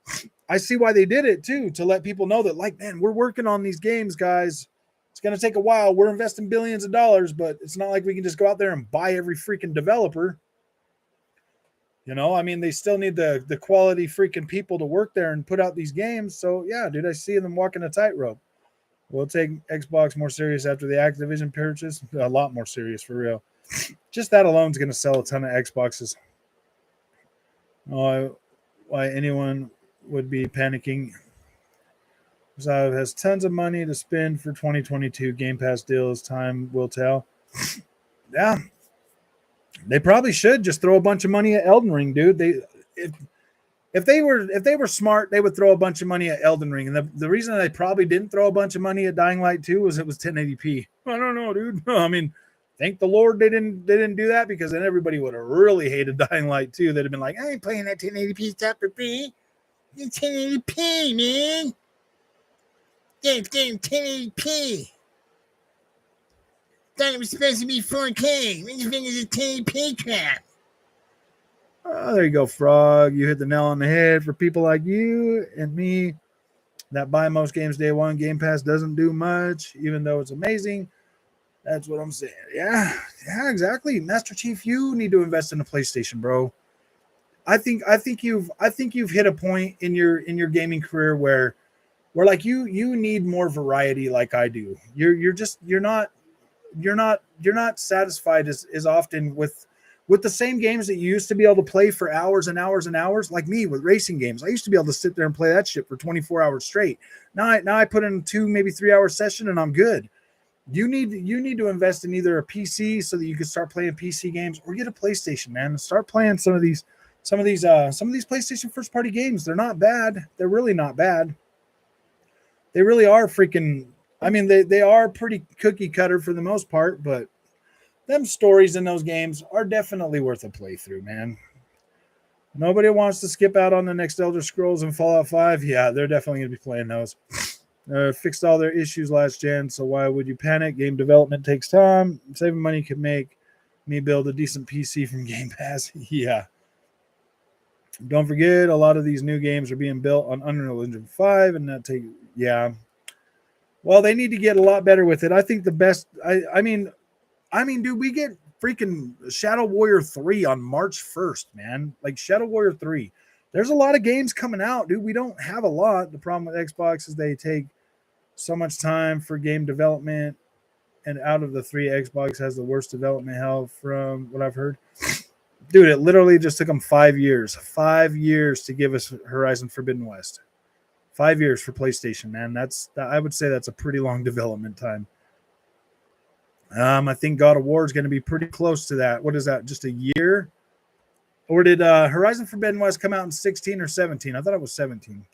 S1: I see why they did it too, to let people know that, like, man, we're working on these games, guys. It's going to take a while. We're investing billions of dollars, but it's not like we can just go out there and buy every freaking developer. You know, I mean, they still need the quality freaking people to work there and put out these games. So, yeah, dude, I see them walking a tightrope. We'll take Xbox more serious after the Activision purchase. A lot more serious, for real. Just that alone is going to sell a ton of Xboxes. Why anyone would be panicking So it has tons of money to spend for 2022 Game Pass deals. Time will tell. Yeah, they probably should just throw a bunch of money at Elden Ring, dude. If they were smart, they would throw a bunch of money at Elden Ring. And the reason they probably didn't throw a bunch of money at Dying Light 2 was it was 1080p. I don't know, dude. I mean, thank the Lord they didn't do that, because then everybody would have really hated Dying Light 2. They'd have been like, I ain't playing that 1080p stuff for free. It's 1080p, man. Damn 1080p. Thought it was supposed to be 4K. What do you think is a 1080p crap? Oh, there you go, Frog. You hit the nail on the head. For people like you and me that buy most games day one, Game Pass doesn't do much, even though it's amazing. That's what I'm saying. Yeah, exactly. Master Chief, you need to invest in a PlayStation, bro. I think you've hit a point in your gaming career where like you need more variety, like I do. You're not satisfied as often with the same games that you used to be able to play for hours and hours and hours. Like me with racing games, I used to be able to sit there and play that shit for 24 hours straight. Now I put in 2, maybe 3 hour session and I'm good. You need to invest in either a PC so that you can start playing PC games, or get a PlayStation, man. Start playing some of these PlayStation first party games. They're not bad. They're really not bad. They really are freaking. I mean, they are pretty cookie cutter for the most part, but them stories in those games are definitely worth a playthrough, man. Nobody wants to skip out on the next Elder Scrolls and Fallout 5. Yeah, they're definitely going to be playing those. Fixed all their issues last gen, so why would you panic? Game development takes time. Saving money could make me build a decent PC from Game Pass. Yeah. Don't forget, a lot of these new games are being built on Unreal Engine 5, and that take, yeah. Well, they need to get a lot better with it. I think the best, I mean, dude, we get freaking Shadow Warrior 3 on March 1st, man. Like Shadow Warrior 3. There's a lot of games coming out, dude. We don't have a lot. The problem with Xbox is they take so much time for game development, and out of the 3, Xbox has the worst development hell from what I've heard. Dude, it literally just took them 5 years. 5 years to give us Horizon Forbidden West. 5 years for PlayStation, man. I would say that's a pretty long development time. I think God of War is going to be pretty close to that. What is that? Just a year? Or did Horizon Forbidden West come out in 16 or 17? I thought it was 17.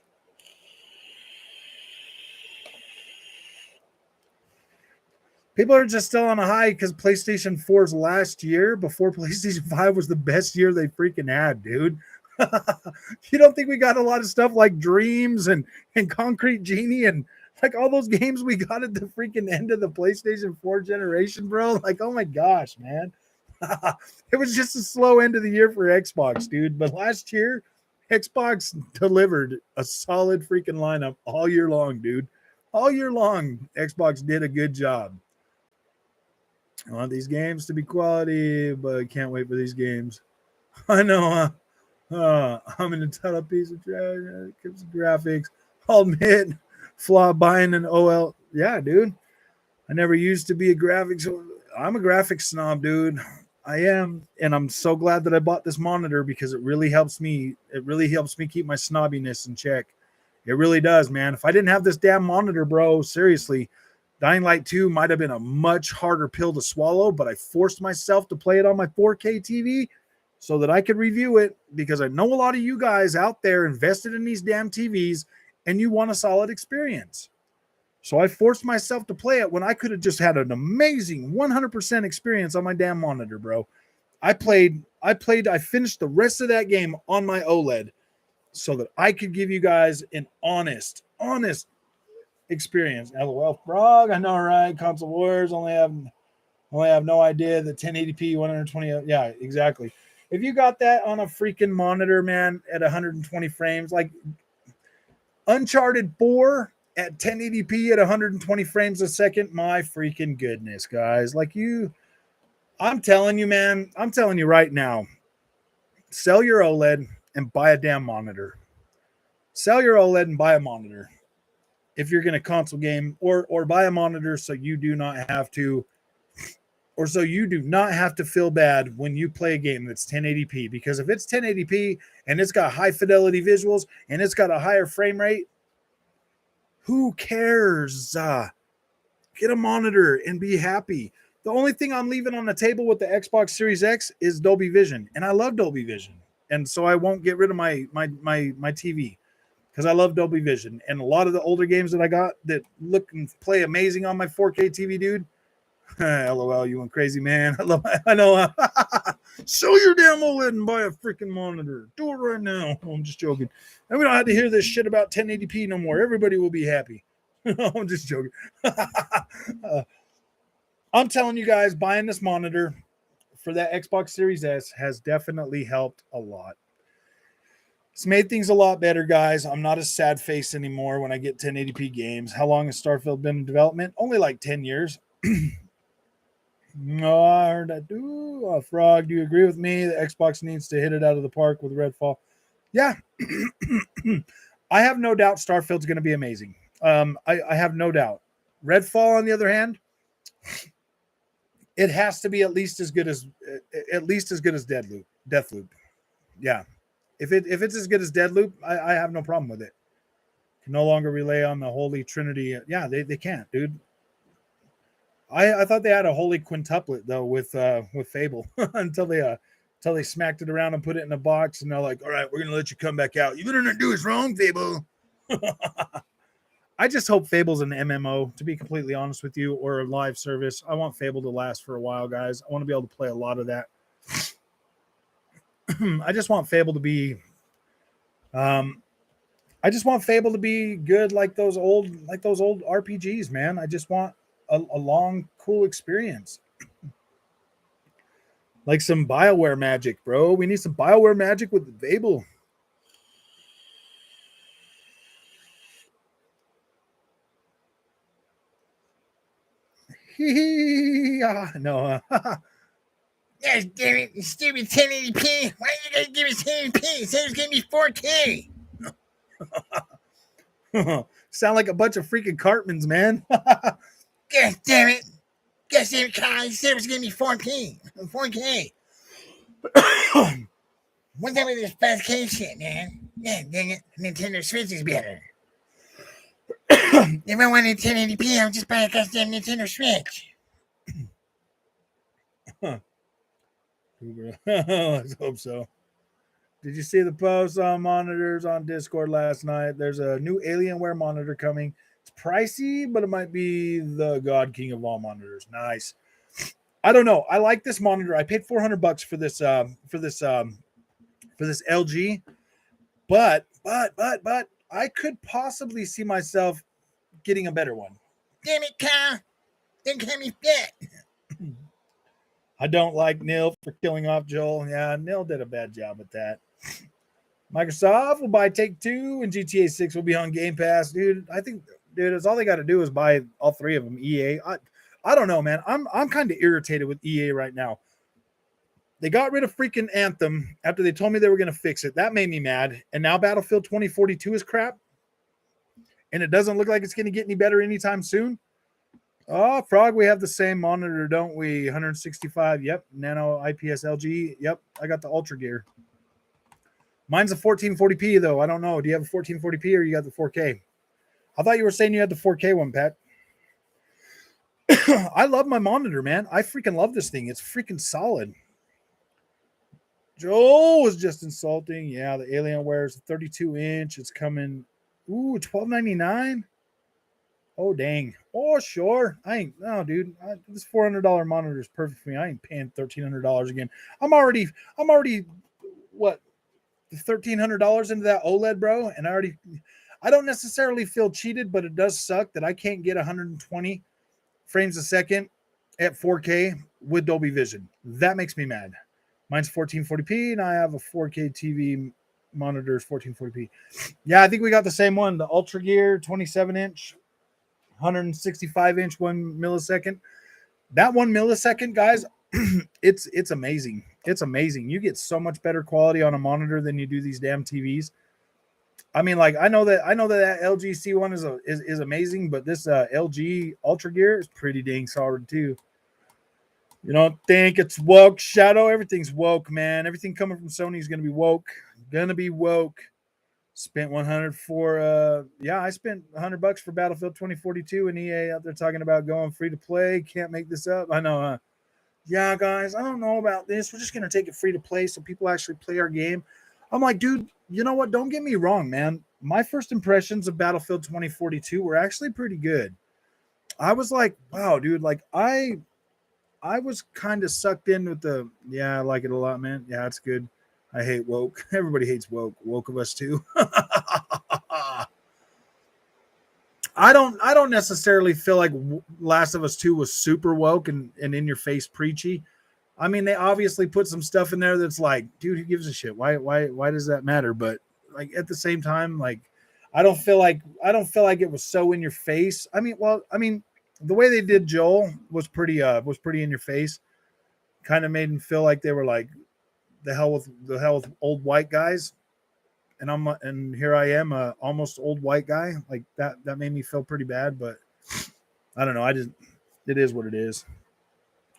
S1: People are just still on a high because PlayStation 4's last year before PlayStation 5 was the best year they freaking had, dude. You don't think we got a lot of stuff like Dreams and Concrete Genie and like all those games we got at the freaking end of the PlayStation 4 generation, bro? Like, oh my gosh, man. It was just a slow end of the year for Xbox, dude. But last year, Xbox delivered a solid freaking lineup all year long, dude. All year long, Xbox did a good job. I want these games to be quality, but I can't wait for these games. I know, I'm an entitled piece of trash. Graphics. I'll admit, flaw buying an OL. Yeah, dude. I never used to be a graphics. I'm a graphics snob, dude. I am, and I'm so glad that I bought this monitor because it really helps me. It really helps me keep my snobbiness in check. It really does, man. If I didn't have this damn monitor, bro, seriously, Dying Light 2 might have been a much harder pill to swallow, but I forced myself to play it on my 4K TV so that I could review it, because I know a lot of you guys out there invested in these damn TVs and you want a solid experience. So I forced myself to play it when I could have just had an amazing 100% experience on my damn monitor, bro. I finished the rest of that game on my OLED so that I could give you guys an honest experience. LOL, Frog. I know, right? Console Wars only have no idea that 1080p 120. Yeah, exactly. If you got that on a freaking monitor, man, at 120 frames, like Uncharted 4 at 1080p at 120 frames a second, my freaking goodness, guys. Like I'm telling you, man, I'm telling you right now, sell your OLED and buy a damn monitor. Sell your OLED and buy a monitor. If you're going to console game, or buy a monitor so you do not have to feel bad when you play a game that's 1080p, because if it's 1080p and it's got high fidelity visuals and it's got a higher frame rate, Who cares? Get a monitor and be happy. The only thing I'm leaving on the table with the Xbox Series X is Dolby Vision, and I love Dolby Vision, and so I won't get rid of my TV because I love Dolby Vision. And a lot of the older games that I got that look and play amazing on my 4K TV, dude. LOL, you went crazy, man. I know. Sell your damn OLED and buy a freaking monitor. Do it right now. I'm just joking. And we don't have to hear this shit about 1080p no more. Everybody will be happy. I'm just joking. I'm telling you guys, buying this monitor for that Xbox Series S has definitely helped a lot. It's made things a lot better, guys. I'm not a sad face anymore when I get 1080p games. How long has Starfield been in development? Only like 10 years. No, I heard that. Frog, do you agree with me? The Xbox needs to hit it out of the park with Redfall. Yeah. I have no doubt Starfield's going to be amazing. I have no doubt. Redfall, on the other hand, it has to be at least as good as Deathloop. Yeah. If it's as good as Deathloop, I have no problem with it. Can no longer rely on the holy trinity. Yeah, they can't, dude. I thought they had a holy quintuplet though with Fable until they smacked it around and put it in a box, and they're like, all right, we're gonna let you come back out. You better not do us wrong, Fable. I just hope Fable's an MMO, to be completely honest with you, or a live service. I want Fable to last for a while, guys. I want to be able to play a lot of that. I just want Fable to be good like those old RPGs, man. I just want a long, cool experience. Like some BioWare magic, bro. We need some BioWare magic with Fable. No.
S3: Yes, damn it, you stupid 1080p. Why you guys give me 1080p? It says it's gonna be 4K.
S1: Sound like a bunch of freaking Cartmans, man.
S3: God damn it. Guess damn it, Kyle. You said it was gonna be 4K. What's up with this 5K shit, man? Yeah, dang it. Nintendo Switch is better. If I wanted 1080p, I would just buy a goddamn Nintendo Switch.
S1: Let's hope so. Did you see the post on monitors on Discord last night? There's a new Alienware monitor coming. It's pricey, but it might be the God King of all monitors. Nice. I don't know. I like this monitor. I paid $400 for this LG, but I could possibly see myself getting a better one.
S3: Damn it, Kyle. Don't call me fat.
S1: I don't like Neil for killing off Joel. Yeah, Neil did a bad job at that. Microsoft will buy Take-Two and GTA 6 will be on Game Pass. Dude, I think, it's all they got to do is buy all three of them. EA. I don't know, man. I'm kind of irritated with EA right now. They got rid of freaking Anthem after they told me they were going to fix it. That made me mad. And now Battlefield 2042 is crap. And it doesn't look like it's going to get any better anytime soon. Oh, Frog, we have the same monitor, don't we? 165. Yep. Nano IPS LG. Yep. I got the Ultra Gear. Mine's a 1440p, though. I don't know. Do you have a 1440p or you got the 4K? I thought you were saying you had the 4K one, Pat. I love my monitor, man. I freaking love this thing. It's freaking solid. Joel was just insulting. Yeah, the Alienware is a 32-inch. It's coming. Ooh, $12.99. Oh, dang. Oh, sure. Dude. This $400 monitor is perfect for me. I ain't paying $1,300 again. I'm already what, $1,300 into that OLED, bro. And I don't necessarily feel cheated, but it does suck that I can't get 120 frames a second at 4K with Dolby Vision. That makes me mad. Mine's 1440p, and I have a 4K TV monitor's 1440p. Yeah, I think we got the same one. The Ultra Gear 27-inch. 165-inch 1 millisecond. That 1 millisecond, guys, it's amazing. It's amazing. You get so much better quality on a monitor than you do these damn TVs. I mean, like, I know that LG C1 is amazing, but this LG Ultra Gear is pretty dang solid too. You don't think it's woke, Shadow? Everything's woke, man. Everything coming from Sony is gonna be woke. Spent 100 for I spent $100 for Battlefield 2042, and EA out there talking about going free to play. Can't make this up. I know. Yeah, guys, I don't know about this. We're just gonna take it free to play so people actually play our game. I'm like, dude, you know what? Don't get me wrong, man. My first impressions of Battlefield 2042 were actually pretty good. I was like, wow, dude, like I was kind of sucked in with the I like it a lot, man. Yeah, it's good. I hate woke. Everybody hates woke. Woke of us too. I don't necessarily feel like Last of Us 2 was super woke and in your face preachy. I mean, they obviously put some stuff in there that's like, dude, who gives a shit? Why does that matter? But like at the same time, like I don't feel like it was so in your face. I mean, the way they did Joel was pretty in your face. Kind of made him feel like they were like the hell with old white guys. And here I am, almost old white guy. Like that made me feel pretty bad, but I don't know. It is what it is.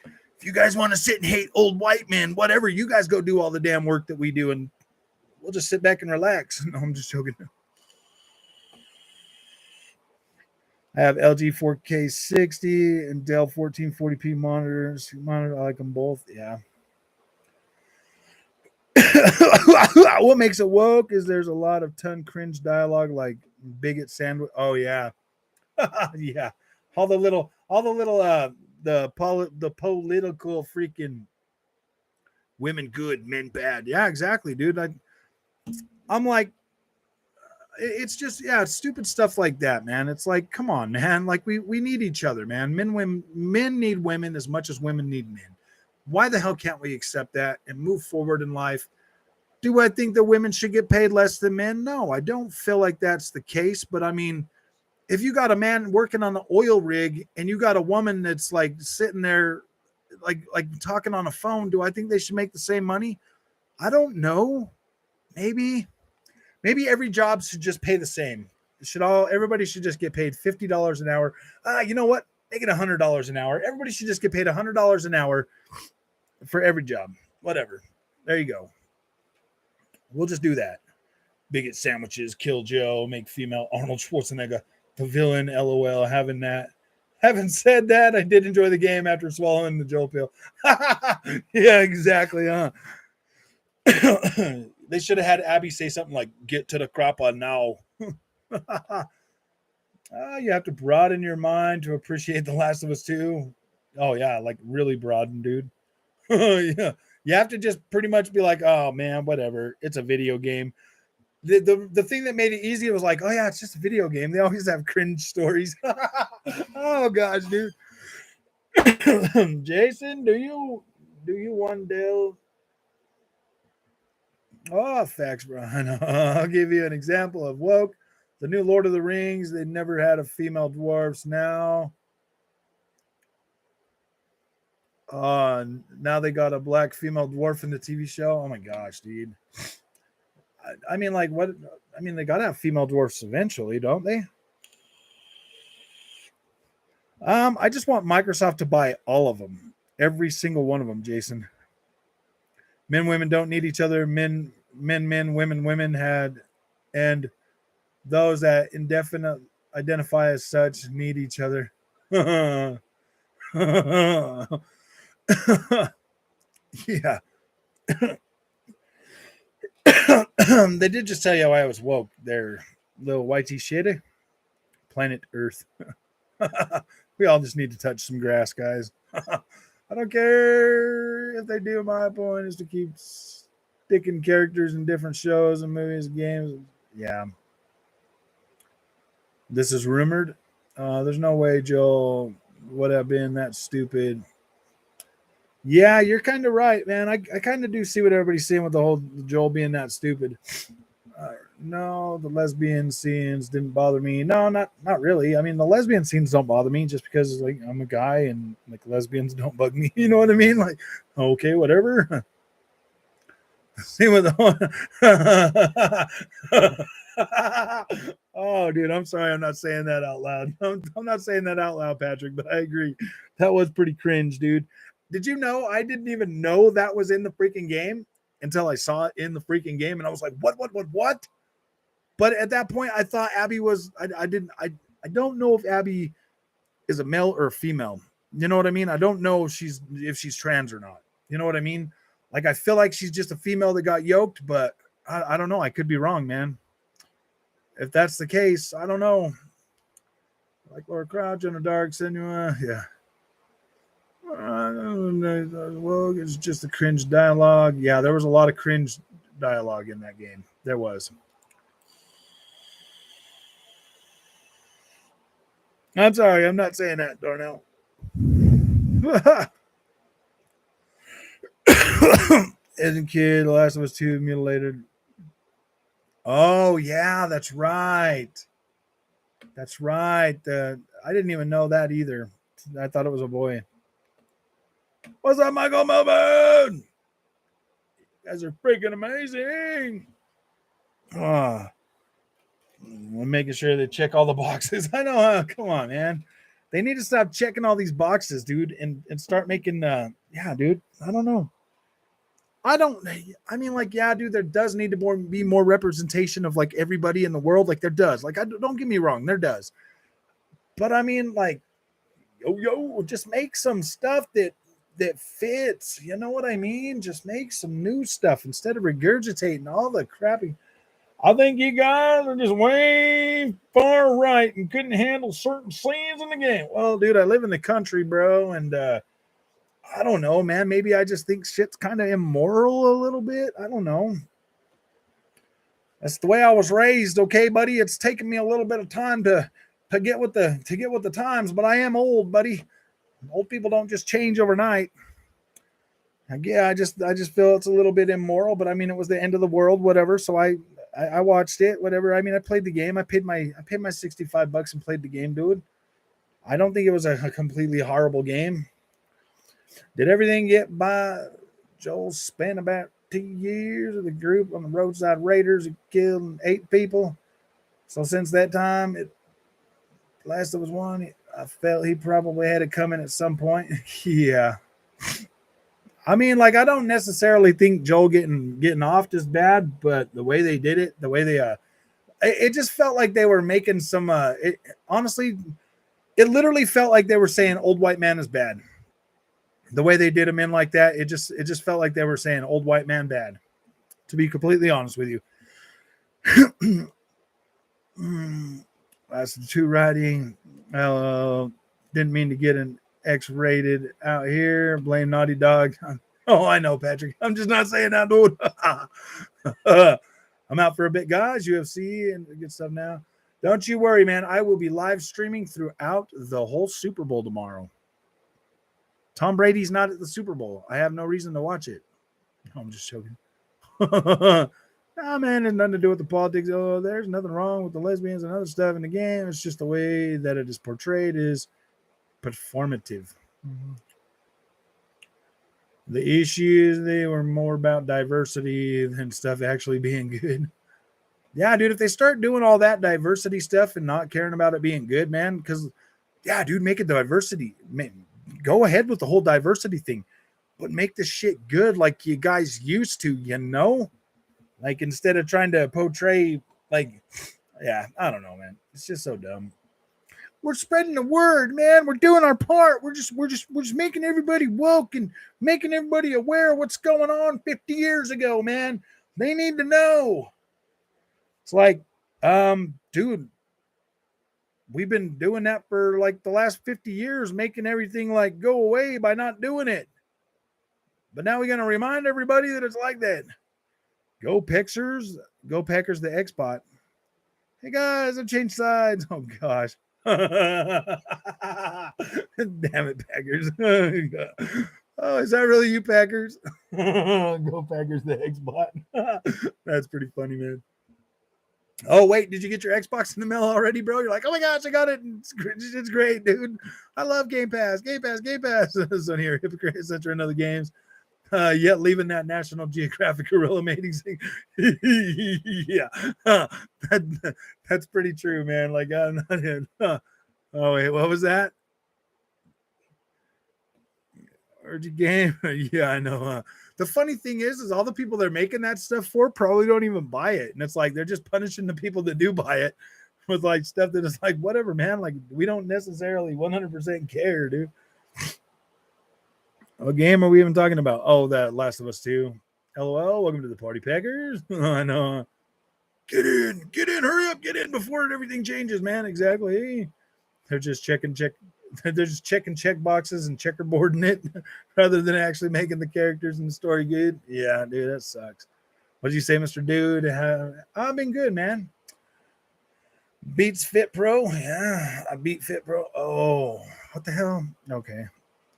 S1: If you guys want to sit and hate old white men, whatever, you guys go do all the damn work that we do, and we'll just sit back and relax. No, I'm just joking. I have LG 4K 60 and Dell 1440p monitors. I like them both. Yeah. What makes it woke is there's a lot of ton cringe dialogue like bigot sandwich. Oh yeah. Yeah. All the little the political freaking women good, men bad. Yeah, exactly, dude. I'm like, it's just it's stupid stuff like that, man. It's like, come on, man. Like we need each other, man. Men need women as much as women need men. Why the hell can't we accept that and move forward in life? Do I think that women should get paid less than men? No, I don't feel like that's the case. But I mean, if you got a man working on the oil rig and you got a woman that's like sitting there like talking on a phone, do I think they should make the same money? I don't know. Maybe every job should just pay the same. Everybody should just get paid $50 an hour. You know what? Make it $100 an hour. Everybody should just get paid $100 an hour for every job. Whatever. There you go. We'll just do that. Bigot sandwiches, kill Joe, make female Arnold Schwarzenegger the villain. LOL. Having said that, I did enjoy the game after swallowing the Joe pill. Yeah, exactly. They should have had Abby say something like, "Get to the crapper now." You have to broaden your mind to appreciate The Last of Us 2. Oh yeah, like really broaden, dude. Yeah. You have to just pretty much be like, oh man, whatever. It's a video game. The thing that made it easy was like, oh yeah, it's just a video game. They always have cringe stories. Oh gosh, dude. Jason, do you want Dale? Oh, facts, Brian. I'll give you an example of woke. The new Lord of the Rings, they never had a female dwarfs. Now they got a black female dwarf in the TV show. Oh my gosh, dude. I mean, like what? I mean, they gotta have female dwarfs eventually, don't they? I just want Microsoft to buy all of them, every single one of them, Jason. Men, women don't need each other. Men, women had, and those that indefinite identify as such need each other. Yeah. They did just tell you how I was woke there, little whitey shitty. Planet Earth. We all just need to touch some grass, guys. I don't care if they do. My point is to keep sticking characters in different shows and movies and games. Yeah. This is rumored. There's no way Joel would have been that stupid. Yeah, you're kind of right, man. I kind of do see what everybody's saying with the whole Joel being that stupid. No, the lesbian scenes didn't bother me. No, not really. I mean, the lesbian scenes don't bother me just because like I'm a guy and like lesbians don't bug me. You know what I mean? Like, okay, whatever. See what the Oh, dude, I'm sorry. I'm not saying that out loud. I'm not saying that out loud, Patrick, but I agree. That was pretty cringe, dude. Did you know I didn't even know that was in the freaking game until I saw it in the freaking game, and I was like, what? But at that point, I thought Abby was. I don't know if Abby is a male or a female. You know what I mean? I don't know if she's trans or not. You know what I mean? Like I feel like she's just a female that got yoked, but I don't know. I could be wrong, man. If that's the case, I don't know. Like Laura Crouch in a dark cinema, yeah. Well, it's just a cringe dialogue. Yeah, there was a lot of cringe dialogue in that game. There was. I'm sorry, I'm not saying that, Darnell. Isn't kid, The Last of Us 2 mutilated. Oh, yeah, that's right. That's right. I didn't even know that either. I thought it was a boy. What's up, Michael Melbourne? You guys are freaking amazing. I'm making sure they check all the boxes. I know, huh? Come on, man. They need to stop checking all these boxes, dude, and start making, yeah, dude. I don't know. I mean, like, yeah, dude, there does need to be more representation of like everybody in the world. Like there does. Like, don't get me wrong, there does. But I mean, like, just make some stuff that fits. You know what I mean? Just make some new stuff instead of regurgitating all the crappy. I think you guys are just way far right and couldn't handle certain scenes in the game. Well, dude, I live in the country, bro, and I don't know, man. Maybe I just think shit's kind of immoral a little bit. I don't know. That's the way I was raised, okay, buddy. It's taken me a little bit of time to get with the times, but I am old, buddy. Old people don't just change overnight. Yeah, I just feel it's a little bit immoral, but I mean, it was the end of the world, whatever. So I watched it, whatever. I mean, I played the game. I paid my $65 and played the game, dude. I don't think it was a completely horrible game. Did everything get by? Joel spent about 2 years with a group on the roadside raiders who killed 8 people. So since that time, last there was one. I felt he probably had it coming at some point. Yeah. I mean, like, I don't necessarily think Joel getting off is bad, but the way they did it, the way they it just felt like they were making some honestly, it literally felt like they were saying old white man is bad. The way they did him in like that, it just felt like they were saying old white man bad, to be completely honest with you. That's the 2 writing. Didn't mean to get an X-rated out here. Blame Naughty Dog. Oh, I know, Patrick. I'm just not saying that, dude. I'm out for a bit, guys. UFC and good stuff now. Don't you worry, man. I will be live streaming throughout the whole Super Bowl tomorrow. Tom Brady's not at the Super Bowl. I have no reason to watch it. No, I'm just joking. Nah, man, there's nothing to do with the politics. Oh, there's nothing wrong with the lesbians and other stuff in the game. It's just the way that it is portrayed is performative. Mm-hmm. The issues, they were more about diversity than stuff actually being good. Yeah, dude, if they start doing all that diversity stuff and not caring about it being good, man, because, yeah, dude, make it diversity. Man, go ahead with the whole diversity thing, but make the shit good like you guys used to, you know? Like, instead of trying to portray, like, yeah, I don't know, man. It's just so dumb. We're spreading the word, man. We're doing our part. We're just making everybody woke and making everybody aware of what's going on 50 years ago, man. They need to know. It's like, dude, we've been doing that for like the last 50 years, making everything like go away by not doing it. But now we're going to remind everybody that it's like that. Go Packers, the Xbot. Hey guys, I've changed sides. Oh gosh. Damn it, Packers. Oh, is that really you, Packers? Go Packers, the Xbot. That's pretty funny, man. Oh, wait, did you get your Xbox in the mail already, bro? You're like, oh my gosh, I got it. It's great, dude. I love Game Pass. So here, hypocrite, etc. and other games. Yet leaving that National Geographic gorilla mating thing. Yeah, that's pretty true, man. Like, I'm not in. Oh wait, what was that? Orgy game. Yeah, I know. The funny thing is all the people they're making that stuff for probably don't even buy it. And it's like they're just punishing the people that do buy it with like stuff that is like, whatever, man. Like, we don't necessarily 100% care, dude. What game are we even talking about? Oh, that Last of Us 2. LOL, welcome to the Party Packers. I know. Get in, hurry up, get in before everything changes, man. Exactly. They're just checking check boxes and checkerboarding it rather than actually making the characters and the story good. Yeah, dude, that sucks. What'd you say, Mr. Dude? I've been good, man. Beats Fit Pro. Yeah, I beat Fit Pro. Oh, what the hell? Okay.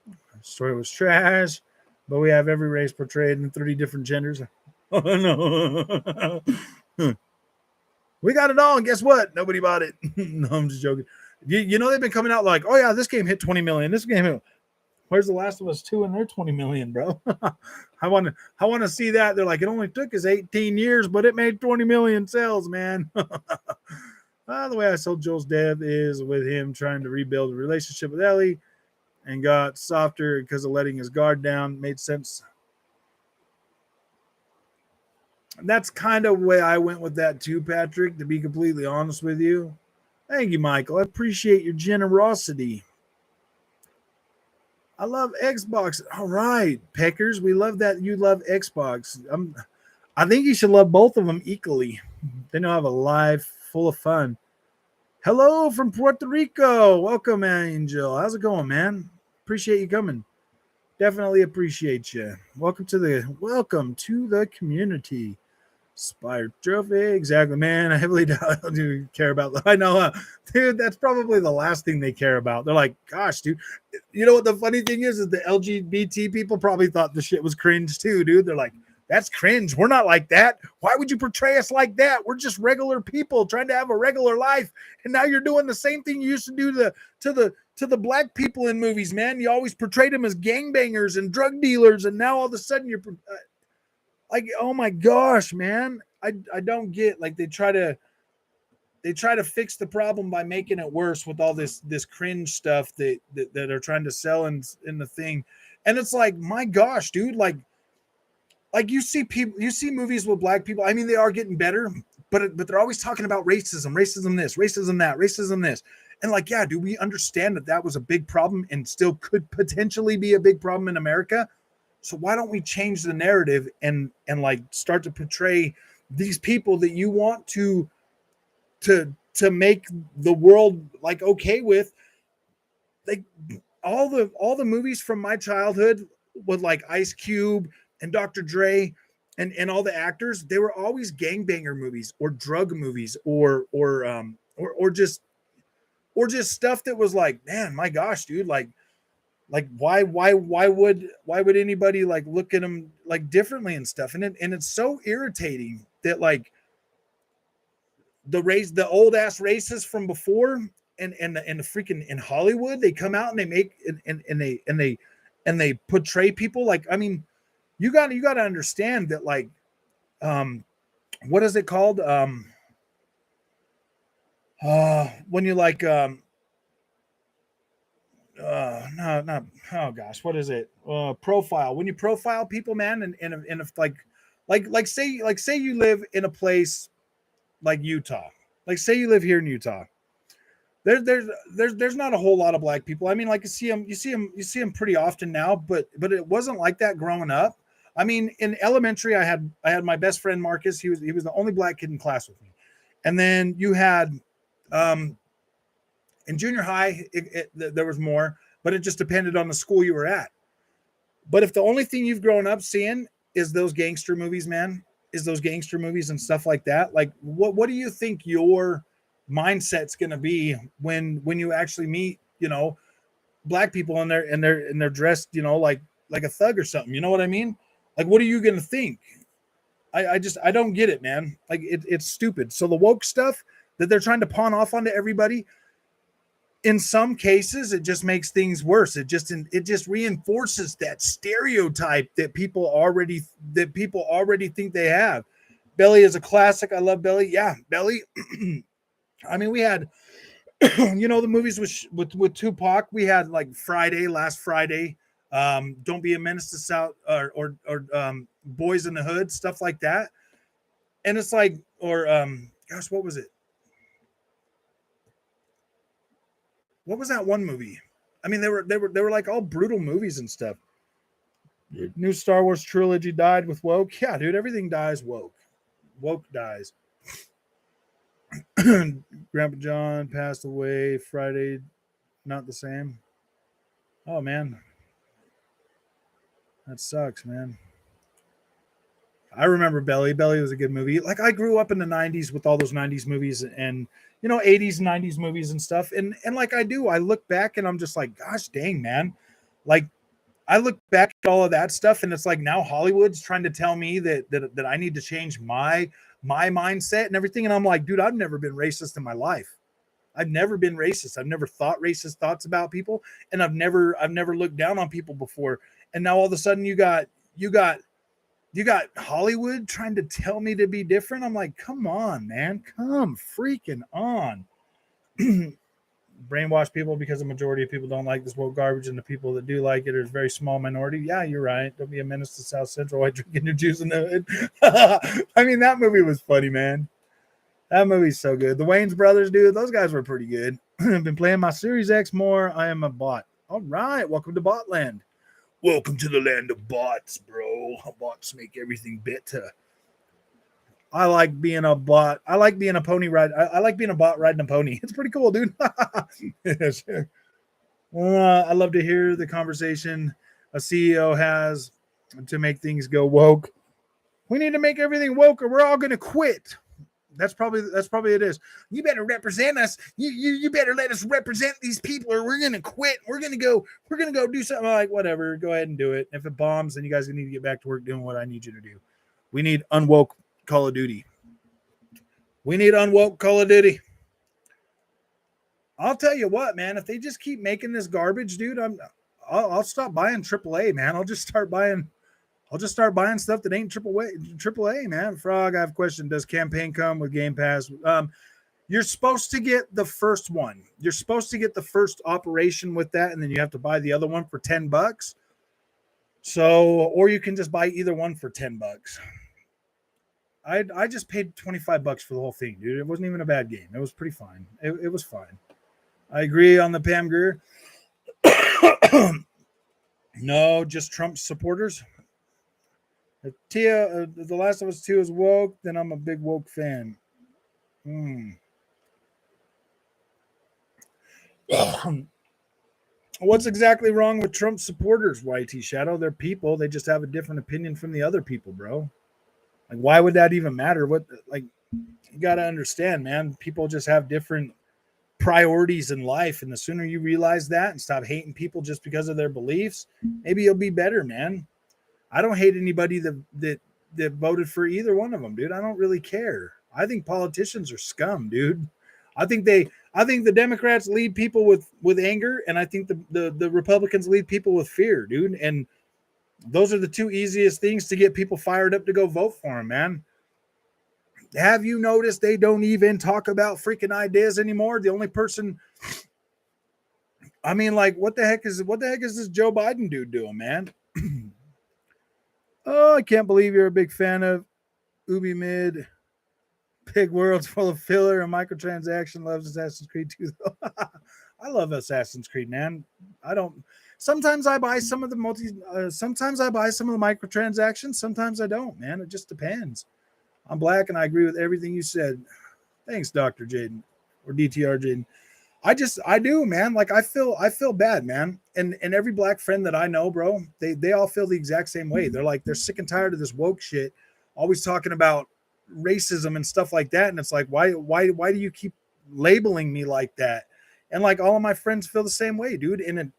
S1: The story was trash, but we have every race portrayed in 30 different genders. Oh, no. We got it all, and guess what? Nobody bought it. No, I'm just joking. You know, they've been coming out like, oh yeah, this game hit 20 million. This game hit. Where's The Last of Us 2 and their 20 million, bro? I want to see that. They're like, it only took us 18 years, but it made 20 million sales, man. The way I sold Joel's death is with him trying to rebuild a relationship with Ellie and got softer because of letting his guard down. Made sense. And that's kind of the way I went with that too, Patrick, to be completely honest with you. Thank you, Michael. I appreciate your generosity. I love Xbox. All right, Peckers. We love that you love Xbox. I think you should love both of them equally. Then you'll have a life full of fun. Hello from Puerto Rico. Welcome, Angel. How's it going, man? Appreciate you coming. Definitely appreciate you. Welcome to the community. Spire Trophy, exactly, man. I heavily doubt do care about that. I know, dude. That's probably the last thing they care about. They're like, gosh, dude. You know what the funny thing is the LGBT people probably thought the shit was cringe too, dude. They're like, that's cringe. We're not like that. Why would you portray us like that? We're just regular people trying to have a regular life, and now you're doing the same thing you used to do to the black people in movies, man. You always portrayed them as gangbangers and drug dealers, and now all of a sudden you're like, oh my gosh, man. I don't get, like, they try to fix the problem by making it worse with all this cringe stuff that are trying to sell in the thing. And it's like, my gosh, dude, like you see movies with black people. I mean, they are getting better, but they're always talking about racism this, racism that, racism this. And like, yeah, do we understand that was a big problem and still could potentially be a big problem in America? So why don't we change the narrative and like start to portray these people that you want to make the world like okay with? Like all the movies from my childhood with like Ice Cube and Dr. Dre and all the actors, they were always gangbanger movies or drug movies or just stuff that was like, man, my gosh, dude, like why would anybody like look at them like differently and stuff? And it's so irritating that like the old ass racists from before and the freaking in Hollywood, they come out and they make and they portray people like, I mean, you got to understand that like what is it called when you like no, not, oh gosh, what is it? Profile. When you profile people, man, and if like say you live in a place like Utah, like say you live here in Utah, there's not a whole lot of black people. I mean, like you see them pretty often now, but it wasn't like that growing up. I mean, in elementary, I had my best friend Marcus. He was the only black kid in class with me, and then you had in junior high, there was more, but it just depended on the school you were at. But if the only thing you've grown up seeing is those gangster movies, man, is those gangster movies and stuff like that, like what do you think your mindset's going to be when you actually meet, you know, black people and they're dressed, you know, like a thug or something, you know what I mean? Like, what are you going to think? I don't get it, man. Like it's stupid. So the woke stuff that they're trying to pawn off onto everybody, in some cases, it just makes things worse. It just reinforces that stereotype that people already think they have. Belly is a classic. I love Belly. Yeah, Belly. I mean, we had, you know, the movies with Tupac. We had like last Friday. Don't Be a Menace to South, or Boys in the Hood, stuff like that. And it's like, or gosh, what was it? What was that one movie? I mean, they were like all brutal movies and stuff. New Star Wars trilogy died with woke. Yeah, dude, everything dies woke. Woke dies. Grandpa John passed away Friday. Not the same. Oh man, that sucks, man. I remember Belly. Belly was a good movie. Like I grew up in the '90s with all those '90s movies and '80s and '90s movies and stuff. And like I look back and I'm just like, gosh dang, man. Like I look back at all of that stuff and it's like now Hollywood's trying to tell me that I need to change my mindset and everything. And I'm like, dude, I've never been racist in my life. I've never been racist. I've never thought racist thoughts about people, and I've never looked down on people before. And now all of a sudden you got Hollywood trying to tell me to be different. I'm like, come on, man, come freaking on. Brainwash people because the majority of people don't like this woke garbage, and the people that do like it are a very small minority. Yeah, you're right. Don't be a menace to South Central while drinking your juice in the hood. I mean, that movie was funny, man. That movie's so good. The Wayans brothers, dude, those guys were pretty good. I've been playing my Series X more. I am a bot. All right, welcome to Botland. Welcome to the land of bots, bro. Bots make everything better. I like being a bot. I like being a pony ride. I like being a bot riding a pony. It's pretty cool, dude. Yes. I love to hear the conversation a CEO has to make things go woke. We need to make everything woke or we're all going to quit. That's probably it is. You better represent us. You better let us represent these people or we're going to quit. We're going to go do something. I'm like, whatever. Go ahead and do it. If it bombs, then you guys need to get back to work doing what I need you to do. We need unwoke Call of Duty. We need unwoke Call of Duty. I'll tell you what, man, if they just keep making this garbage, dude, I'll stop buying AAA, man. I'll just start buying stuff that ain't AAA, man. Frog, I have a question. Does campaign come with Game Pass? You're supposed to get the first one. You're supposed to get the first operation with that, and then you have to buy the other one for $10. So, or you can just buy either one for $10. I just paid $25 for the whole thing, dude. It wasn't even a bad game. It was pretty fine. It was fine. I agree on the Pam Grier. No, just Trump supporters. If Tia, The Last of Us 2 is woke, then I'm a big woke fan. What's exactly wrong with Trump supporters, YT Shadow? They're people. They just have a different opinion from the other people, bro. Like, why would that even matter? You got to understand, man. People just have different priorities in life. And the sooner you realize that and stop hating people just because of their beliefs, maybe you'll be better, man. I don't hate anybody that voted for either one of them, dude. I don't really care. I think politicians are scum, dude. I think the Democrats lead people with anger, and I think the Republicans lead people with fear, dude. And those are the two easiest things to get people fired up to go vote for them, man. Have you noticed they don't even talk about freaking ideas anymore? The only person, I mean, like, what the heck is this Joe Biden dude doing, man? Oh, I can't believe you're a big fan of Ubi Mid. Big world's full of filler and microtransaction. Loves Assassin's Creed 2. I love Assassin's Creed, man. Sometimes I buy some of the sometimes I buy some of the microtransactions. Sometimes I don't, man. It just depends. I'm black and I agree with everything you said. Thanks, Dr. Jaden or DTR Jaden. I do, man. Like I feel bad, man. And every black friend that I know, bro, they all feel the exact same way. They're sick and tired of this woke shit, always talking about racism and stuff like that. And it's like, why do you keep labeling me like that? And like all of my friends feel the same way, dude. And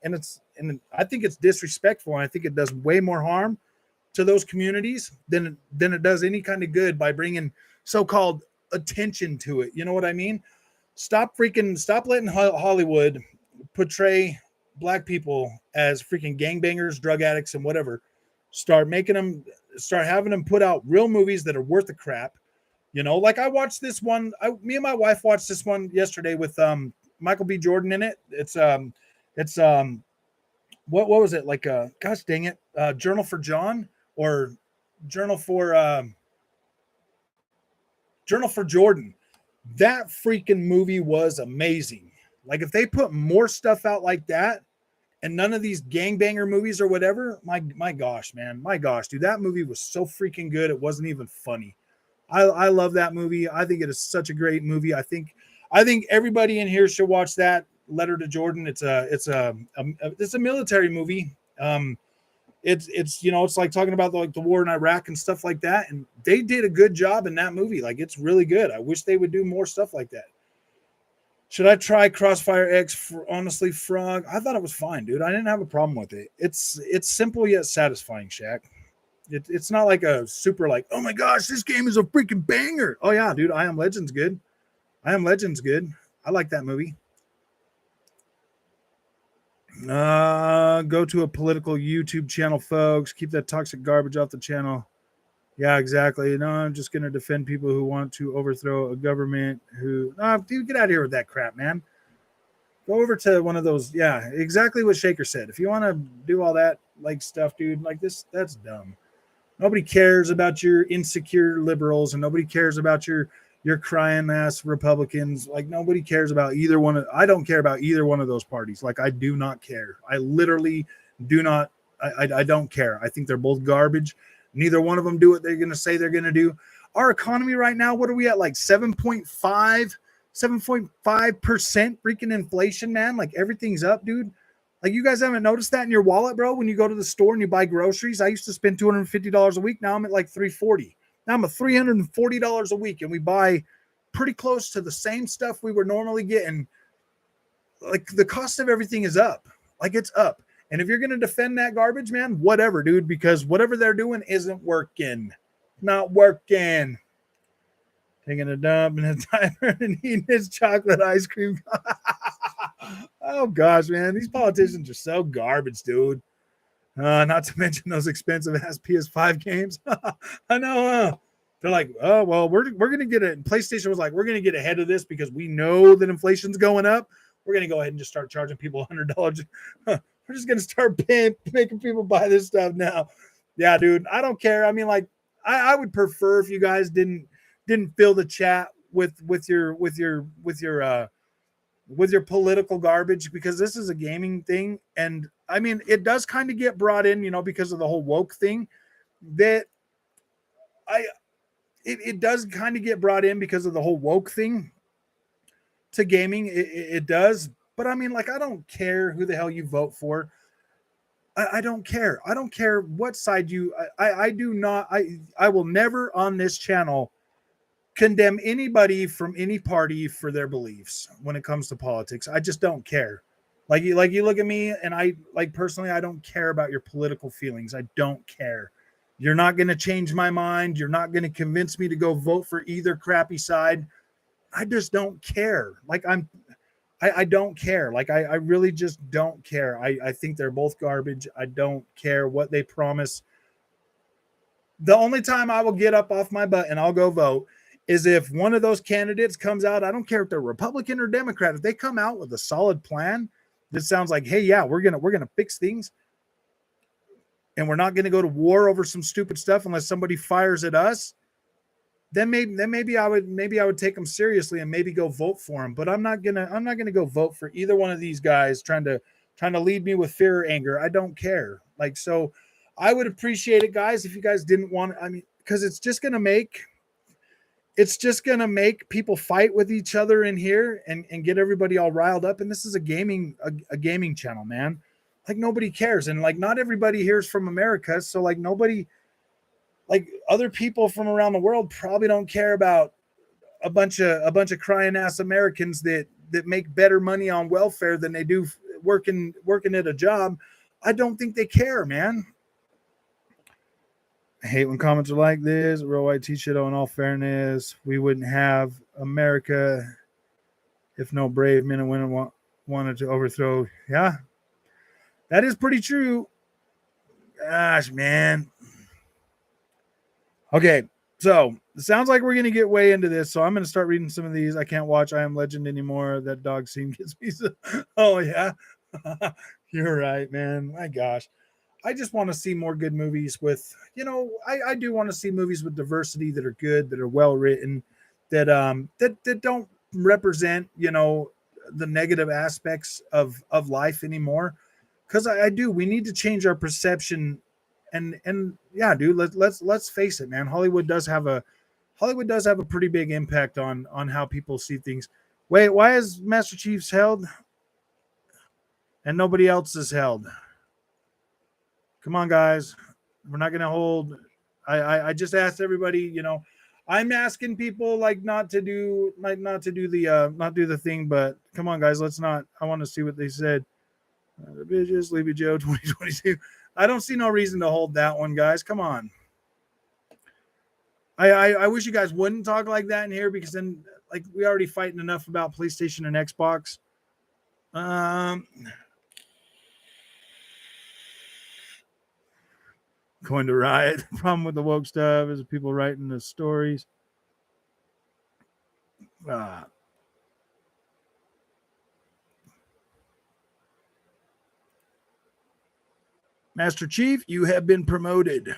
S1: I think it's disrespectful, and I think it does way more harm to those communities than it does any kind of good by bringing so-called attention to it. You know what I mean? Stop letting Hollywood portray black people as freaking gangbangers, drug addicts, and whatever. Start having them put out real movies that are worth the crap. You know, like I watched this one. Me and my wife watched this one yesterday with Michael B. Jordan in it. It's what was it like? Gosh dang it, Journal for John or Journal for Journal for Jordan. That freaking movie was amazing. Like if they put more stuff out like that, and none of these gangbanger movies or whatever, my gosh, man, my gosh, dude, that movie was so freaking good. It wasn't even funny. I love that movie. I think it is such a great movie. I think everybody in here should watch that. Letter to Jordan. It's a military movie. It's you know, it's like talking about the war in Iraq and stuff like that, and they did a good job in that movie. Like it's really good. I wish they would do more stuff like that. Should I try CrossfireX? For honestly, Frog, I thought it was fine, dude. I didn't have a problem with it. It's simple yet satisfying, Shaq. It's not like a super like, oh my gosh, this game is a freaking banger. Oh yeah, dude, I Am Legend's good. I Am Legend's good. I like that movie. Go to a political YouTube channel, folks. Keep that toxic garbage off the channel. Yeah, exactly. No, I'm just going to defend people who want to overthrow a government who... dude, get out of here with that crap, man. Go over to one of those... Yeah, exactly what Shaker said. If you want to do all that like stuff, dude, like this, that's dumb. Nobody cares about your insecure liberals, and nobody cares about your crying ass Republicans. Like nobody cares about either one of... I don't care about either one of those parties. Like I do not care. I literally do not... I don't care. I think they're both garbage. Neither one of them do what they're going to say they're going to do. Our economy right now, what are we at? Like 7.5% freaking inflation, man. Like everything's up, dude. Like you guys haven't noticed that in your wallet, bro? When you go to the store and you buy groceries, I used to spend $250 a week. Now I'm at like $340. Now I'm at $340 a week, and we buy pretty close to the same stuff we were normally getting. Like the cost of everything is up. Like it's up. And if you're going to defend that garbage, man, whatever, dude, because whatever they're doing isn't working. Not working. Taking a dump in a diaper and eating his chocolate ice cream. Oh, gosh, man. These politicians are so garbage, dude. Not to mention those expensive-ass PS5 games. I know, they're like, oh, well, we're going to get it. PlayStation was like, we're going to get ahead of this because we know that inflation's going up. We're going to go ahead and just start charging people $100. We're just going to start making people buy this stuff now. Yeah, dude, I don't care. I mean, like, I would prefer if you guys didn't fill the chat with your political garbage, because this is a gaming thing. And I mean, it does kind of get brought in, you know, because of the whole woke thing, that it does kind of get brought in because of the whole woke thing to gaming. It does. But I mean, like, I don't care who the hell you vote for. I don't care. I don't care what side you... I do not... I will never on this channel condemn anybody from any party for their beliefs when it comes to politics. I just don't care. Like you look at me, and I, like, personally, I don't care about your political feelings. I don't care. You're not going to change my mind. You're not going to convince me to go vote for either crappy side. I just don't care. Like, I don't care. Like, I really just don't care. I think they're both garbage. I don't care what they promise. The only time I will get up off my butt and I'll go vote is if one of those candidates comes out. I don't care if they're Republican or Democrat. If they come out with a solid plan that sounds like, hey, yeah, we're gonna fix things, and we're not gonna go to war over some stupid stuff unless somebody fires at us, then maybe I would take them seriously and maybe go vote for them. But I'm not gonna go vote for either one of these guys trying to lead me with fear or anger. I don't care. Like, so I would appreciate it, guys, if you guys didn't want. I mean, because it's just gonna make people fight with each other in here and get everybody all riled up. And this is a gaming channel, man. Like, nobody cares, and like not everybody here is from America, so like nobody. Like, other people from around the world probably don't care about a bunch of crying ass Americans that make better money on welfare than they do working at a job. I don't think they care, man. I hate when comments are like this. Real white t-shirt. In all fairness, we wouldn't have America if no brave men and women wanted to overthrow. Yeah, that is pretty true. Gosh, man. Okay, so it sounds like we're going to get way into this, so I'm going to start reading some of these. I can't watch I Am Legend anymore. That dog scene gets me so... Oh, yeah? You're right, man. My gosh. I just want to see more good movies with, I do want to see movies with diversity that are good, that are well written, that don't represent, the negative aspects of life anymore. Because I do, we need to change our perception, and yeah, dude, let's face it, man. Hollywood does have a pretty big impact on how people see things. Wait, why is Master Chief's held and nobody else is held? Come on, guys. We're not gonna hold. I just asked everybody, I'm asking people like not to do the thing, but come on, guys, let's not. I want to see what they said. The bitches, Sleepy Joe 2022. I don't see no reason to hold that one, guys. Come on. I wish you guys wouldn't talk like that in here, because then like we already fighting enough about PlayStation and Xbox. Going to riot. The problem with the woke stuff is people writing the stories. Master Chief, you have been promoted.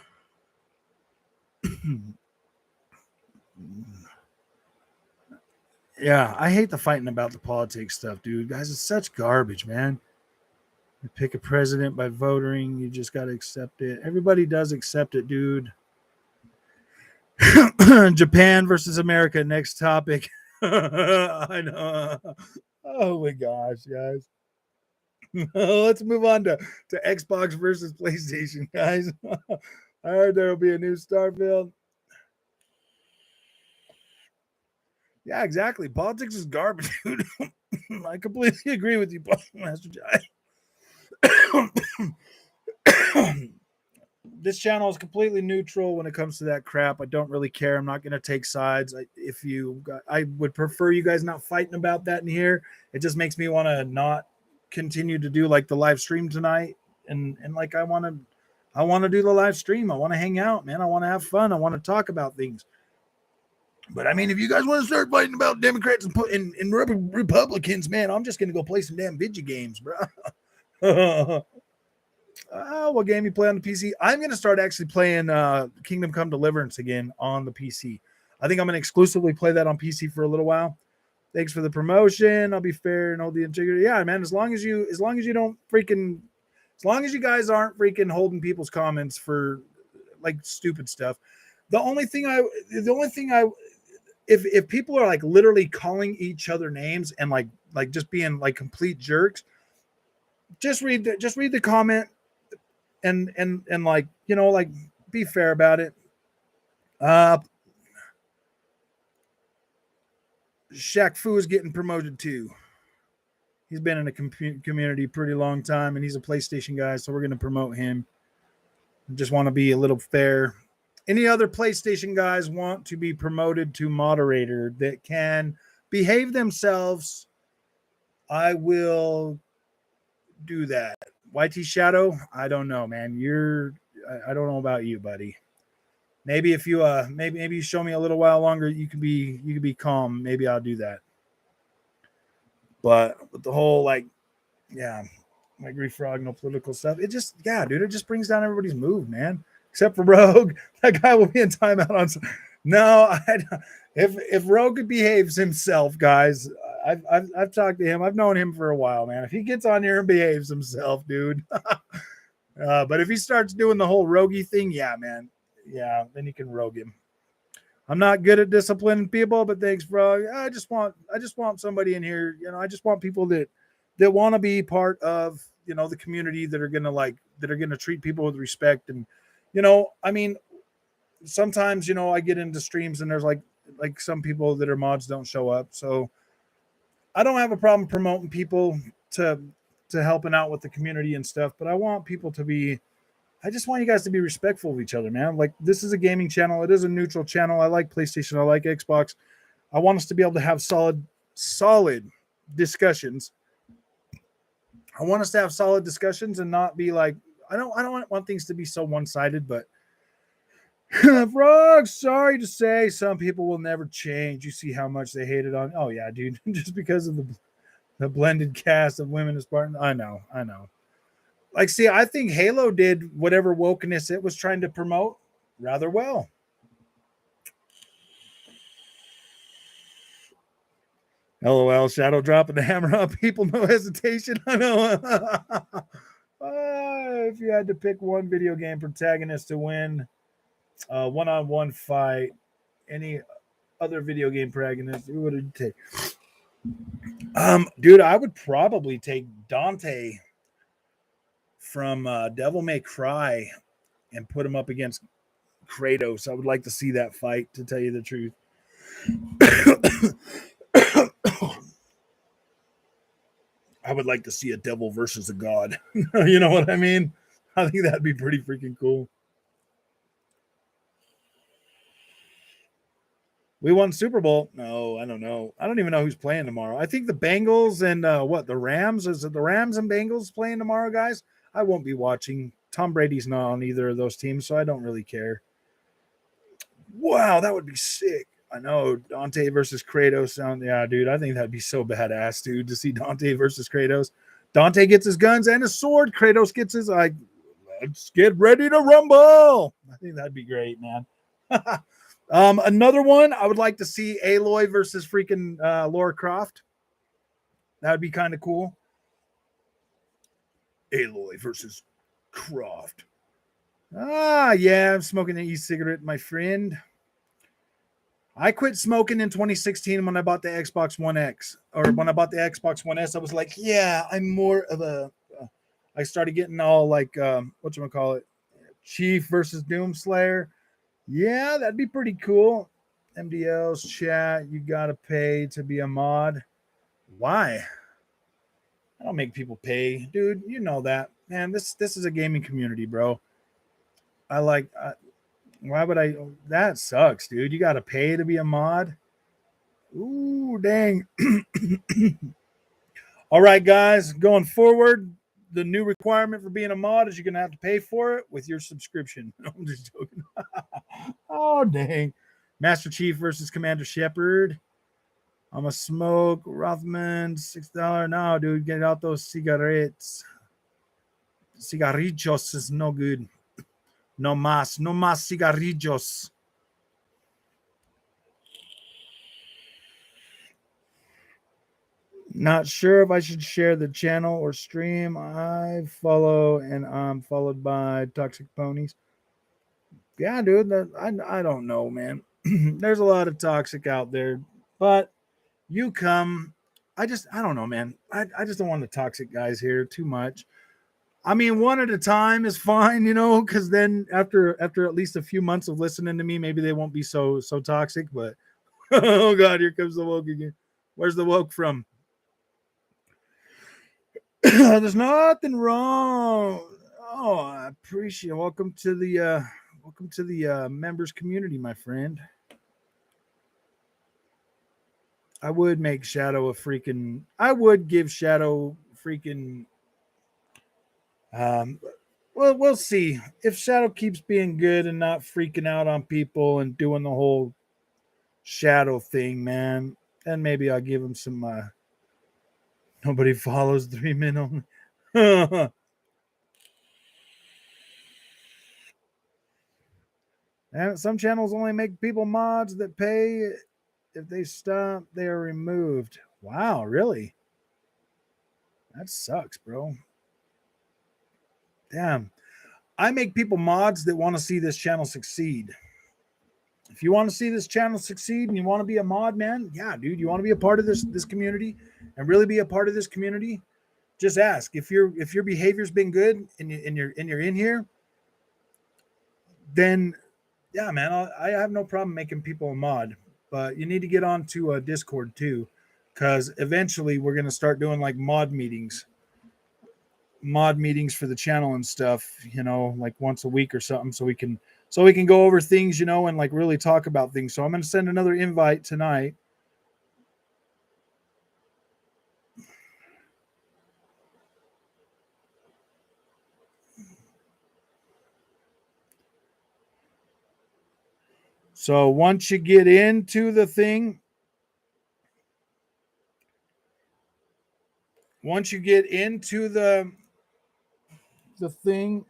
S1: Yeah, I hate the fighting about the politics stuff, dude. Guys, it's such garbage, man. You pick a president by voting, you just got to accept it. Everybody does accept it, dude. Japan versus America, next topic. I know. Oh my gosh, guys. Let's move on to Xbox versus PlayStation, guys. I heard there will be a new Starfield. Yeah, exactly. Politics is garbage, dude. I completely agree with you, Master Jai. This channel is completely neutral when it comes to that crap. I don't really care. I'm not going to take sides. I would prefer you guys not fighting about that in here. It just makes me want to not continue to do like the live stream tonight. And like, I want to do the live stream. I want to hang out, man. I want to have fun. I want to talk about things. But I mean, if you guys want to start fighting about Democrats and Republicans, man, I'm just going to go play some damn video games, bro. What game you play on the PC? I'm going to start actually playing Kingdom Come Deliverance again on the PC. I think I'm going to exclusively play that on PC for a little while. Thanks for the promotion. I'll be fair and hold the integrity. Yeah, man. As long as you don't freaking, as long as you guys aren't freaking holding people's comments for like stupid stuff. The only thing if people are like literally calling each other names and like just being like complete jerks, just read the comment and like, like be fair about it. Shaq Fu is getting promoted too. He's been in a community pretty long time, and he's a PlayStation guy, so we're going to promote him. I just want to be a little fair. Any other PlayStation guys want to be promoted to moderator that can behave themselves, I will do that. YT Shadow, I don't know, man. I don't know about you, buddy. Maybe if you maybe you show me a little while longer, you can be calm. Maybe I'll do that. But with the whole like refrog, no political stuff, it just it just brings down everybody's mood, man. Except for Rogue, that guy will be in timeout on. No, if Rogue behaves himself, guys, I've talked to him. I've known him for a while, man. If he gets on here and behaves himself, dude. But if he starts doing the whole roguey thing, yeah, man, yeah, then you can rogue him. I'm not good at disciplining people, but thanks, bro. I just want somebody in here. I just want people that want to be part of the community, that are gonna treat people with respect. And I mean, sometimes I get into streams and there's like some people that are mods don't show up, so I don't have a problem promoting people to helping out with the community and stuff. But I want people to be. I just want you guys to be respectful of each other, man. Like, this is a gaming channel. It is a neutral channel. I like PlayStation. I like Xbox. I want us to be able to have solid discussions. I want us to have solid discussions and not be like, I don't want things to be so one-sided, but Frog, sorry to say, some people will never change. You see how much they hated on. Oh yeah, dude. Just because of The blended cast of women is Spartan. I know. Like, see, I think Halo did whatever wokeness it was trying to promote rather well. LOL, Shadow dropping the hammer on people, no hesitation. I know. If you had to pick one video game protagonist to win a one-on-one fight, any other video game protagonist, who would you take? Dude, I would probably take Dante from Devil May Cry and put him up against Kratos. I would like to see that fight, to tell you the truth. I would like to see a devil versus a god. You know what I mean? I think that'd be pretty freaking cool. We won Super Bowl. No, I don't know. I don't even know who's playing tomorrow. I think the Bengals and the Rams. Is it the Rams and Bengals playing tomorrow, guys? I won't be watching. Tom Brady's not on either of those teams, so I don't really care. Wow, that would be sick. I know. Dante versus Kratos. Yeah, dude, I think that'd be so badass, dude, to see Dante versus Kratos. Dante gets his guns and his sword. Kratos gets his, let's get ready to rumble. I think that'd be great, man. Another one, I would like to see Aloy versus freaking Lara Croft. That would be kind of cool. Aloy versus Croft. Yeah, I'm smoking an e-cigarette, my friend. I quit smoking in 2016 when I bought the Xbox One X, or when I bought the Xbox One S. I was like, yeah, I'm more of a. I started getting all like, whatchamacallit, Chief versus Doomslayer. Yeah, that'd be pretty cool. MDL's chat, you gotta pay to be a mod. Why? I don't make people pay, dude. You know that, man. This is a gaming community, bro. Why would I? That sucks, dude. You gotta pay to be a mod. Ooh, dang. All right, guys. Going forward, the new requirement for being a mod is you're gonna have to pay for it with your subscription. I'm just joking. Oh, dang. Master Chief versus Commander Shepard. I'm a smoke. Rothman, $6. No, dude, get out those cigarettes. Cigarrillos is no good. No más cigarrillos. Not sure if I should share the channel or stream. I follow and I'm followed by Toxic Ponies. Yeah, dude, I don't know, man. There's a lot of toxic out there, but you come. I don't know, man. I just don't want the toxic guys here too much. I mean, one at a time is fine, because then after at least a few months of listening to me, maybe they won't be so toxic. But oh god, here comes the woke again. Where's the woke from? There's nothing wrong. Oh, I appreciate it. Welcome to the members community, my friend. I would make Shadow I would give Shadow freaking well, we'll see. If Shadow keeps being good and not freaking out on people and doing the whole Shadow thing, man, then maybe I'll give him some nobody follows 3 men only. And some channels only make people mods that pay. If they stop, they are removed. Wow, really? That sucks, bro. Damn. I make people mods that want to see this channel succeed. If you want to see this channel succeed and you want to be a mod, man, yeah, dude, you want to be a part of this community and really be a part of this community, just ask. If your behavior's been good and you're in here, then yeah, man, I have no problem making people a mod. But you need to get on to Discord too, because eventually we're gonna start doing like mod meetings for the channel and stuff. Like once a week or something, so we can go over things, and like really talk about things. So I'm gonna send another invite tonight. So once you get into the thing, once you get into the thing,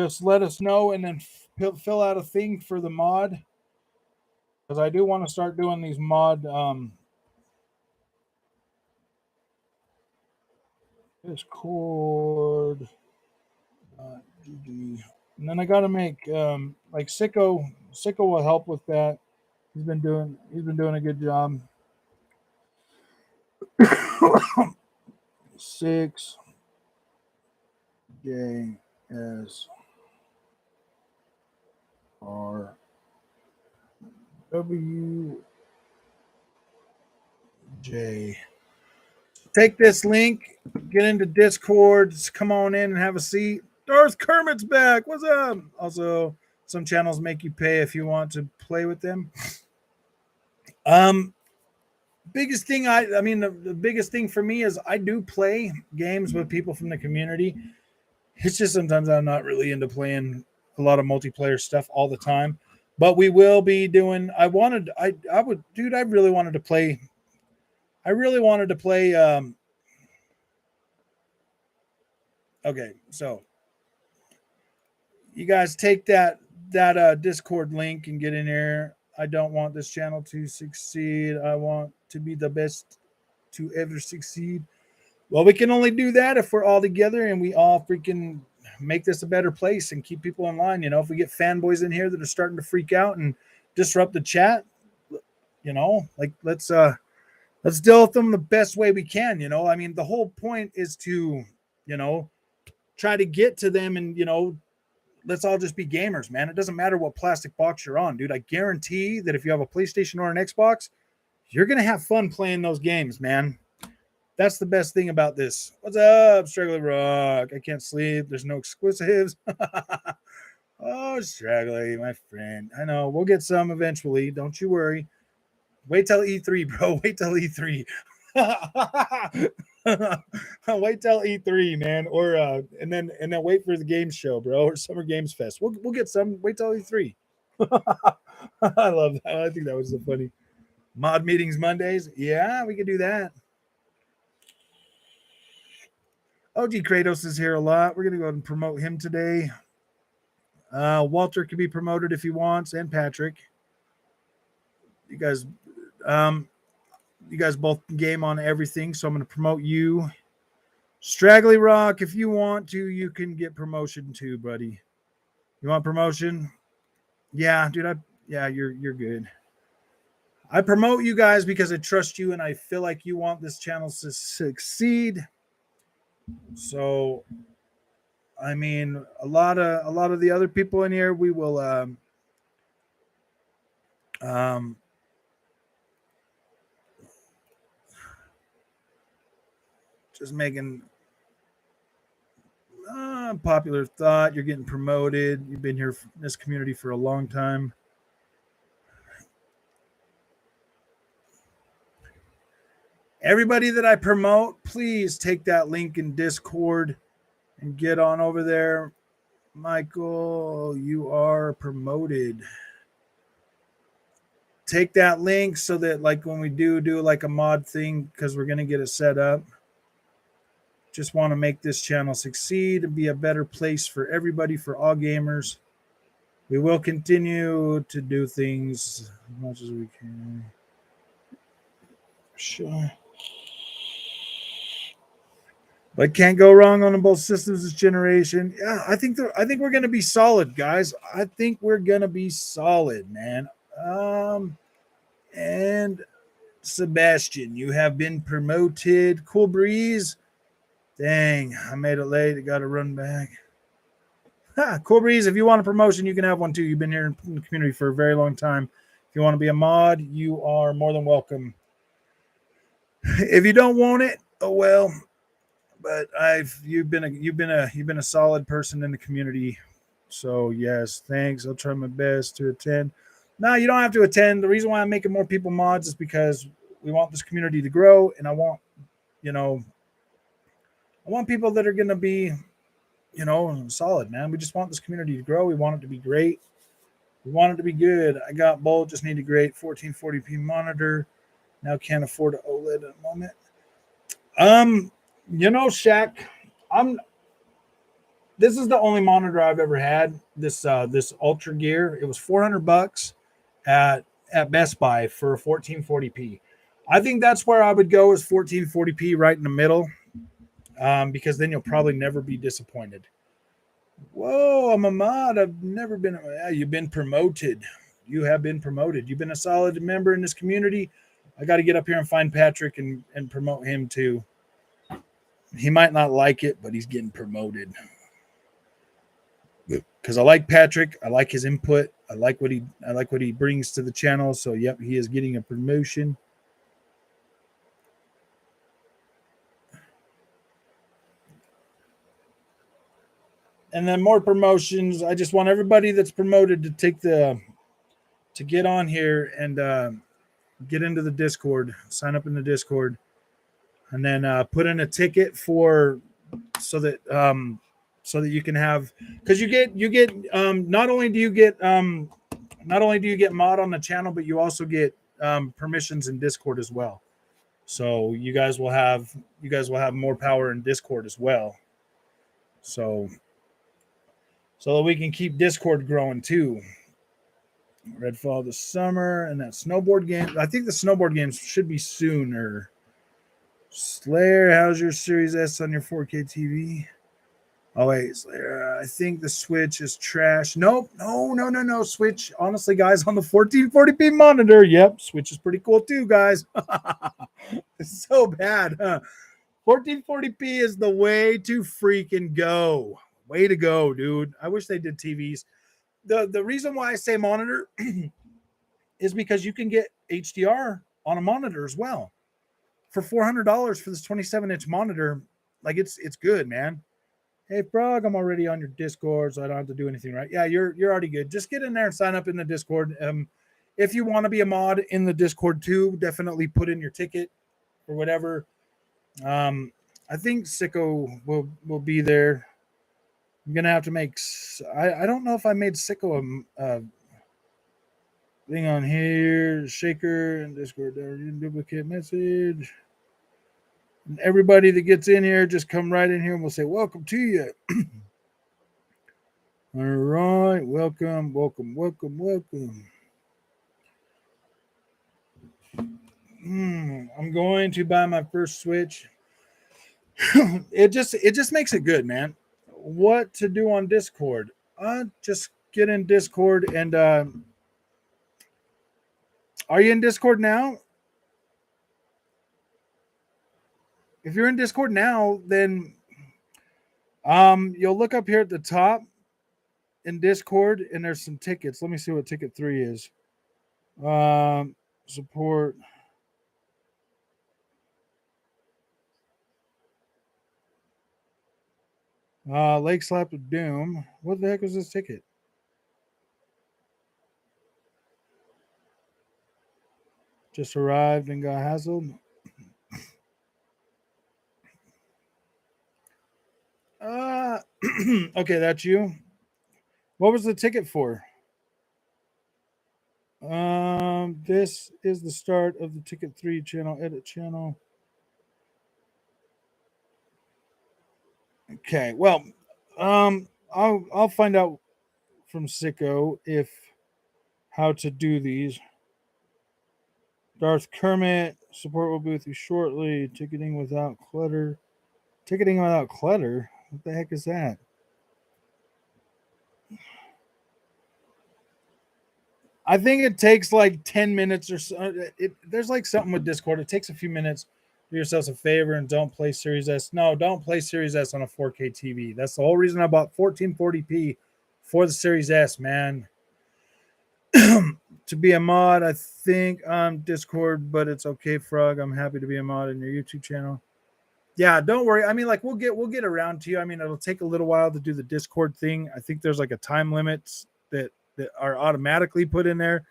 S1: just let us know and then fill out a thing for the mod, because I do want to start doing these mod Discord. GG. And then I got to make like Sicko will help with that. He's been doing a good job. 6 JS R W J. Take this link, get into Discord, just come on in and have a seat. Darth Kermit's back. What's up? Also, some channels make you pay if you want to play with them. Biggest thing I mean the biggest thing for me is I do play games with people from the community. It's just sometimes I'm not really into playing a lot of multiplayer stuff all the time. But we will be doing I really wanted to play okay, so you guys take that Discord link and get in there. I don't want this channel to succeed. I want to be the best to ever succeed. Well, we can only do that if we're all together and we all freaking make this a better place and keep people in line. You know, if we get fanboys in here that are starting to freak out and disrupt the chat, you know, like let's deal with them the best way we can. You know, I mean, the whole point is to, you know, try to get to them and, you know, let's all just be gamers, man. It doesn't matter what plastic box you're on, dude. I guarantee that if you have a PlayStation or an Xbox, you're going to have fun playing those games, man. That's the best thing about this. What's up, Straggly Rock? I can't sleep. There's no exclusives. Oh, Straggly, my friend. I know. We'll get some eventually. Don't you worry. Wait till E3, bro. Wait till E3. Wait till E3, man. Or and then wait for the game show, bro, or Summer Games Fest. We'll get some. Wait till E3. I love that. I think that was so funny. Mod meetings Mondays. Yeah, we could do that. OG Kratos is here a lot. We're gonna go ahead and promote him today. Walter can be promoted if he wants, and Patrick. You guys both game on everything, so I'm going to promote you. Straggly Rock, if you want to, you can get promotion too, buddy. You want promotion? Yeah, dude. You're good. I promote you guys because I trust you and I feel like you want this channel to succeed. So, I mean, a lot of the other people in here, we will just making popular thought. You're getting promoted. You've been here in this community for a long time. Everybody that I promote, please take that link in Discord and get on over there. Michael, you are promoted. Take that link so that like when we do like a mod thing, because we're going to get it set up. Just want to make this channel succeed and be a better place for everybody, for all gamers. We will continue to do things as much as we can. Sure. But can't go wrong on both systems this generation. Yeah, I think we're gonna be solid, guys. I think we're gonna be solid, man. And Sebastian, you have been promoted. Cool Breeze. Dang, I made it late. I got to run back. Cool Breeze, if you want a promotion, you can have one too. You've been here in the community for a very long time. If you want to be a mod, you are more than welcome. If you don't want it, oh well. But you've been a solid person in the community. So yes, thanks. I'll try my best to attend. No, you don't have to attend. The reason why I'm making more people mods is because we want this community to grow, and I want people that are going to be, solid, man. We just want this community to grow. We want it to be great. We want it to be good. I got bold, just need a great 1440p monitor. Now can't afford an OLED at the moment. Shaq, I'm this is the only monitor I've ever had. This Ultra Gear. It was $400 at Best Buy for 1440p. I think that's where I would go, is 1440p right in the middle, because then you'll probably never be disappointed. Whoa, I'm a mod. I've never been. Yeah, you've been promoted. You have been promoted. You've been a solid member in this community. I got to get up here and find Patrick and promote him too. He might not like it, but he's getting promoted. Because I like Patrick. I like his input. I like what he brings to the channel. So yep, he is getting a promotion. And then more promotions. I just want everybody that's promoted to get on here and get into the Discord, sign up in the Discord, and then put in a ticket so that you can have, because you get not only do you get mod on the channel, but you also get permissions in Discord as well. So you guys will have more power in Discord as well. So that we can keep Discord growing too. Redfall this summer, and that snowboard game. I think the snowboard games should be sooner. Slayer, how's your Series S on your 4K TV? Oh wait, Slayer, I think the Switch is trash. Nope, no. Switch, honestly, guys, on the 1440p monitor. Yep, Switch is pretty cool too, guys. It's so bad, huh? 1440p is the way to freaking go. Way to go, dude. I wish they did TVs. The reason why I say monitor is because you can get HDR on a monitor as well. For $400 for this 27-inch monitor, like it's good, man. Hey, Frog, I'm already on your Discord, so I don't have to do anything, right? Yeah, you're already good. Just get in there and sign up in the Discord. If you want to be a mod in the Discord too, definitely put in your ticket or whatever. I think Sicko will be there. I'm gonna have to make. I don't know if I made Sicko a thing on here. Shaker and Discord. Duplicate message. And everybody that gets in here, just come right in here and we'll say welcome to you. All right, welcome. I'm going to buy my first Switch. It just makes it good, man. What to do on Discord? Just get in Discord and are you in Discord now? If you're in Discord now, then you'll look up here at the top in Discord and there's some tickets. Let me see what ticket 3 is. Support. Lake Slap of Doom. What the heck was this ticket? Just arrived and got hassled. Okay, that's you. What was the ticket for? This is the start of the ticket 3 channel, edit channel. Okay, well, I'll find out from Sicko if how to do these. Darth Kermit, support will be with you shortly. Ticketing without clutter. Ticketing without clutter? What the heck is that? I think it takes like 10 minutes or so. There's like something with Discord. It takes a few minutes. Do yourselves a favor and don't play Series S. No, don't play Series S on a 4K TV. That's the whole reason I bought 1440p for the Series S, man. To be a mod, I think on Discord, but it's okay, Frog. I'm happy to be a mod in your YouTube channel. Yeah, don't worry. I mean, like we'll get around to you. I mean, it'll take a little while to do the Discord thing. I think there's like a time limit that are automatically put in there.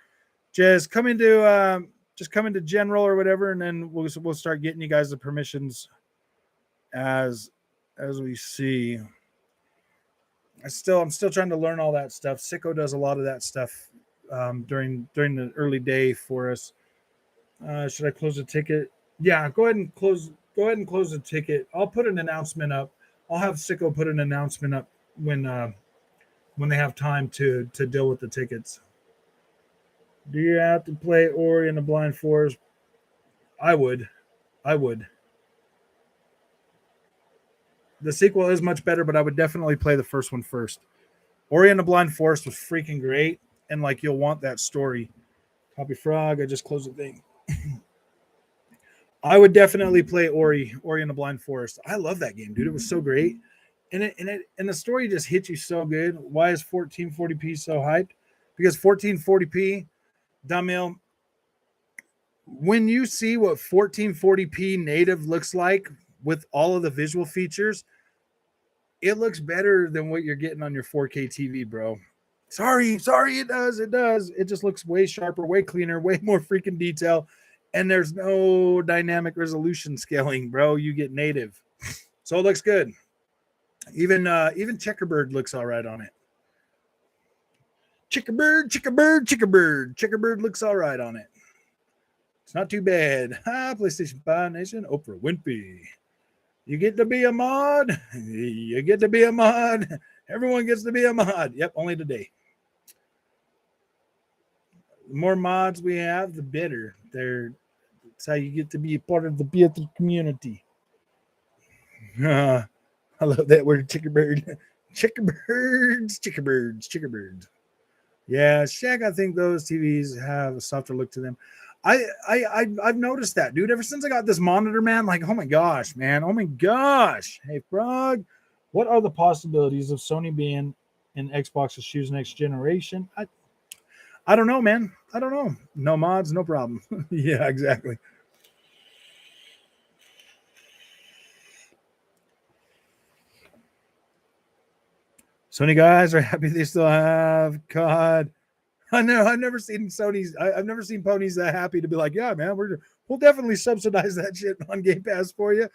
S1: Just come into general or whatever, and then we'll start getting you guys the permissions as we see. I'm still trying to learn all that stuff. Sicko does a lot of that stuff during the early day for us. Should I close the ticket? Yeah, go ahead and close. Go ahead and close the ticket. I'll put an announcement up. I'll have Sicko put an announcement up when they have time to deal with the tickets. Do you have to play Ori and the Blind Forest? I would. I would. The sequel is much better, but I would definitely play the first one first. Ori and the Blind Forest was freaking great, and like you'll want that story. Copy Frog. I just closed the thing. I would definitely play Ori and the Blind Forest. I love that game, dude. It was so great. And the story just hit you so good. Why is 1440p so hyped? Because 1440p, Damil, when you see what 1440p native looks like with all of the visual features, it looks better than what you're getting on your 4K TV, bro. Sorry, it does. It just looks way sharper, way cleaner, way more freaking detail. And there's no dynamic resolution scaling, bro. You get native. So it looks good. Even Checkerbird looks all right on it. Checkerbird looks all right on it. It's not too bad. PlayStation 5 Nation, Oprah Winfrey. You get to be a mod. You get to be a mod. Everyone gets to be a mod. Yep, only today. The more mods we have, the better. That's how you get to be a part of the theater community. I love that word, chickerbird. Chickerbirds. Yeah, Shaq, I think those TVs have a softer look to them. I've noticed that, dude. Ever since I got this monitor, man, like, oh my gosh, man. Oh my gosh. Hey, Frog, what are the possibilities of Sony being in Xbox's shoes next generation? I don't know, man. I don't know. No mods, no problem. Yeah, exactly. Sony guys are happy they still have COD. I know. I've never seen I've never seen ponies that happy to be like, yeah, man, we'll definitely subsidize that shit on Game Pass for you.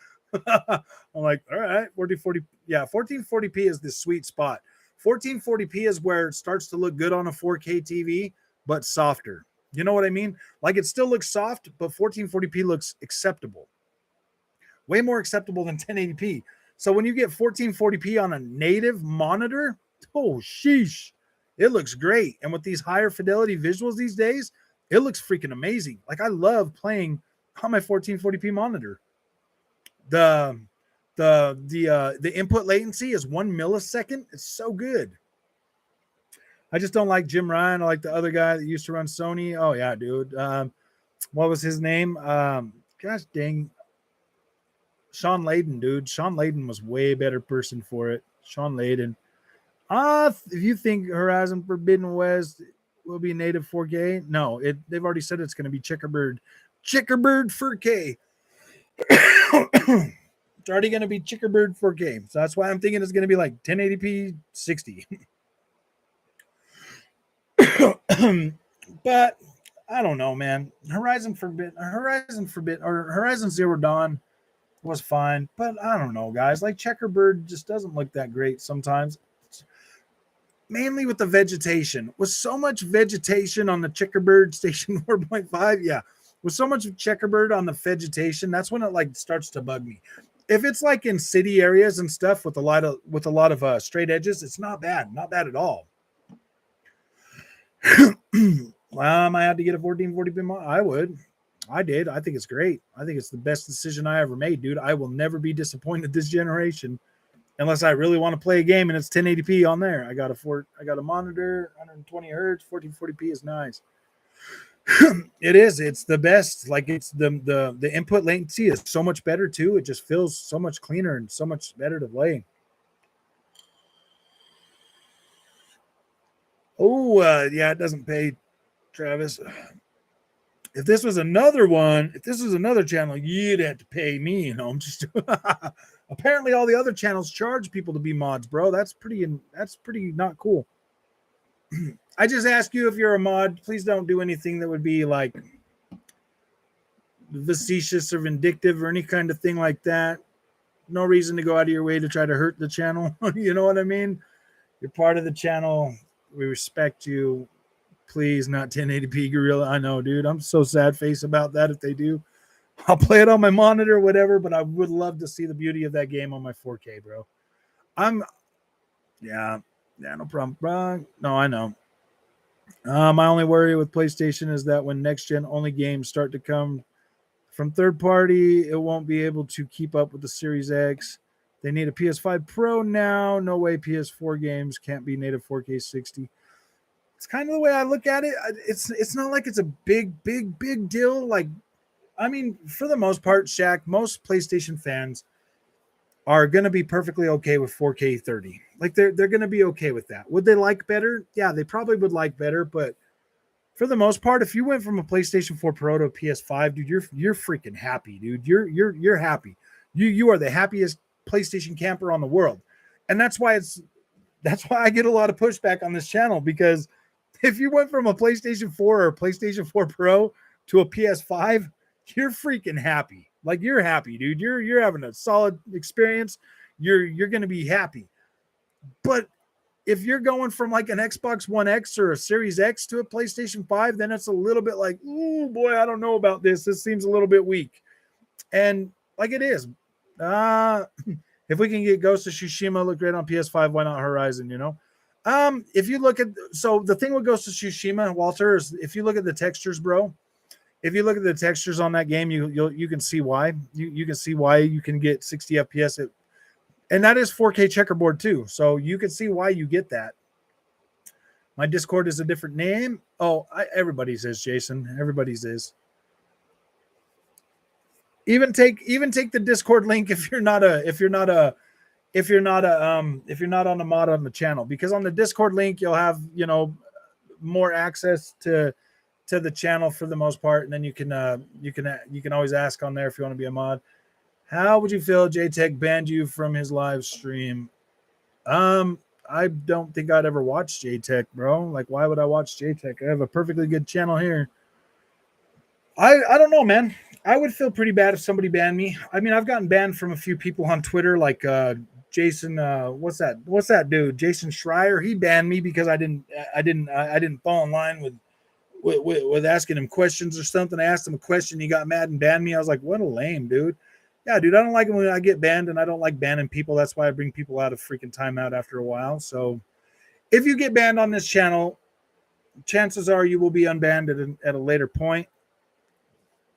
S1: I'm like, all right, 1440. Yeah, 1440p is the sweet spot. 1440p is where it starts to look good on a 4K TV, but softer. You know what I mean? Like it still looks soft, but 1440p looks acceptable. Way more acceptable than 1080p. So when you get 1440p on a native monitor, oh sheesh, it looks great. And with these higher fidelity visuals these days, it looks freaking amazing. Like I love playing on my 1440p monitor. The input latency is 1 millisecond. It's so good. I just don't like Jim Ryan. I like the other guy that used to run Sony. Oh yeah, dude. What was his name? Gosh dang. Sean Layden, dude. Sean Layden was way better person for it. Sean Layden. If you think Horizon Forbidden West will be native 4K, no, they've already said it's going to be Checkerbird 4K. It's already going to be Checkerbird 4K. So that's why I'm thinking it's going to be like 1080p 60. But I don't know, man. Horizon Zero Dawn was fine, but I don't know, guys. Like Checkerbird just doesn't look that great sometimes. Mainly with the vegetation. With so much vegetation on the Checkerbird Station 4.5, yeah. With so much Checkerbird on the vegetation, that's when it like starts to bug me. If it's like in city areas and stuff with a lot of straight edges, it's not bad at all. Well, I had to get a 1440p mod. I would. I did. I think it's great. I think it's the best decision I ever made, dude. I will never be disappointed this generation, unless I really want to play a game and it's 1080p on there. I got a monitor, 120 hertz, 1440p is nice. It is. It's the best. Like it's the input latency is so much better too. It just feels so much cleaner and so much better to play. Oh, yeah, it doesn't pay, Travis. If this was another channel, you'd have to pay me. You know, I'm just apparently all the other channels charge people to be mods, bro. That's pretty not cool. I just ask you if you're a mod, please don't do anything that would be like facetious or vindictive or any kind of thing like that. No reason to go out of your way to try to hurt the channel. You know what I mean? You're part of the channel. We respect you. Please, not 1080p Gorilla. I know, dude. I'm so sad face about that if they do. I'll play it on my monitor or whatever, but I would love to see the beauty of that game on my 4K, bro. Yeah, no problem, bro. No, I know. My only worry with PlayStation is that when next gen only games start to come from third party, it won't be able to keep up with the Series X. They need a PS5 Pro now. No way PS4 games can't be native 4K 60. It's kind of the way I look at it. It's not like it's a big deal. Like, I mean, for the most part, Shaq, most PlayStation fans are going to be perfectly okay with 4K 30. Like they're going to be okay with that. Would they like better? Yeah, they probably would like better, but for the most part, if you went from a PlayStation 4 Pro to a PS5, dude, you're freaking happy, dude. You're happy. You are the happiest PlayStation camper on the world. And that's why I get a lot of pushback on this channel, because if you went from a PlayStation 4 or a PlayStation 4 Pro to a PS5, you're freaking happy. Like you're happy, dude. You're having a solid experience. You're going to be happy. But if you're going from like an Xbox One X or a Series X to a PlayStation 5, then it's a little bit like, oh boy, I don't know about this. This seems a little bit weak. And like it is. If we can get Ghost of Tsushima look great on PS5, why not Horizon, you know? If you look at, so the thing with Ghost of Tsushima, Walter, is if you look at the textures, bro, if you look at the textures on that game, you can see why. You can see why you can get 60 FPS and that is 4K checkerboard too. So you can see why you get that. My Discord is a different name. Oh, everybody's is, Jason. Everybody's is. Even take the Discord link if you're not on a mod on the channel, because on the Discord link you'll have, you know, more access to the channel for the most part, and then you can always ask on there if you want to be a mod. How would you feel JTech banned you from his live stream? I don't think I'd ever watch JTech, bro. Like, why would I watch JTech? I have a perfectly good channel here. I don't know, man. I would feel pretty bad if somebody banned me. I mean, I've gotten banned from a few people on Twitter, like Jason. What's that dude? Jason Schreier. He banned me because I didn't fall in line with asking him questions or something. I asked him a question, he got mad and banned me. I was like, what a lame dude. Yeah, dude, I don't like it when I get banned, and I don't like banning people. That's why I bring people out of freaking timeout after a while. So if you get banned on this channel, chances are you will be unbanned at a later point.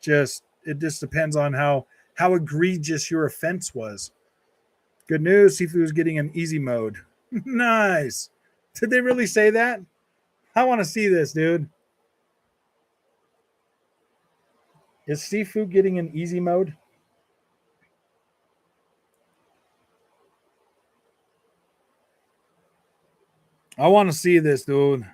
S1: It just depends on how egregious your offense was. Good news, Sifu is getting an easy mode. Nice. Did they really say that? I want to see this, dude. Is Sifu getting an easy mode? I want to see this, dude.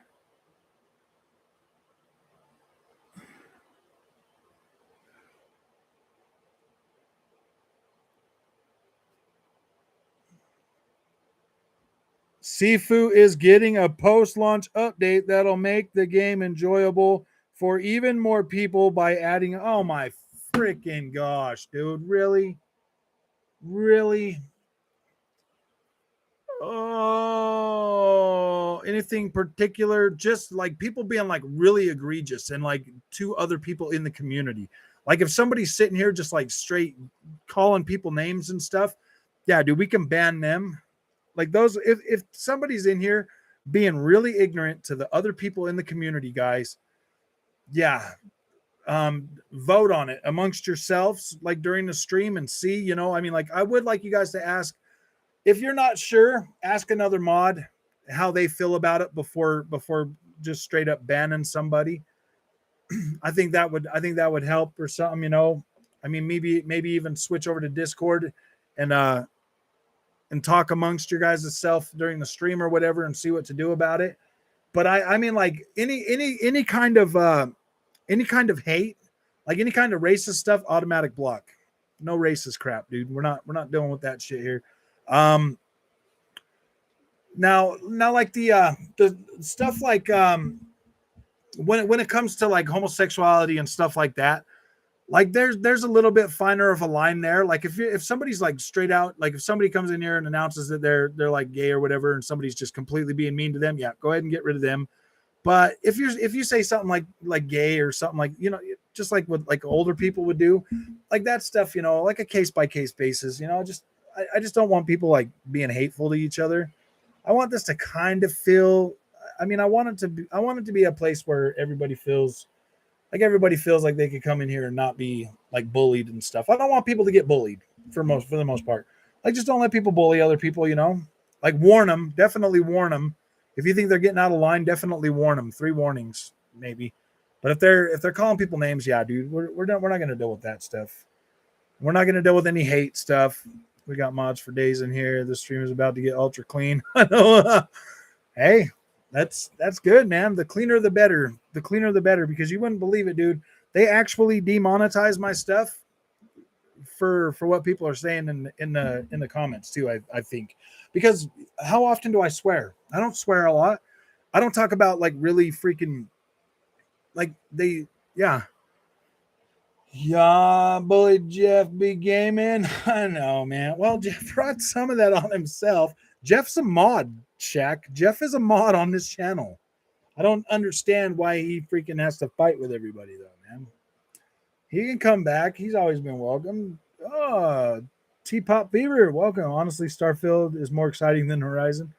S1: Sifu is getting a post-launch update that'll make the game enjoyable for even more people by adding, oh my freaking gosh, dude, really? Oh, anything particular? Just like people being like really egregious and like to other people in the community. Like if somebody's sitting here just like straight calling people names and stuff, yeah, dude, we can ban them. Like those, if somebody's in here being really ignorant to the other people in the community, guys, yeah, vote on it amongst yourselves, like during the stream, and see, you know, I mean, like I would like you guys to ask, if you're not sure, ask another mod how they feel about it before just straight up banning somebody. I think that would help or something, you know. I mean, maybe even switch over to Discord and talk amongst your guys' self during the stream or whatever and see what to do about it. But I mean, like any kind of hate, like any kind of racist stuff, automatic block. No racist crap, dude. We're not dealing with that shit here. Now like the stuff like when it comes to like homosexuality and stuff like that, like there's a little bit finer of a line there. Like if somebody's like straight out, like if somebody comes in here and announces that they're like gay or whatever, and somebody's just completely being mean to them, yeah, go ahead and get rid of them. But if you say something like gay or something like, you know, just like what like older people would do, like that stuff, you know, like a case by case basis, you know, just I just don't want people like being hateful to each other. I want this to kind of feel. I mean, I want it to be a place where everybody feels like they could come in here and not be like bullied and stuff. I don't want people to get bullied for the most part. Like just don't let people bully other people, you know? Like warn them, definitely warn them. If you think they're getting out of line, definitely warn them. 3 warnings maybe. But if they're calling people names, yeah, dude, we're not going to deal with that stuff. We're not going to deal with any hate stuff. We got mods for days in here. The stream is about to get ultra clean. I know. Hey, that's good, man. The cleaner the better. The cleaner the better, because you wouldn't believe it, dude. They actually demonetize my stuff for what people are saying in the comments too. I think, because how often do I swear? I don't swear a lot. I don't talk about like really freaking like they yeah. Yeah, bully Jeff be gaming. I know, man. Well, Jeff brought some of that on himself. Jeff's a mod, Shaq. Jeff is a mod on this channel. I don't understand why he freaking has to fight with everybody, though, man. He can come back. He's always been welcome. Oh, T-Pop Fever, welcome. Honestly, Starfield is more exciting than Horizon.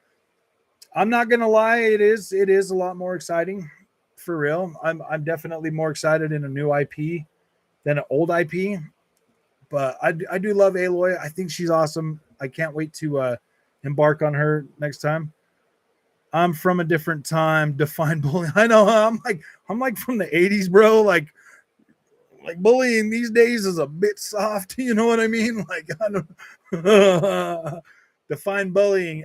S1: I'm not gonna lie, it is a lot more exciting, for real. I'm definitely more excited in a new IP than an old IP. But I do love Aloy. I think she's awesome. I can't wait to embark on her next time. I'm from a different time. Define bullying. I know. I'm like from the 80s, bro. Like bullying these days is a bit soft. You know what I mean? Like I don't define bullying.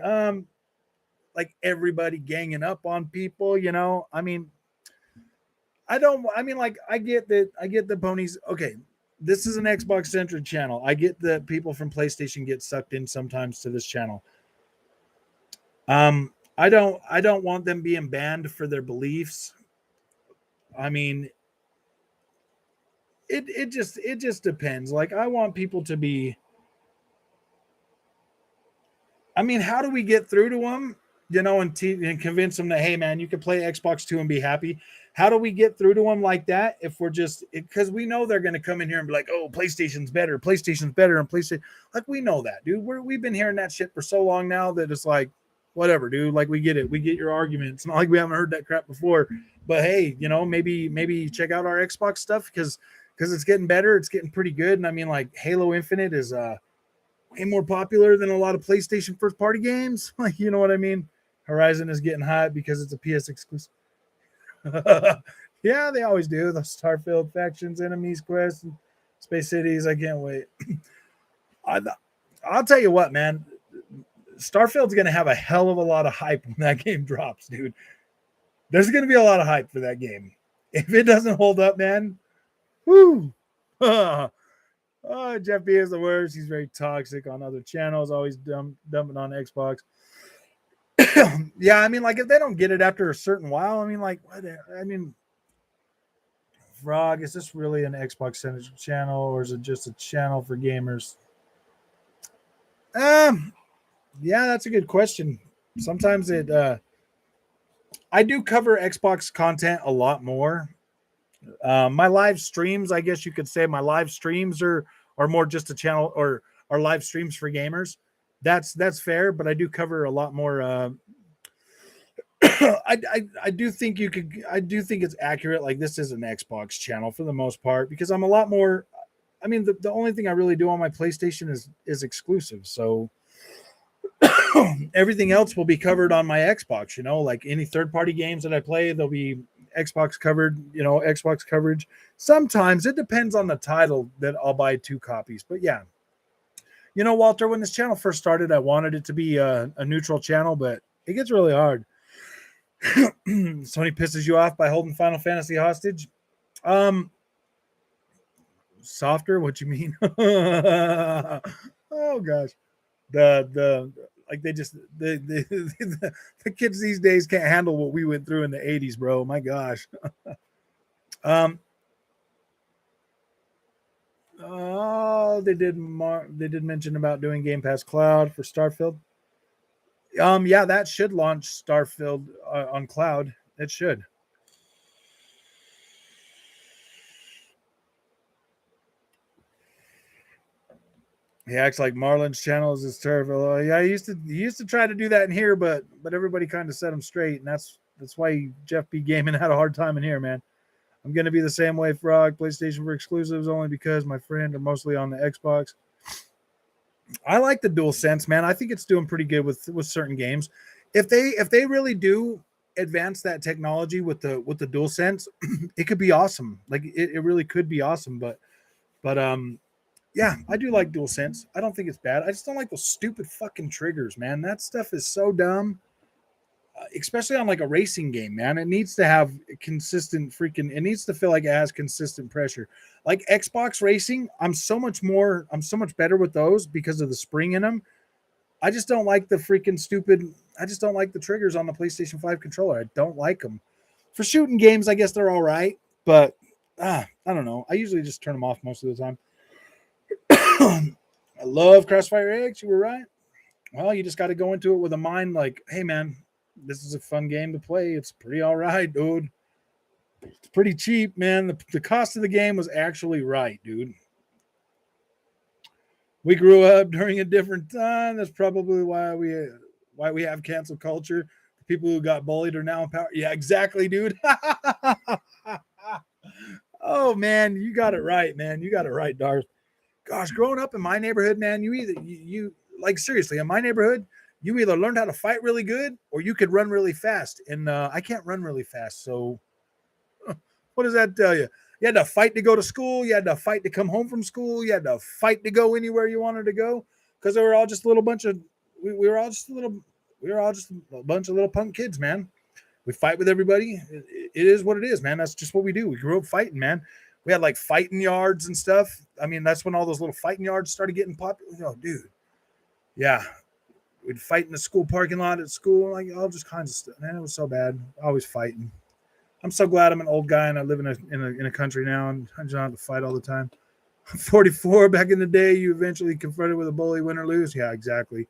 S1: Like everybody ganging up on people. You know. I mean, like I get the ponies. Okay, this is an Xbox centric channel. I get that people from PlayStation get sucked in sometimes to this channel. I don't want them being banned for their beliefs. I mean, it just depends. Like I want people to be. I mean, how do we get through to them? You know, and convince them that, hey, man, you can play Xbox 2 and be happy. How do we get through to them like that if we're just, because we know they're going to come in here and be like, oh, PlayStation's better, and PlayStation. Like, we know that, dude. We've been hearing that shit for so long now that it's like, whatever, dude. Like, we get it. We get your argument. It's not like we haven't heard that crap before. But hey, you know, maybe check out our Xbox stuff because it's getting better. It's getting pretty good. And I mean, like, Halo Infinite is way more popular than a lot of PlayStation first party games. Like, you know what I mean? Horizon is getting hot because it's a PS exclusive. Yeah, they always do. The Starfield factions, enemies, quests, and Space Cities. I can't wait. I'll tell you what, man. Starfield's going to have a hell of a lot of hype when that game drops, dude. There's going to be a lot of hype for that game. If it doesn't hold up, man, whoo. Oh, Jeff B is the worst. He's very toxic on other channels, always dumping on Xbox. Yeah, I mean, like if they don't get it after a certain while, I mean, like, what? I mean, Frog, is this really an Xbox centric channel or is it just a channel for gamers? Yeah, that's a good question. Sometimes I do cover Xbox content a lot more. My live streams, I guess you could say, my live streams are more just a channel or are live streams for gamers. That's fair, but I do cover a lot more. I do think I do think it's accurate. Like this is an Xbox channel for the most part because I'm a lot more. I mean, the only thing I really do on my PlayStation is exclusive. So everything else will be covered on my Xbox. You know, like any third party games that I play, they'll be Xbox covered. You know, Xbox coverage. Sometimes it depends on the title that I'll buy 2 copies. But yeah, you know, Walter, when this channel first started, I wanted it to be a neutral channel, but it gets really hard. Sony pisses you off by holding Final Fantasy hostage. Softer? What you mean? Oh gosh, the like they just the kids these days can't handle what we went through in the 80s, bro. My gosh. Oh, they did mention about doing Game Pass Cloud for Starfield. Yeah, that should launch Starfield on cloud. It should. He acts like Marlon's channel is his turf. Yeah, he used to try to do that in here, but everybody kind of set him straight, and that's why Jeff B. Gaming had a hard time in here, man. I'm gonna be the same way, Frog. PlayStation for exclusives only because my friend are mostly on the Xbox. I like the DualSense, man. I think it's doing pretty good with certain games. If they really do advance that technology with the DualSense, it could be awesome. Like it really could be awesome. But yeah, I do like DualSense. I don't think it's bad. I just don't like those stupid fucking triggers, man. That stuff is so dumb. Especially on like a racing game, man. It needs to have consistent freaking, it needs to feel like it has consistent pressure. Like Xbox racing, I'm so much better with those because of the spring in them. I just don't like the freaking stupid, I just don't like the triggers on the PlayStation 5 controller. I don't like them. For shooting games, I guess they're all right, but I don't know. I usually just turn them off most of the time. I love CrossfireX. You were right. Well, you just got to go into it with a mind like, hey, man, this is a fun game to play. It's pretty all right, dude. It's pretty cheap, man. The cost of the game was actually right, dude. We grew up during a different time. That's probably why we have cancel culture. The people who got bullied are now in power. Yeah, exactly, dude. Oh, man, you got it right, man. You got it right, Darth. Gosh, growing up in my neighborhood, man, you like seriously, in my neighborhood, you either learned how to fight really good or you could run really fast. And I can't run really fast. So what does that tell you? You had to fight to go to school. You had to fight to come home from school. You had to fight to go anywhere you wanted to go because they were all just a little bunch of, we were all just a bunch of little punk kids, man. We fight with everybody. It is what it is, man. That's just what we do. We grew up fighting, man. We had like fighting yards and stuff. I mean, that's when all those little fighting yards started getting popular. Oh, dude. Yeah. We'd fight in the school parking lot at school, like all just kinds of stuff. Man, it was so bad. Always fighting. I'm so glad I'm an old guy and I live in a country now and I don't have to fight all the time. 44 back in the day, you eventually confronted with a bully, win or lose. Yeah, exactly.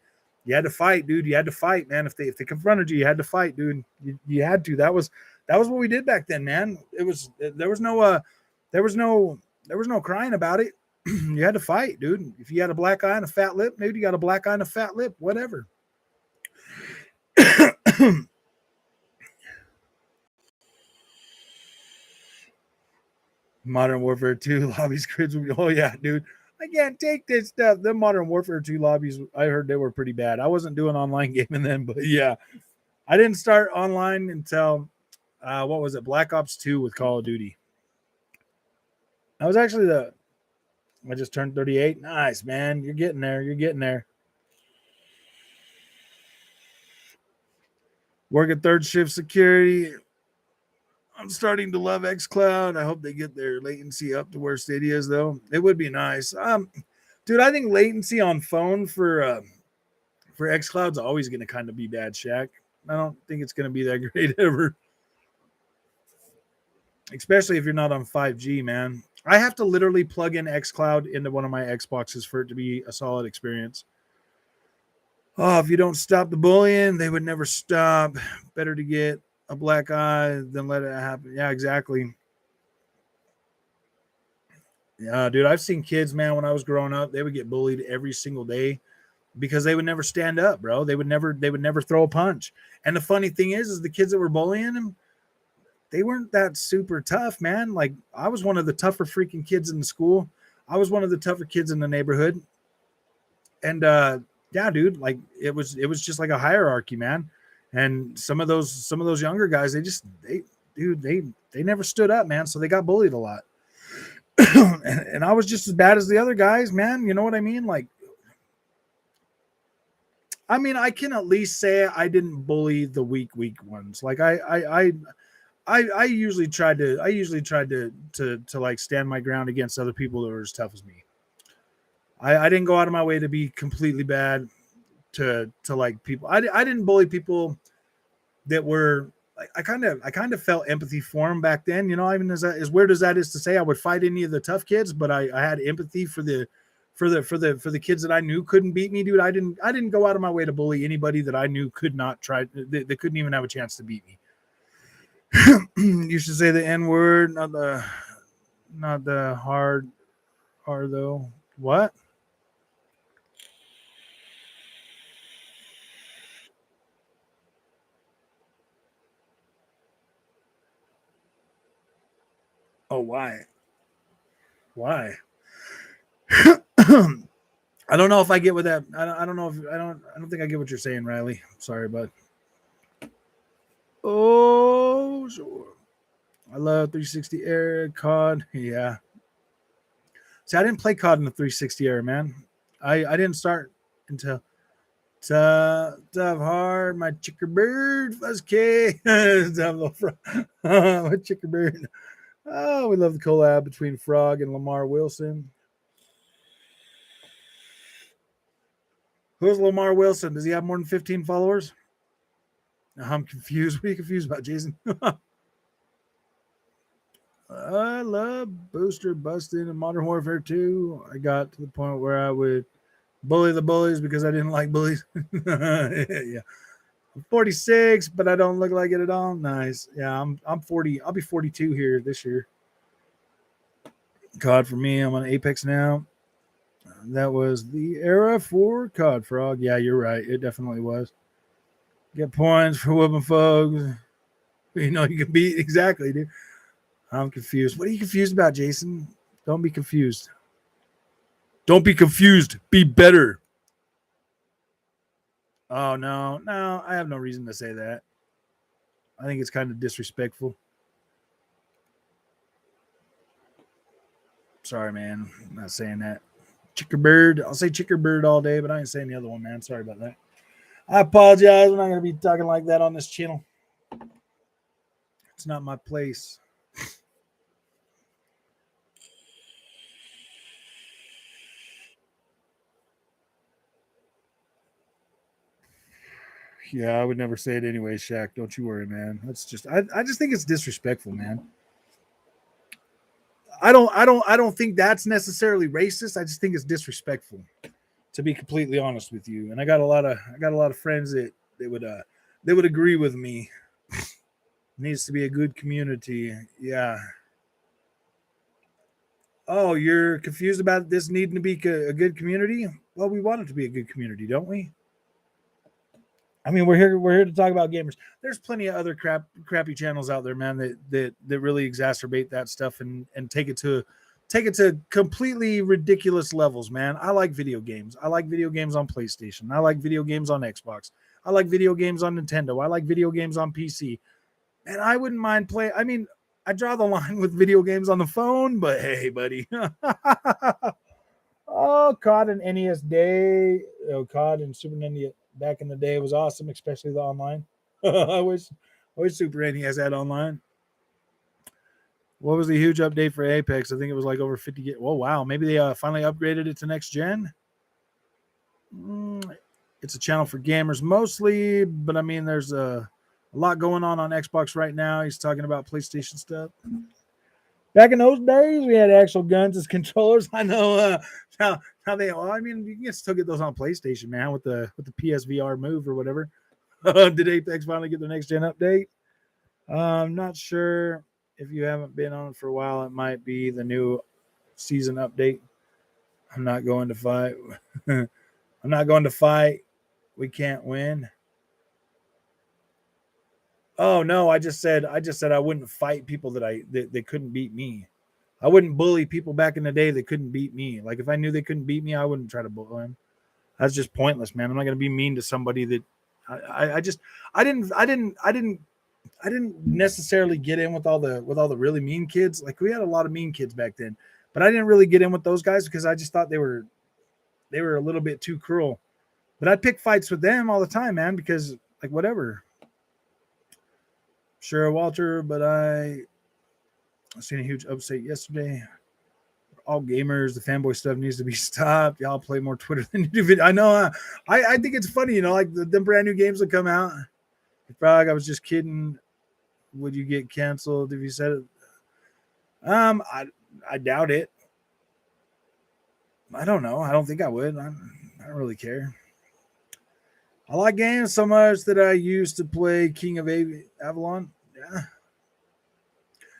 S1: You had to fight, dude. You had to fight, man. If they confronted you, you had to fight, dude. You had to. That was what we did back then, man. There was no crying about it. You had to fight, dude. If you had a black eye and a fat lip, dude, you got a black eye and a fat lip, whatever. Modern Warfare 2 lobbies grids would be, oh yeah, dude. I can't take this stuff. The Modern Warfare 2 lobbies, I heard they were pretty bad. I wasn't doing online gaming then, but yeah. I didn't start online until what was it? Black Ops 2 with Call of Duty. I was actually I just turned 38. Nice, man. You're getting there. You're getting there. Work at third shift security. I'm starting to love xCloud. I hope they get their latency up to where Stadia is, though. It would be nice. Dude, I think latency on phone for xCloud's always going to kind of be bad, Shaq. I don't think it's going to be that great ever. Especially if you're not on 5G, man. I have to literally plug in xCloud into one of my Xboxes for it to be a solid experience. Oh, if you don't stop the bullying, they would never stop. Better to get a black eye than let it happen. Yeah, exactly. Yeah, dude, I've seen kids, man, when I was growing up, they would get bullied every single day because they would never stand up, bro. They would never throw a punch. And the funny thing is the kids that were bullying them, they weren't that super tough, man. Like I was one of the tougher freaking kids in the school. I was one of the tougher kids in the neighborhood. And yeah, dude, like it was just like a hierarchy, man. And some of those younger guys, they never stood up, man. So they got bullied a lot. and I was just as bad as the other guys, man. You know what I mean? Like, I mean, I can at least say I didn't bully the weak ones. Like I usually tried to like stand my ground against other people that were as tough as me. I didn't go out of my way to be completely bad to like people. I didn't bully people that were like, I kind of felt empathy for them back then. You know, even as weird as that is to say, I would fight any of the tough kids, but I had empathy for the kids that I knew couldn't beat me, dude. I didn't go out of my way to bully anybody that I knew could not try. They couldn't even have a chance to beat me. You should say the N word, not the hard R though. What? Oh, why? Why? I don't know if I get what that. I don't know if I don't think I get what you're saying, Riley. Sorry, bud. Oh, sure. I love 360 era COD. Yeah. See, I didn't play COD in the 360 era, man. I didn't start until tough hard. My chickerbird fuzz K. My chickerbird. Oh, we love the collab between Frog and Lamar Wilson. Who's Lamar Wilson? Does he have more than 15 followers? I'm confused. What are you confused about, Jason? I love Booster busting in Modern Warfare 2. I got to the point where I would bully the bullies because I didn't like bullies. Yeah. I'm 46, but I don't look like it at all. Nice. Yeah, I'm 40. I'll be 42 here this year. COD for me. I'm on Apex now. That was the era for COD Frog. Yeah, you're right. It definitely was. Get points for whooping folks. You know you can beat. Exactly, dude. I'm confused. What are you confused about, Jason? Don't be confused. Don't be confused. Be better. Oh, no. No, I have no reason to say that. I think it's kind of disrespectful. Sorry, man. I'm not saying that. Chickerbird. I'll say chickerbird all day, but I ain't saying the other one, man. Sorry about that. I apologize. We're not going to be talking like that on this channel. It's not my place. Yeah, I would never say it anyway, Shaq. Don't you worry, man. That's just I just think it's disrespectful, man. I don't think that's necessarily racist. I just think it's disrespectful, to be completely honest with you. And I got a lot of friends that they would agree with me. Needs to be a good community. Yeah. Oh, you're confused about this needing to be a good community? Well, we want it to be a good community, don't we? I mean, we're here to talk about gamers. There's plenty of other crappy channels out there, man, that really exacerbate that stuff and take it to completely ridiculous levels, man. I like video games. I like video games on PlayStation. I like video games on Xbox. I like video games on Nintendo. I like video games on PC. And I wouldn't mind playing. I mean, I draw the line with video games on the phone, but hey, buddy. Oh, COD and NES Day. Oh, COD and Super NES back in the day was awesome, especially the online. I wish Super NES had online. What was the huge update for Apex? I think it was like over 50. Oh, wow. Maybe they finally upgraded it to next gen. It's a channel for gamers mostly, but I mean, there's a lot going on Xbox right now. He's talking about PlayStation stuff. Back in those days, we had actual guns as controllers. I know how they. Well, I mean, you can still get those on PlayStation, man, with the PSVR move or whatever. Did Apex finally get the next gen update? I'm not sure. If you haven't been on it for a while, it might be the new season update. I'm not going to fight. I'm not going to fight. We can't win. Oh no, I just said I wouldn't fight people that couldn't beat me. I wouldn't bully people back in the day that couldn't beat me. Like if I knew they couldn't beat me, I wouldn't try to bully them. That's just pointless, man. I'm not gonna be mean to somebody that I didn't necessarily get in with all the really mean kids. Like we had a lot of mean kids back then, but I didn't really get in with those guys because I just thought they were a little bit too cruel. But I'd pick fights with them all the time, man, because like whatever. Sure, Walter, but I seen a huge upset yesterday. All gamers, the fanboy stuff needs to be stopped. Y'all play more Twitter than you do video. I know. I think it's funny, like the brand new games that come out. Frog, I was just kidding. Would you get canceled if you said it? I doubt it. I don't know. I don't think I would. I don't really care. I like games so much that I used to play King of Avalon. Yeah,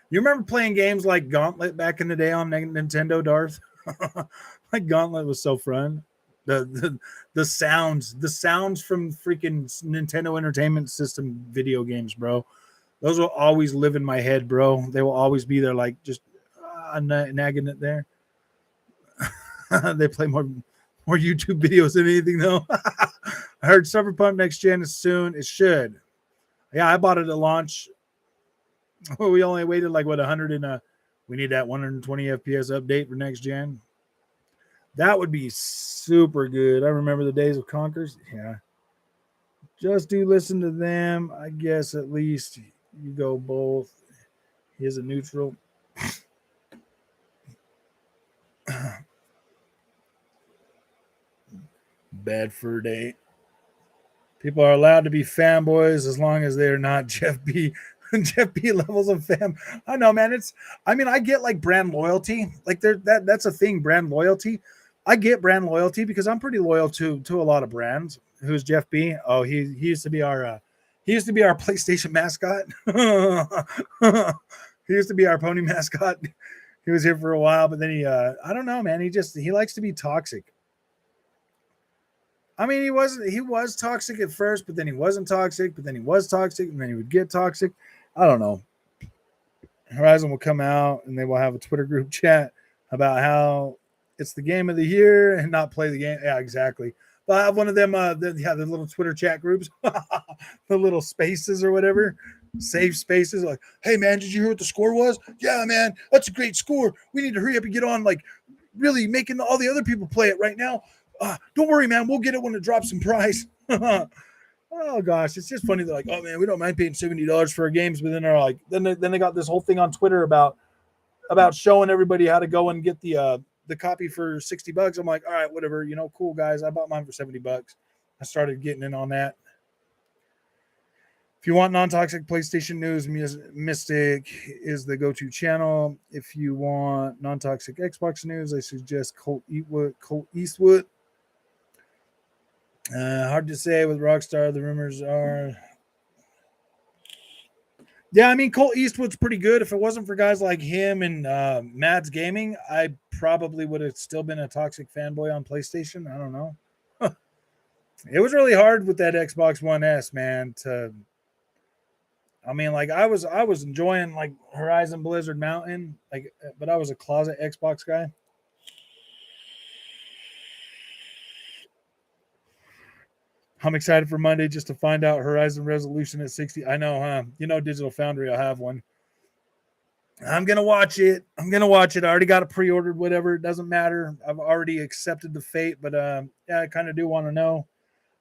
S1: You remember playing games like Gauntlet back in the day on Nintendo, Darth? Like Gauntlet was so fun. The sounds from freaking Nintendo Entertainment System video games, bro. Those will always live in my head, bro. They will always be there, like just nagging it there. They play more YouTube videos than anything, though. I heard Cyberpunk next gen is soon. It should. Yeah, I bought it at launch. We only waited like what 100 and we need that 120 FPS update for next gen. That would be super good. I remember the days of Conkers. Yeah. Just do listen to them. I guess at least you go both. Here's a neutral. Bedford 8. People are allowed to be fanboys as long as they're not Jeff B. Jeff B levels of fam. I know, man. I get like brand loyalty. Like that's a thing, brand loyalty. I get brand loyalty because I'm pretty loyal to a lot of brands. Who's Jeff B? Oh, he used to be our PlayStation mascot. He used to be our pony mascot. He was here for a while, but then I don't know, man. He likes to be toxic. I mean, he was toxic at first, but then he wasn't toxic, but then he was toxic, and then he would get toxic. I don't know. Horizon will come out and they will have a Twitter group chat about how it's the game of the year and not play the game. Yeah, exactly. But I have one of them, the little Twitter chat groups, the little spaces or whatever, safe spaces. Like, hey, man, did you hear what the score was? Yeah, man, that's a great score. We need to hurry up and get on, like, really making all the other people play it right now. Don't worry, man. We'll get it when it drops in price. Oh gosh, it's just funny. They're like, oh man, we don't mind paying $70 for our games, but then they're like, then they got this whole thing on Twitter about showing everybody how to go and get the copy for $60. I'm like, all right, whatever, cool guys. I bought mine for $70. I started getting in on that. If you want non-toxic PlayStation news, Mystic is the go-to channel. If you want non-toxic Xbox news, I suggest Colt Eastwood. Hard to say with Rockstar. The rumors are, yeah. I mean, Colt Eastwood's pretty good. If it wasn't for guys like him and Mads Gaming, I probably would have still been a toxic fanboy on PlayStation. I don't know. It was really hard with that Xbox One S, man. I mean, like I was enjoying like Horizon Blizzard Mountain, like, but I was a closet Xbox guy. I'm excited for Monday just to find out Horizon resolution at 60. I know, huh? Digital Foundry, I have one. I'm going to watch it. I already got it pre-ordered, whatever. It doesn't matter. I've already accepted the fate, but yeah, I kind of do want to know.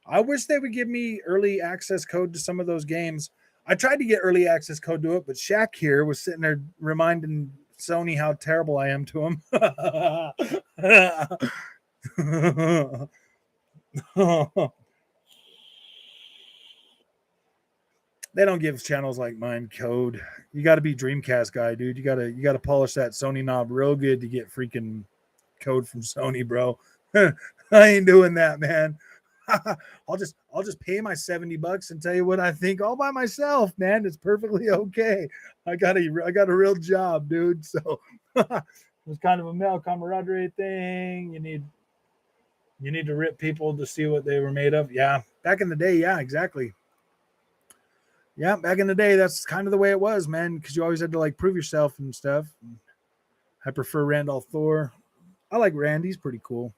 S1: I wish they would give me early access code to some of those games. I tried to get early access code to it, but Shaq here was sitting there reminding Sony how terrible I am to him. They don't give channels like mine code. You got to be Dreamcast guy, dude. You got to polish that Sony knob real good to get freaking code from Sony, bro. I ain't doing that, man. I'll just pay my $70 and tell you what I think all by myself, man. It's perfectly okay. I got a real job, dude. So it was kind of a male camaraderie thing. You need to rip people to see what they were made of. Yeah, back in the day, yeah, exactly. Yeah, back in the day, that's kind of the way it was, man, because you always had to like prove yourself and stuff. I prefer Randolph Thor. I like Randy. He's pretty cool.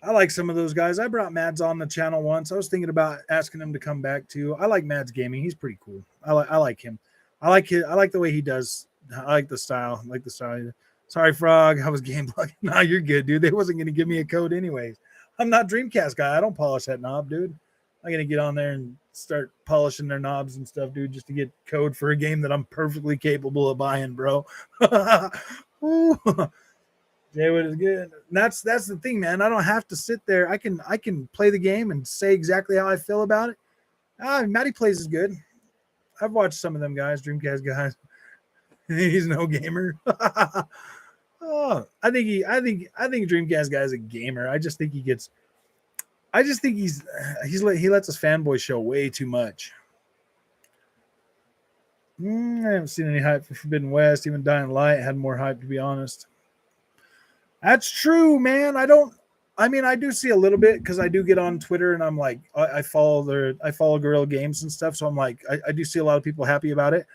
S1: I like some of those guys. I brought Mads on the channel once. I was thinking about asking him to come back too. I like Mads Gaming. He's pretty cool. I like him. I like the way he does. I like the style. Sorry, Frog. I was game blocking. Nah, you're good, dude. They wasn't gonna give me a code anyways. I'm not Dreamcast guy. I don't polish that knob, dude. I'm gonna get on there and start polishing their knobs and stuff, dude, just to get code for a game that I'm perfectly capable of buying, bro. Jaywood is good. And that's the thing, man. I don't have to sit there. I can play the game and say exactly how I feel about it. Matty plays is good. I've watched some of them guys, Dreamcast guys. He's no gamer. I think Dreamcast guy is a gamer. I just think he lets his fanboy show way too much. I haven't seen any hype for Forbidden West. Even Dying Light had more hype, to be honest. That's true, man. I do see a little bit because I do get on Twitter and I'm like, I follow Guerrilla Games and stuff. So I'm like, I do see a lot of people happy about it,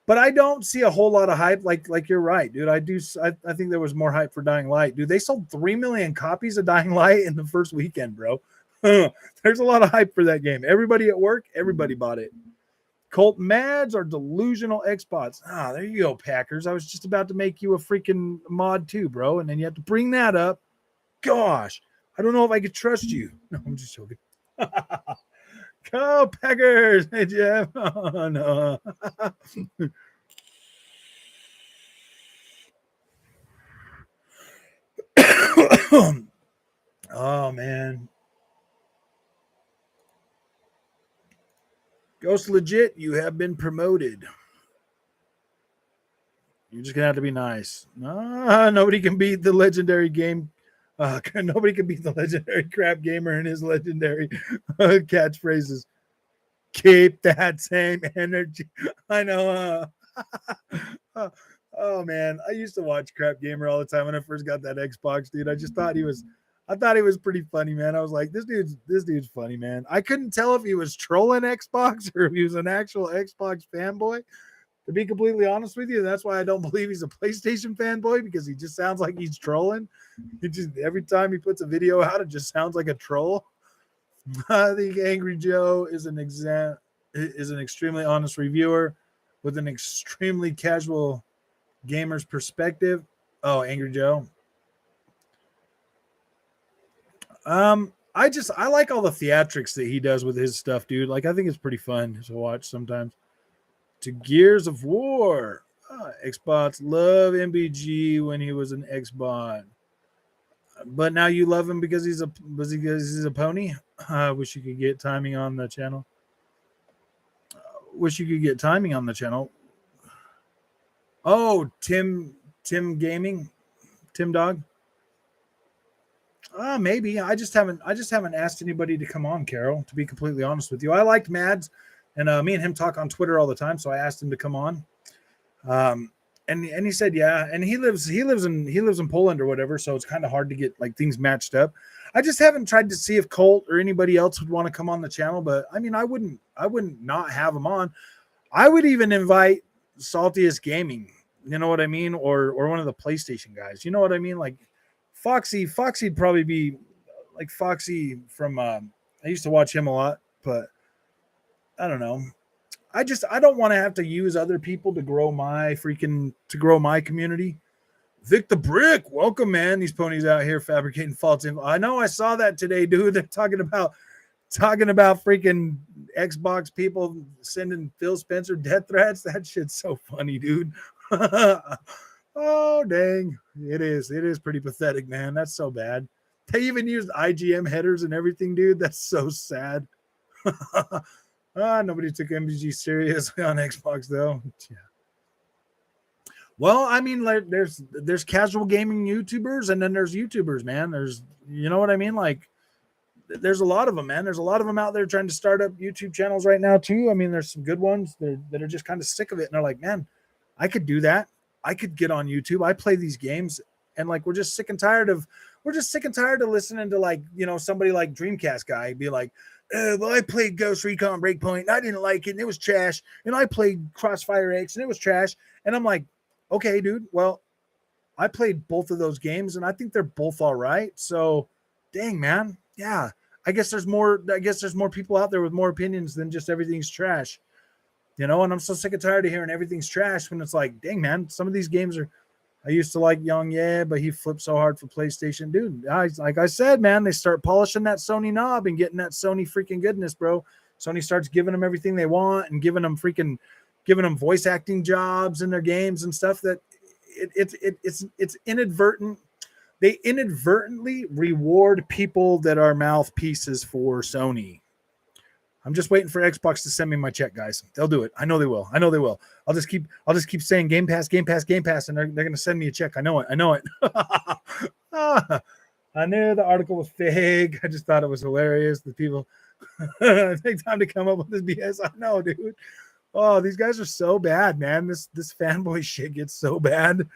S1: but I don't see a whole lot of hype. Like you're right, dude. I think there was more hype for Dying Light, dude. They sold 3 million copies of Dying Light in the first weekend, bro. There's a lot of hype for that game. Everybody at work, everybody bought it. Colt Mads are delusional Xbots. Ah, there you go, Packers. I was just about to make you a freaking mod too, bro. And then you have to bring that up. Gosh, I don't know if I could trust you. No, I'm just joking. Go Packers. Hey, Jeff. Oh, no. Oh, man. Ghost Legit, you have been promoted. You're just gonna have to be nice. Nobody can beat the legendary game. Nobody can beat the legendary crap gamer and his legendary catchphrases. Keep that same energy. I know. Oh man, I used to watch Crap Gamer all the time when I first got that Xbox, dude. I thought he was pretty funny, man. I was like, this dude's funny, man. I couldn't tell if he was trolling Xbox or if he was an actual Xbox fanboy. To be completely honest with you, that's why I don't believe he's a PlayStation fanboy, because he just sounds like he's trolling. Every time he puts a video out, it just sounds like a troll. I think Angry Joe is an extremely honest reviewer with an extremely casual gamer's perspective. Oh, Angry Joe. I like all the theatrics that he does with his stuff, dude. Like, I think it's pretty fun to watch sometimes. To Gears of War. Xbox love MBG when he was an Xbot. But now you love him because he's a pony. Wish you could get timing on the channel. Oh, Tim Gaming, Tim Dog. Maybe. I just haven't asked anybody to come on, Carol, to be completely honest with you. I liked Mads, and me and him talk on Twitter all the time, so I asked him to come on. And he said, yeah, and he lives in Poland or whatever, so it's kind of hard to get like things matched up. I just haven't tried to see if Colt or anybody else would want to come on the channel, but I mean, I wouldn't not have him on. I would even invite Saltiest Gaming, you know what I mean, or one of the PlayStation guys, you know what I mean, like Foxy'd probably be like Foxy from I used to watch him a lot, but I don't know. I don't want to have to use other people to grow my community. Vic the Brick, welcome, man. These ponies out here fabricating false info. I know, I saw that today, dude. They're talking about freaking Xbox people sending Phil Spencer death threats. That shit's so funny, dude. Oh, dang. It is pretty pathetic, man. That's so bad. They even used IGM headers and everything, dude. That's so sad. Nobody took MBG seriously on Xbox, though. Yeah. Well, I mean, like, there's casual gaming YouTubers, and then there's YouTubers, man. There's, you know what I mean? Like, there's a lot of them, man. There's a lot of them out there trying to start up YouTube channels right now, too. I mean, there's some good ones that are just kind of sick of it, and they're like, man, I could do that. I could get on YouTube. I play these games, and like, we're just sick and tired of listening to, like, you know, somebody like Dreamcast guy be like, well, I played Ghost Recon Breakpoint and I didn't like it and it was trash. And I played CrossfireX and it was trash. And I'm like, okay, dude, well, I played both of those games and I think they're both all right. So dang, man. Yeah. I guess there's more people out there with more opinions than just everything's trash. You know, and I'm so sick and tired of hearing everything's trash when it's like, dang, man, some of these games are. I used to like Young, yeah, but he flipped so hard for PlayStation. Dude, like I said, man, they start polishing that Sony knob and getting that Sony freaking goodness, bro. Sony starts giving them everything they want and giving them voice acting jobs in their games and stuff that it's inadvertent. They inadvertently reward people that are mouthpieces for Sony. I'm just waiting for Xbox to send me my check, guys. They'll do it. I know they will. I'll just keep saying Game Pass, and they're going to send me a check. I know it. I knew the article was fake. I just thought it was hilarious. The people take time to come up with this BS. I know, dude. Oh, these guys are so bad, man. This fanboy shit gets so bad.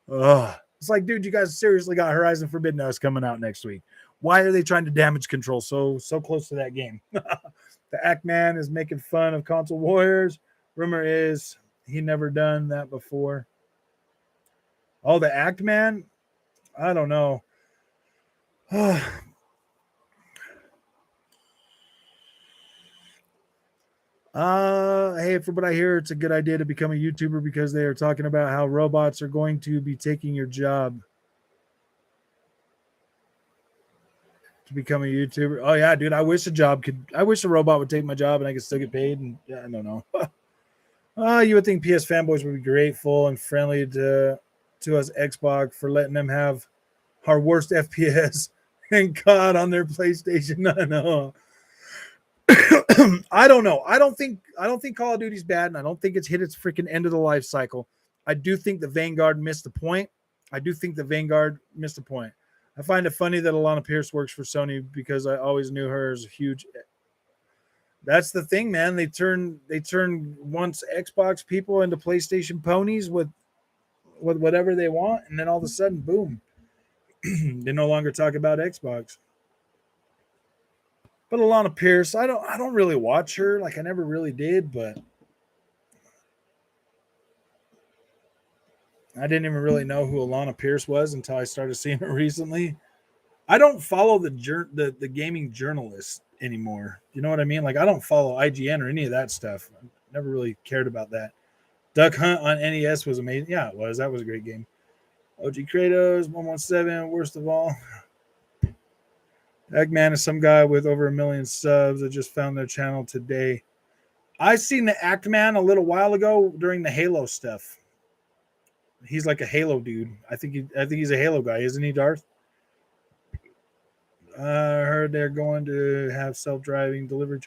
S1: Oh, it's like, dude, you guys seriously got Horizon Forbidden Us coming out next week. Why are they trying to damage control so close to that game? The Act Man is making fun of console warriors. Rumor is he never done that before. Oh, the Act Man? I don't know. Hey, from what I hear, it's a good idea to become a YouTuber because they are talking about how robots are going to be taking your job. To become a YouTuber. Oh yeah, dude. I wish a robot would take my job and I could still get paid. And yeah, I don't know. You would think PS fanboys would be grateful and friendly to us Xbox for letting them have our worst FPS and COD on their PlayStation. I know. I don't know. I don't think Call of Duty's bad, and I don't think it's hit its freaking end of the life cycle. I do think the Vanguard missed the point. I find it funny that Alana Pierce works for Sony because I always knew her as a huge. That's the thing, man. They turn once Xbox people into PlayStation ponies with whatever they want, and then all of a sudden, boom, they no longer talk about Xbox. But Alana Pierce, I don't really watch her. Like I never really did, but I didn't even really know who Alana Pierce was until I started seeing her recently. I don't follow the gaming journalists anymore. You know what I mean? Like I don't follow IGN or any of that stuff. I never really cared about that. Duck Hunt on NES was amazing. Yeah, it was. That was a great game. OG Kratos 117, worst of all. Eggman is some guy with over 1 million subs that just found their channel today. I seen the Act Man a little while ago during the Halo stuff. He's like a Halo dude. I think he's a Halo guy, isn't he, Darth? I heard they're going to have self-driving delivery.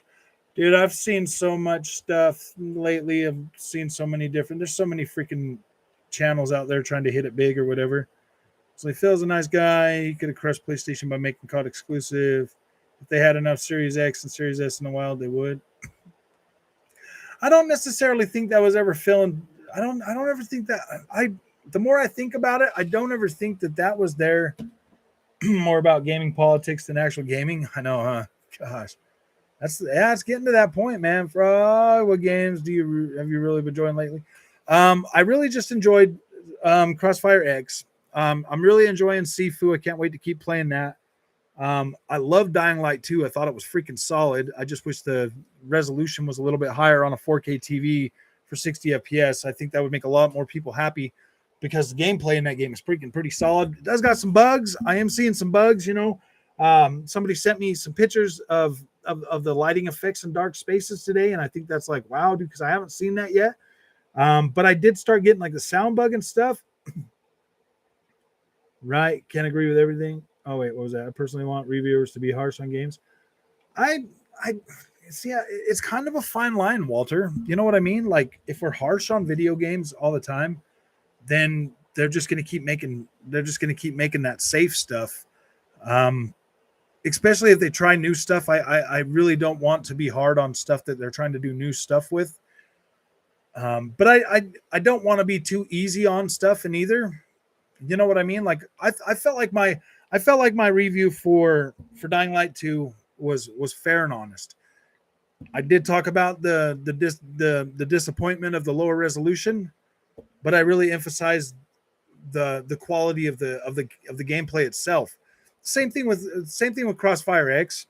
S1: Dude, I've seen so much stuff lately. I've seen so many different. There's so many freaking channels out there trying to hit it big or whatever. So like Phil's a nice guy. He could have crushed PlayStation by making COD exclusive. If they had enough Series X and Series S in the wild, they would. I don't necessarily think that was ever Phil. And I don't ever think that. The more I think about it, I don't ever think that was their more about gaming politics than actual gaming. I know, huh? Gosh, it's getting to that point, man. What games have you really been enjoying lately? I really just enjoyed CrossfireX. I'm really enjoying Sifu. I can't wait to keep playing that. I love Dying Light 2. I thought it was freaking solid. I just wish the resolution was a little bit higher on a 4K TV for 60 FPS. I think that would make a lot more people happy because the gameplay in that game is pretty solid. It does got some bugs. I am seeing some bugs, you know. Somebody sent me some pictures of the lighting effects in dark spaces today, and I think that's like, wow, dude, because I haven't seen that yet. But I did start getting like the sound bug and stuff. Right. Can't agree with everything. Oh, wait, what was that? I personally want reviewers to be harsh on games. I see. It's kind of a fine line, Walter. You know what I mean? Like, if we're harsh on video games all the time, then they're just going to keep making that safe stuff. Especially if they try new stuff. I really don't want to be hard on stuff that they're trying to do new stuff with. But I don't want to be too easy on stuff in either. You know what I mean? Like I felt like my review for Dying Light 2 was fair and honest. I did talk about the disappointment of the lower resolution, but I really emphasized the quality of the gameplay itself. Same thing with CrossfireX.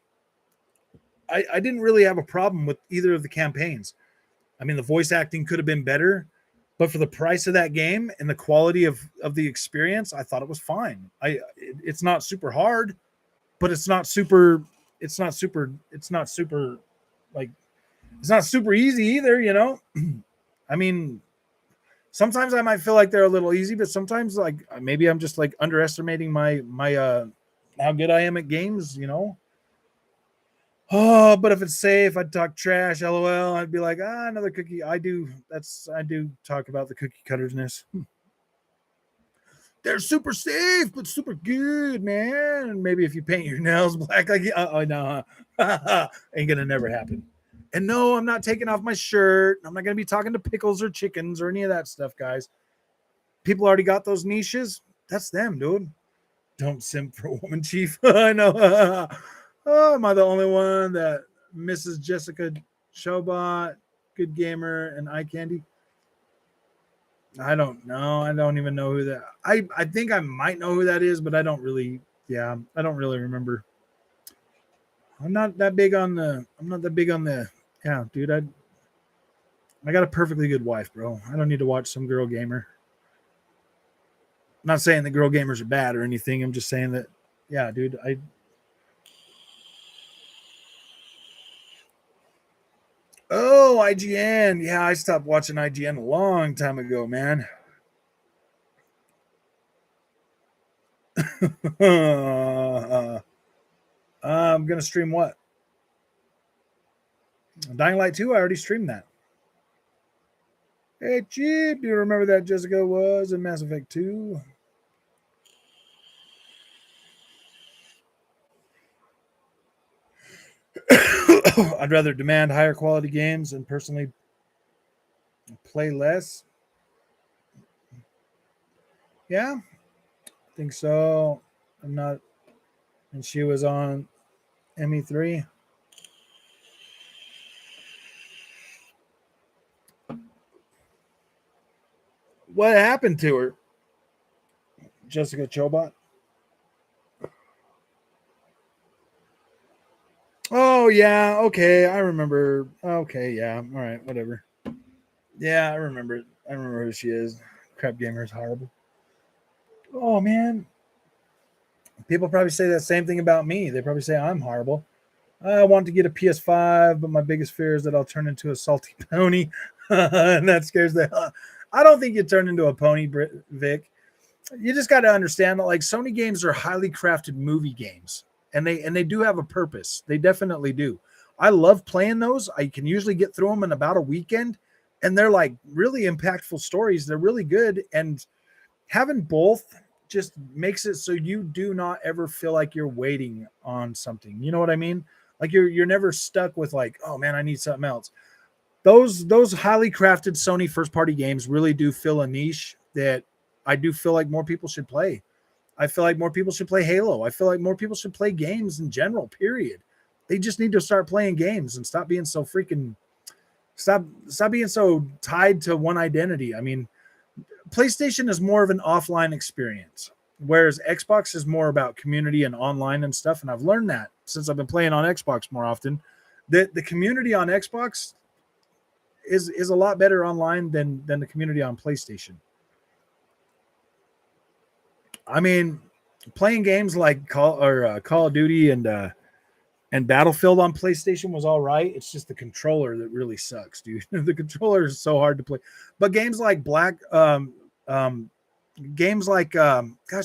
S1: I didn't really have a problem with either of the campaigns. I mean, the voice acting could have been better, but for the price of that game and the quality of the experience, I thought it was fine. It's not super hard, but it's not super easy either, you know? I mean, sometimes I might feel like they're a little easy, but sometimes like maybe I'm just like underestimating my how good I am at games, you know? Oh, but if it's safe, I'd talk trash. LOL. I'd be like, another cookie. I do talk about the cookie cuttersness. They're super safe, but super good, man. And maybe if you paint your nails black, like, no, ain't gonna never happen. And no, I'm not taking off my shirt. I'm not going to be talking to pickles or chickens or any of that stuff, guys. People already got those niches. That's them, dude. Don't simp for a woman, Chief. I know. Oh, am I the only one that misses Jessica Showbot, Good Gamer, and Eye Candy? I don't know. I don't even know who that. I think I might know who that is, but I don't really. Yeah, I don't really remember. I'm not that big on the. I'm not that big on the. Yeah, dude. I got a perfectly good wife, bro. I don't need to watch some girl gamer. I'm not saying that girl gamers are bad or anything. I'm just saying that, yeah, dude. Oh, IGN. Yeah, I stopped watching IGN a long time ago, man. I'm gonna stream what? Dying Light 2. I already streamed that. Hey, Chip, do you remember that Jessica was in Mass Effect 2? I'd rather demand higher quality games and personally play less. Yeah, I think so. I'm not. And she was on ME3. What happened to her? Jessica Chobot. Oh yeah, okay, I remember. Okay, yeah, all right, whatever. Yeah, I remember it. I remember who she is. Crap gamer is horrible. Oh man, people probably say that same thing about me. They probably say I'm horrible. I want to get a PS5, but my biggest fear is that I'll turn into a salty pony, and that scares the hell. I don't think you turn into a pony, Vic. You just got to understand that like Sony games are highly crafted movie games, and they do have a purpose. They definitely do. I love playing those. I can usually get through them in about a weekend, and they're like really impactful stories. They're really good, and having both just makes it so you do not ever feel like you're waiting on something. You know what I mean? Like you're never stuck with like, oh man, I need something else. Those highly crafted Sony first party games really do fill a niche that I do feel like more people should play. I feel like more people should play Halo. I feel like more people should play games in general, period. They just need to start playing games and stop being so freaking stop being so tied to one identity. I mean, PlayStation is more of an offline experience, whereas Xbox is more about community and online and stuff. And I've learned that since I've been playing on Xbox more often, that the community on Xbox is a lot better online than the community on PlayStation. I mean, playing games like Call of Duty and Battlefield on PlayStation was all right. It's just the controller that really sucks, dude. The controller is so hard to play. But games like gosh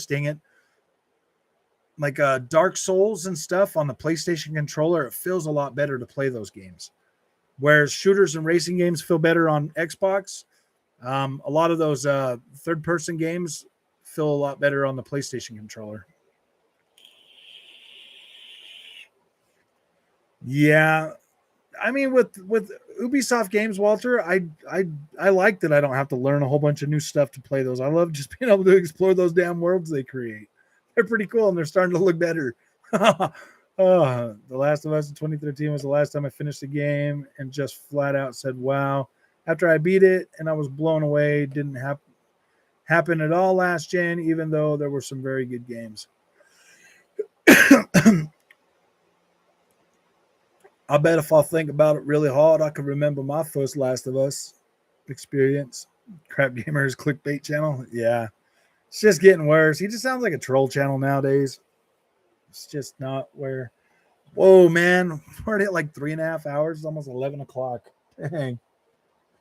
S1: dang it, like Dark Souls and stuff on the PlayStation controller, it feels a lot better to play those games. Whereas shooters and racing games feel better on Xbox. A lot of those third-person games feel a lot better on the PlayStation controller. Yeah, I mean, with Ubisoft games, Walter, I like that I don't have to learn a whole bunch of new stuff to play those. I love just being able to explore those damn worlds they create. They're pretty cool and they're starting to look better. The Last of Us in 2013 was the last time I finished the game and just flat out said, "Wow!" After I beat it and I was blown away. Didn't happen at all last gen, even though there were some very good games. I bet if I think about it really hard, I could remember my first Last of Us experience. Crap Gamers clickbait channel. Yeah. It's just getting worse. He just sounds like a troll channel nowadays. It's just not where. Whoa, man. We're already at like 3.5 hours. It's almost 11 o'clock. Dang.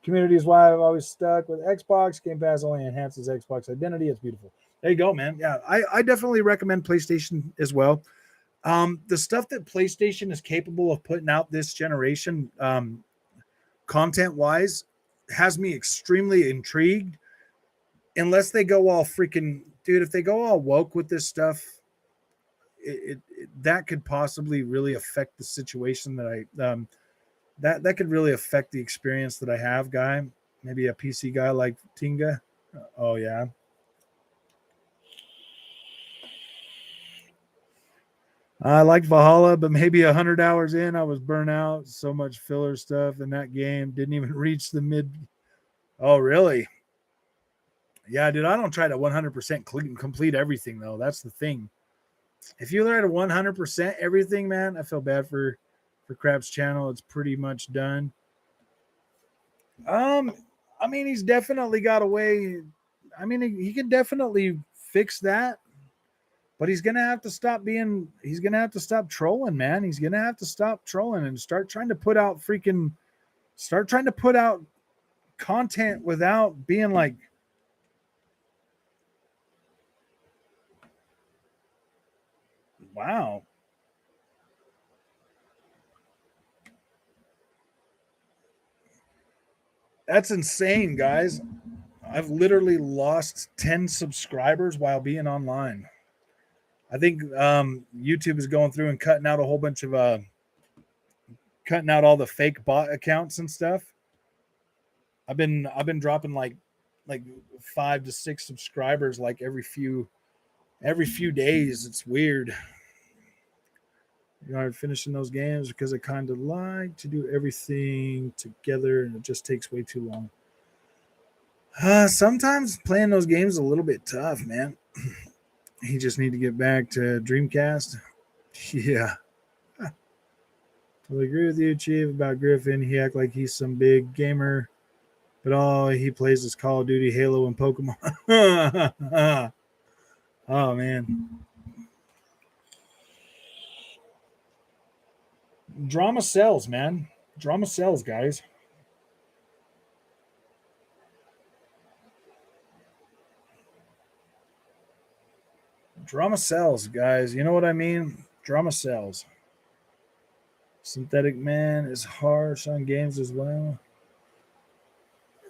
S1: Community is why I've always stuck with Xbox. Game Pass only enhances Xbox identity. It's beautiful. There you go, man. Yeah, I definitely recommend PlayStation as well. The stuff that PlayStation is capable of putting out this generation, content wise, has me extremely intrigued. Unless they go all freaking, dude, if they go all woke with this stuff, that could possibly really affect the situation that that could really affect the experience that I have, guy. Maybe a PC guy like Tinga. Oh yeah. I liked Valhalla, but maybe 100 hours in, I was burnt out. So much filler stuff in that game. Didn't even reach the mid. Oh, really? Yeah, dude. I don't try to 100% complete everything though. That's the thing. If you try to 100% everything, man, I feel bad for Crap's channel. It's pretty much done. I mean, he's definitely got a way. I mean, he can definitely fix that. But he's gonna have to stop being. He's gonna have to stop trolling, man. He's gonna have to stop trolling and start trying to put out freaking. Start trying to put out content without being like. Wow, that's insane, guys. I've literally lost 10 subscribers while being online. I think YouTube is going through and cutting out a whole bunch of cutting out all the fake bot accounts and stuff. I've been dropping like 5 to 6 subscribers like every few days. It's weird. You know, finishing those games because I kind of like to do everything together and it just takes way too long. Sometimes playing those games is a little bit tough, man. You just need to get back to Dreamcast. Yeah. Totally agree with you, Chief, about Griffin. He act like he's some big gamer, but all he plays is Call of Duty, Halo, and Pokemon. Oh, man. Drama sells, man. Drama sells, guys. Drama sells, guys. You know what I mean? Drama sells. Synthetic Man is harsh on games as well.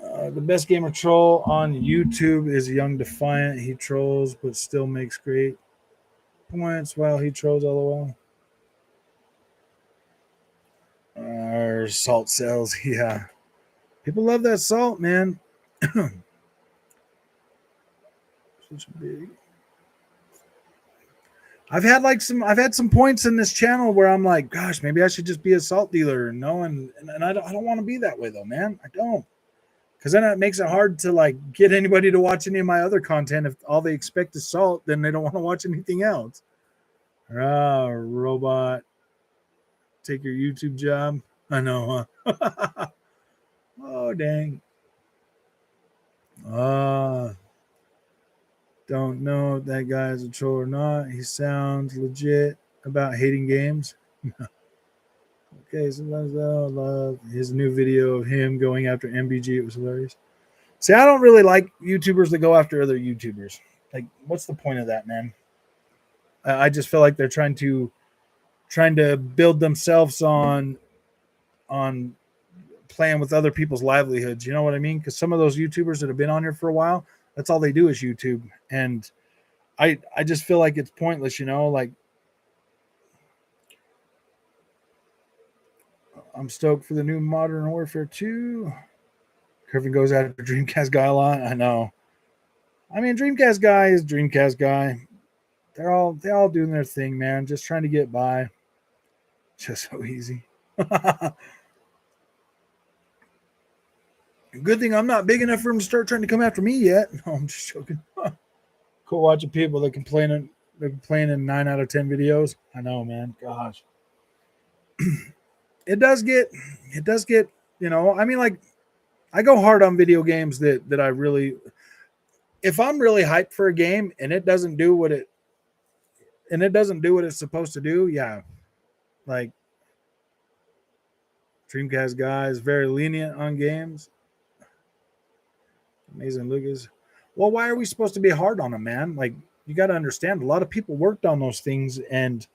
S1: The best gamer troll on YouTube is Young Defiant. He trolls, but still makes great points while he trolls LOL. Our salt sells, yeah. People love that salt, man. Such a big. I've had some points in this channel where I'm like, gosh, maybe I should just be a salt dealer. No, and I don't want to be that way though, man. I don't. Because then it makes it hard to like get anybody to watch any of my other content. If all they expect is salt, then they don't want to watch anything else. Robot, take your YouTube job. I know, huh? Oh, dang. Don't know if that guy is a troll or not. He sounds legit about hating games. Okay, sometimes I love his new video of him going after MBG. It was hilarious. See, I don't really like YouTubers that go after other YouTubers. Like, what's the point of that, man? I just feel like they're trying to build themselves on playing with other people's livelihoods. You know what I mean? Because some of those YouTubers that have been on here for a while, that's all they do is YouTube, and I just feel like it's pointless. You know, like I'm stoked for the new Modern Warfare 2. Griffin goes after Dreamcast guy a lot. I know. I mean, Dreamcast guy is Dreamcast guy. They're all doing their thing, man. Just trying to get by. Just so easy. Good thing I'm not big enough for him to start trying to come after me yet. No, I'm just joking. Cool watching people that complain in 9 out of 10 videos. I know, man. Gosh. It does get, you know, I mean, like, I go hard on video games that I really, if I'm really hyped for a game and it doesn't do what it's supposed to do, yeah. Like, Dreamcast guy is very lenient on games. Amazing Lucas. Well, why are we supposed to be hard on him, man? Like, you got to understand, a lot of people worked on those things, and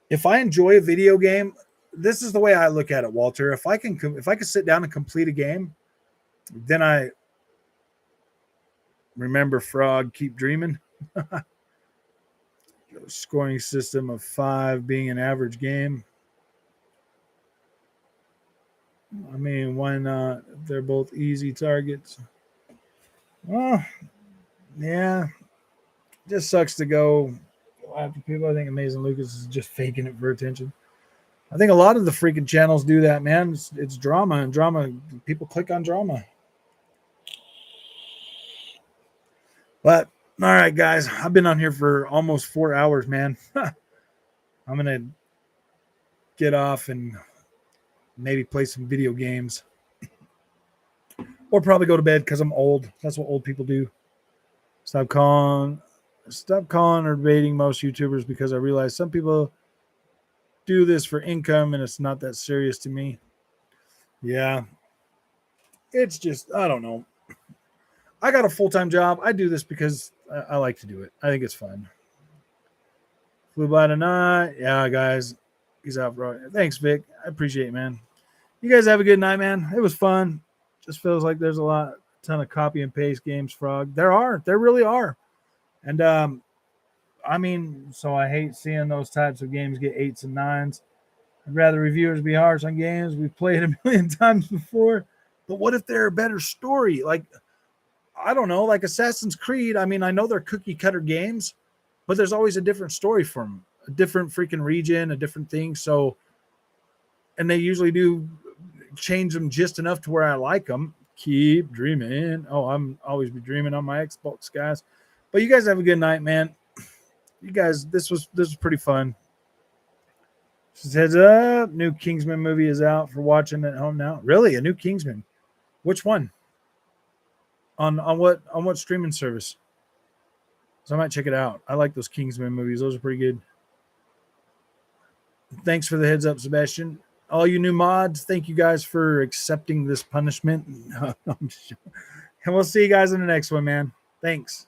S1: if I enjoy a video game, this is the way I look at it, Walter. If I can sit down and complete a game, then I remember Frog, keep dreaming. Scoring system of 5 being an average game. I mean, why not? They're both easy targets. Well, yeah, just sucks to go after people. I think Amazing Lucas is just faking it for attention. I think a lot of the freaking channels do that, man. It's drama, and drama. People click on drama. But all right, guys, I've been on here for almost 4 hours, man. I'm gonna get off and maybe play some video games, or probably go to bed because I'm old. That's what old people do. Stop calling or debating most YouTubers because I realize some people do this for income and it's not that serious to me. Yeah, it's just, I don't know. I got a full-time job. I do this because I like to do it. I think it's fun. Flew by tonight. Yeah, guys. He's out, bro. Thanks, Vic. I appreciate it, man. You guys have a good night, man. It was fun. Just feels like there's a ton of copy and paste games, Frog. There really are. And I mean, so I hate seeing those types of games get 8s and 9s. I'd rather reviewers be harsh on games we've played a million times before. But what if they're a better story? Like, I don't know, like Assassin's Creed. I mean, I know they're cookie cutter games, but there's always a different story for them, a different freaking region, a different thing. So, and they usually do change them just enough to where I like them. Keep dreaming. Oh, I'm always be dreaming on my Xbox, guys. But you guys have a good night, man. You guys, this was pretty fun. Just heads up, new Kingsman movie is out for watching at home now. Really, a new Kingsman? Which one? On what streaming service? So I might check it out. I like those Kingsman movies. Those are pretty good. Thanks for the heads up, Sebastian. All you new mods, thank you guys for accepting this punishment. And we'll see you guys in the next one, man. Thanks.